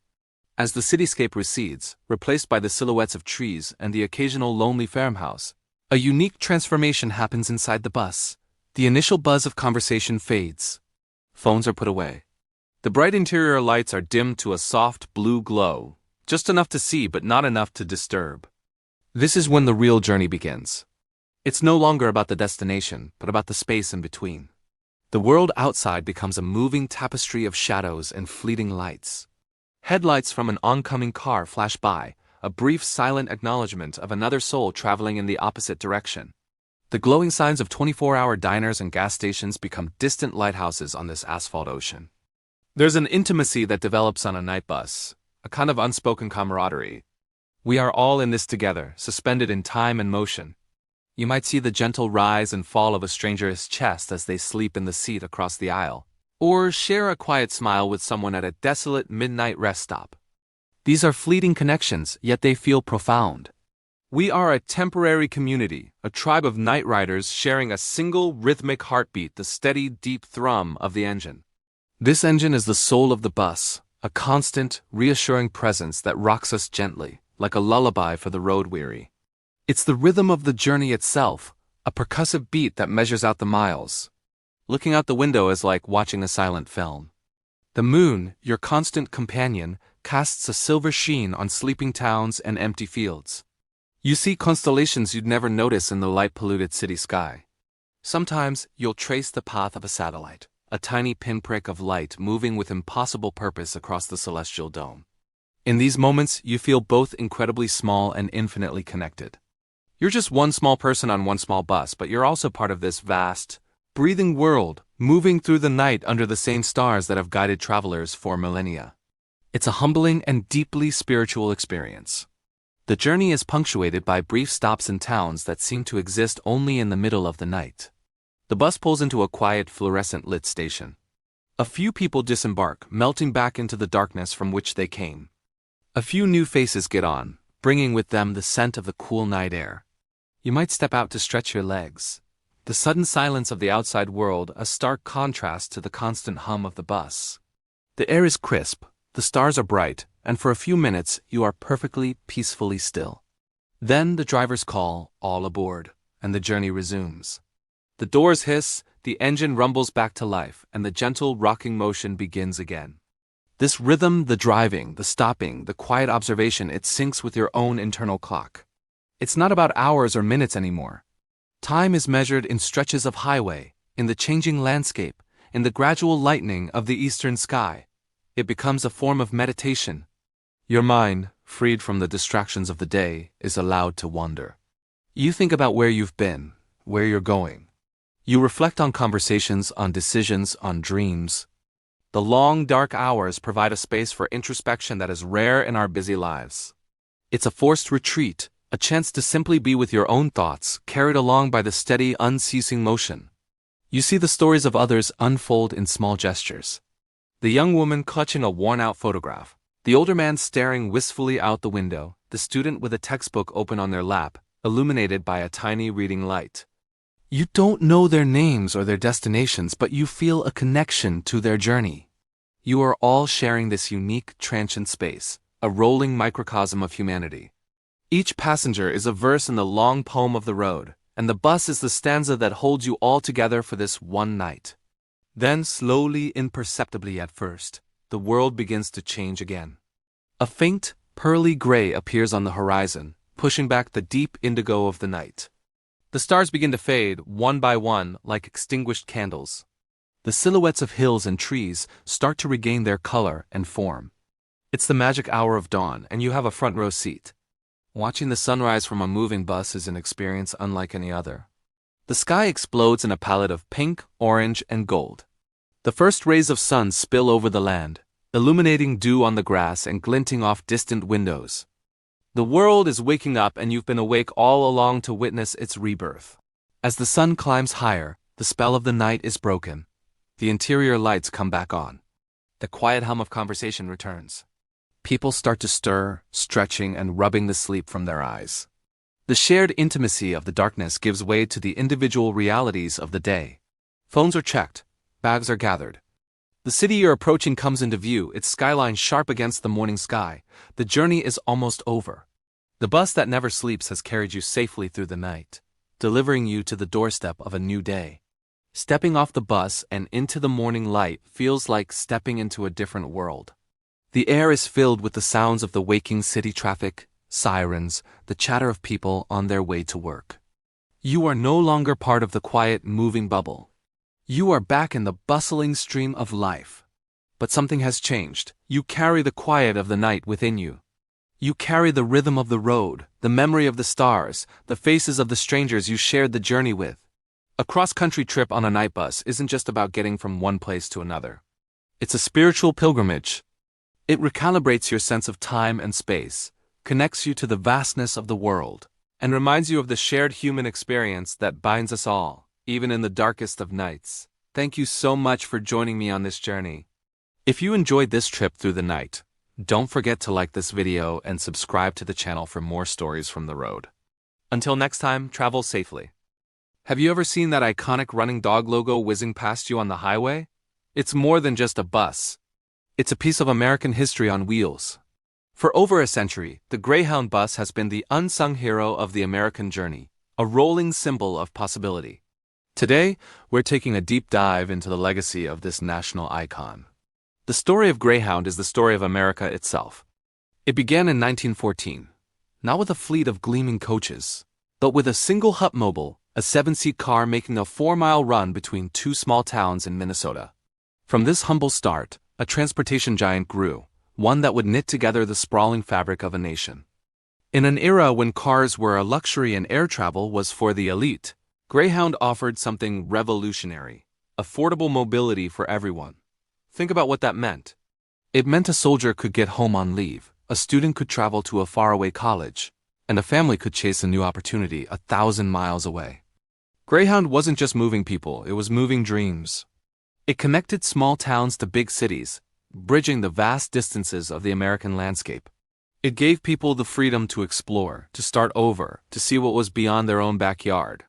As the cityscape recedes, replaced by the silhouettes of trees and the occasional lonely farmhouse, a unique transformation happens inside the bus. The initial buzz of conversation fades. Phones are put away. The bright interior lights are dimmed to a soft blue glow, just enough to see but not enough to disturb. This is when the real journey begins. It's no longer about the destination, but about the space in between. The world outside becomes a moving tapestry of shadows and fleeting lights. Headlights from an oncoming car flash by, a brief silent acknowledgement of another soul traveling in the opposite direction. The glowing signs of 24-hour diners and gas stations become distant lighthouses on this asphalt ocean. There's an intimacy that develops on a night bus, a kind of unspoken camaraderie. We are all in this together, suspended in time and motion. You might see the gentle rise and fall of a stranger's chest as they sleep in the seat across the aisle, or share a quiet smile with someone at a desolate midnight rest stop. These are fleeting connections, yet they feel profound. We are a temporary community, a tribe of night riders sharing a single rhythmic heartbeat, the steady, deep thrum of the engine. This engine is the soul of the bus, a constant, reassuring presence that rocks us gently, like a lullaby for the road-weary. It's the rhythm of the journey itself, a percussive beat that measures out the miles. Looking out the window is like watching a silent film. The moon, your constant companion, casts a silver sheen on sleeping towns and empty fields. You see constellations you'd never notice in the light-polluted city sky. Sometimes you'll trace the path of a satellite, a tiny pinprick of light moving with impossible purpose across the celestial dome. In these moments, you feel both incredibly small and infinitely connected. You're just one small person on one small bus, but you're also part of this vast, breathing world, moving through the night under the same stars that have guided travelers for millennia. It's a humbling and deeply spiritual experience. The journey is punctuated by brief stops in towns that seem to exist only in the middle of the night. The bus pulls into a quiet, fluorescent-lit station. A few people disembark, melting back into the darkness from which they came. A few new faces get on, bringing with them the scent of the cool night air. You might step out to stretch your legs. The sudden silence of the outside world, a stark contrast to the constant hum of the bus. The air is crisp, the stars are bright, and for a few minutes you are perfectly, peacefully still. Then the driver's call, all aboard, and the journey resumes. The doors hiss, the engine rumbles back to life, and the gentle rocking motion begins again. This rhythm, the driving, the stopping, the quiet observation, it syncs with your own internal clock. It's not about hours or minutes anymore. Time is measured in stretches of highway, in the changing landscape, in the gradual lightening of the eastern sky. It becomes a form of meditation. Your mind, freed from the distractions of the day, is allowed to wander. You think about where you've been, where you're going. You reflect on conversations, on decisions, on dreams. The long, dark hours provide a space for introspection that is rare in our busy lives. It's a forced retreat, a chance to simply be with your own thoughts, carried along by the steady, unceasing motion. You see the stories of others unfold in small gestures. The young woman clutching a worn-out photograph, the older man staring wistfully out the window, the student with a textbook open on their lap, illuminated by a tiny reading light. You don't know their names or their destinations, but you feel a connection to their journey. You are all sharing this unique, transient space, a rolling microcosm of humanity. Each passenger is a verse in the long poem of the road, and the bus is the stanza that holds you all together for this one night. Then, slowly, imperceptibly at first, the world begins to change again. A faint, pearly gray appears on the horizon, pushing back the deep indigo of the night. The stars begin to fade, one by one, like extinguished candles. The silhouettes of hills and trees start to regain their color and form. It's the magic hour of dawn, and you have a front row seat. Watching the sunrise from a moving bus is an experience unlike any other. The sky explodes in a palette of pink, orange, and gold. The first rays of sun spill over the land, illuminating dew on the grass and glinting off distant windows. The world is waking up, and you've been awake all along to witness its rebirth. As the sun climbs higher, the spell of the night is broken. The interior lights come back on. The quiet hum of conversation returns. People start to stir, stretching and rubbing the sleep from their eyes. The shared intimacy of the darkness gives way to the individual realities of the day. Phones are checked, bags are gathered. The city you're approaching comes into view, its skyline sharp against the morning sky. The journey is almost over. The bus that never sleeps has carried you safely through the night, delivering you to the doorstep of a new day. Stepping off the bus and into the morning light feels like stepping into a different world. The air is filled with the sounds of the waking city traffic, sirens, the chatter of people on their way to work. You are no longer part of the quiet, moving bubble. You are back in the bustling stream of life. But something has changed. You carry the quiet of the night within you. You carry the rhythm of the road, the memory of the stars, the faces of the strangers you shared the journey with. A cross-country trip on a night bus isn't just about getting from one place to another. It's a spiritual pilgrimage. It recalibrates your sense of time and space, connects you to the vastness of the world, and reminds you of the shared human experience that binds us all, even in the darkest of nights. Thank you so much for joining me on this journey. If you enjoyed this trip through the night, don't forget to like this video and subscribe to the channel for more stories from the road. Until next time, travel safely. Have you ever seen that iconic running dog logo whizzing past you on the highway? It's more than just a bus. It's a piece of American history on wheels. For over a century, the Greyhound Bus has been the unsung hero of the American journey, a rolling symbol of possibility. Today, we're taking a deep dive into the legacy of this national icon. The story of Greyhound is the story of America itself. It began in 1914, not with a fleet of gleaming coaches, but with a single Hupmobile, a 7-seat car making a 4-mile run between two small towns in Minnesota. From this humble start, a transportation giant grew, one that would knit together the sprawling fabric of a nation. In an era when cars were a luxury and air travel was for the elite, Greyhound offered something revolutionary: affordable mobility for everyone. Think about what that meant. It meant a soldier could get home on leave, a student could travel to a faraway college, and a family could chase a new opportunity 1,000 miles away. Greyhound wasn't just moving people, it was moving dreams. It connected small towns to big cities, bridging the vast distances of the American landscape. It gave people the freedom to explore, to start over, to see what was beyond their own backyard.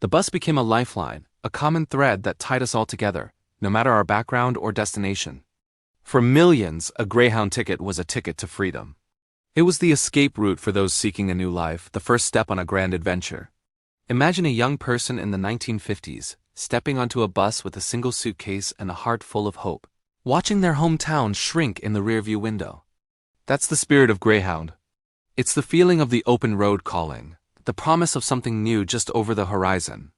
The bus became a lifeline, a common thread that tied us all together, no matter our background or destination. For millions, a Greyhound ticket was a ticket to freedom. It was the escape route for those seeking a new life, the first step on a grand adventure. Imagine a young person in the 1950s, stepping onto a bus with a single suitcase and a heart full of hope, watching their hometown shrink in the rearview window. That's the spirit of Greyhound. It's the feeling of the open road calling, the promise of something new just over the horizon.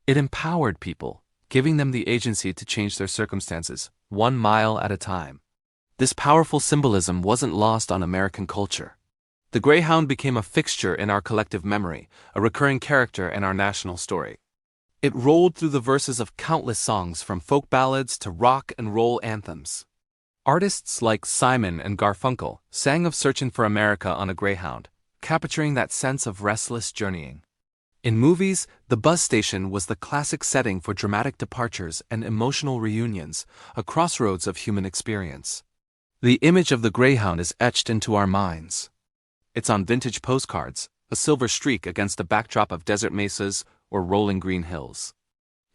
It empowered people, giving them the agency to change their circumstances, 1 mile at a time. This powerful symbolism wasn't lost on American culture. The Greyhound became a fixture in our collective memory, a recurring character in our national story. It rolled through the verses of countless songs, from folk ballads to rock and roll anthems. Artists like Simon and Garfunkel sang of searching for America on a Greyhound, capturing that sense of restless journeying. In movies, the bus station was the classic setting for dramatic departures and emotional reunions, a crossroads of human experience. The image of the Greyhound is etched into our minds. It's on vintage postcards, a silver streak against a backdrop of desert mesas or rolling green hills.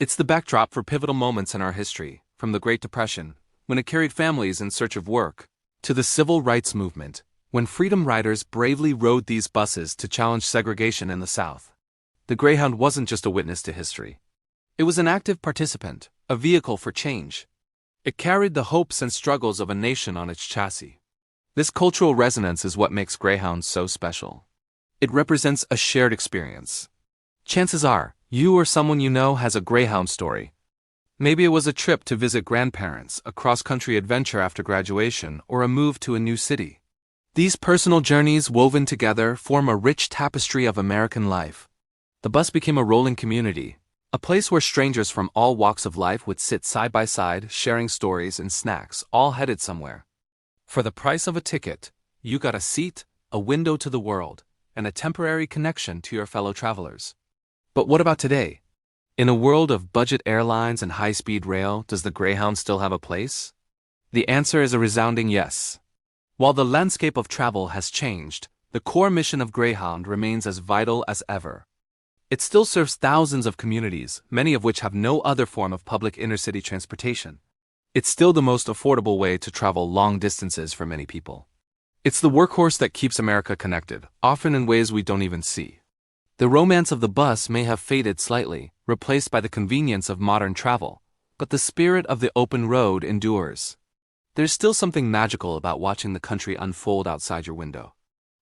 It's the backdrop for pivotal moments in our history, from the Great Depression, when it carried families in search of work, to the Civil Rights Movement, when freedom riders bravely rode these buses to challenge segregation in the South. The Greyhound wasn't just a witness to history. It was an active participant, a vehicle for change. It carried the hopes and struggles of a nation on its chassis. This cultural resonance is what makes Greyhound so special. It represents a shared experience. Chances are, you or someone you know has a Greyhound story. Maybe it was a trip to visit grandparents, a cross-country adventure after graduation, or a move to a new city. These personal journeys woven together form a rich tapestry of American life. The bus became a rolling community, a place where strangers from all walks of life would sit side by side, sharing stories and snacks, all headed somewhere. For the price of a ticket, you got a seat, a window to the world, and a temporary connection to your fellow travelers. But what about today? In a world of budget airlines and high-speed rail, does the Greyhound still have a place? The answer is a resounding yes. While the landscape of travel has changed, the core mission of Greyhound remains as vital as ever. It still serves thousands of communities, many of which have no other form of public intercity transportation. It's still the most affordable way to travel long distances for many people. It's the workhorse that keeps America connected, often in ways we don't even see. The romance of the bus may have faded slightly, replaced by the convenience of modern travel, but the spirit of the open road endures. There's still something magical about watching the country unfold outside your window.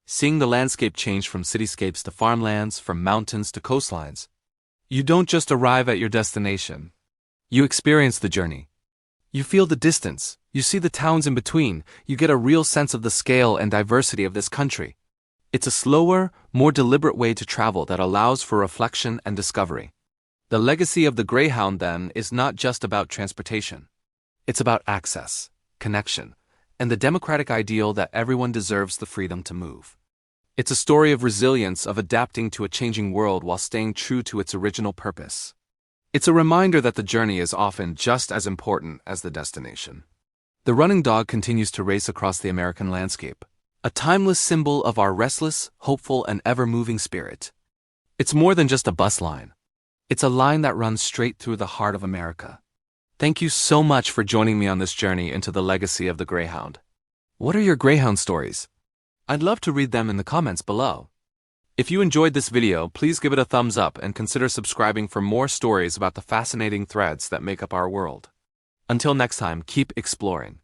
Seeing the landscape change from cityscapes to farmlands, from mountains to coastlines. You don't just arrive at your destination. You experience the journey. You feel the distance, you see the towns in between, you get a real sense of the scale and diversity of this country. It's a slower, more deliberate way to travel that allows for reflection and discovery. The legacy of the Greyhound, then, is not just about transportation. It's about access, connection, and the democratic ideal that everyone deserves the freedom to move. It's a story of resilience, of adapting to a changing world while staying true to its original purpose. It's a reminder that the journey is often just as important as the destination. The running dog continues to race across the American landscape, a timeless symbol of our restless, hopeful, and ever-moving spirit. It's more than just a bus line. It's a line that runs straight through the heart of America. Thank you so much for joining me on this journey into the legacy of the Greyhound. What are your Greyhound stories? I'd love to read them in the comments below. If you enjoyed this video, please give it a thumbs up and consider subscribing for more stories about the fascinating threads that make up our world. Until next time, keep exploring.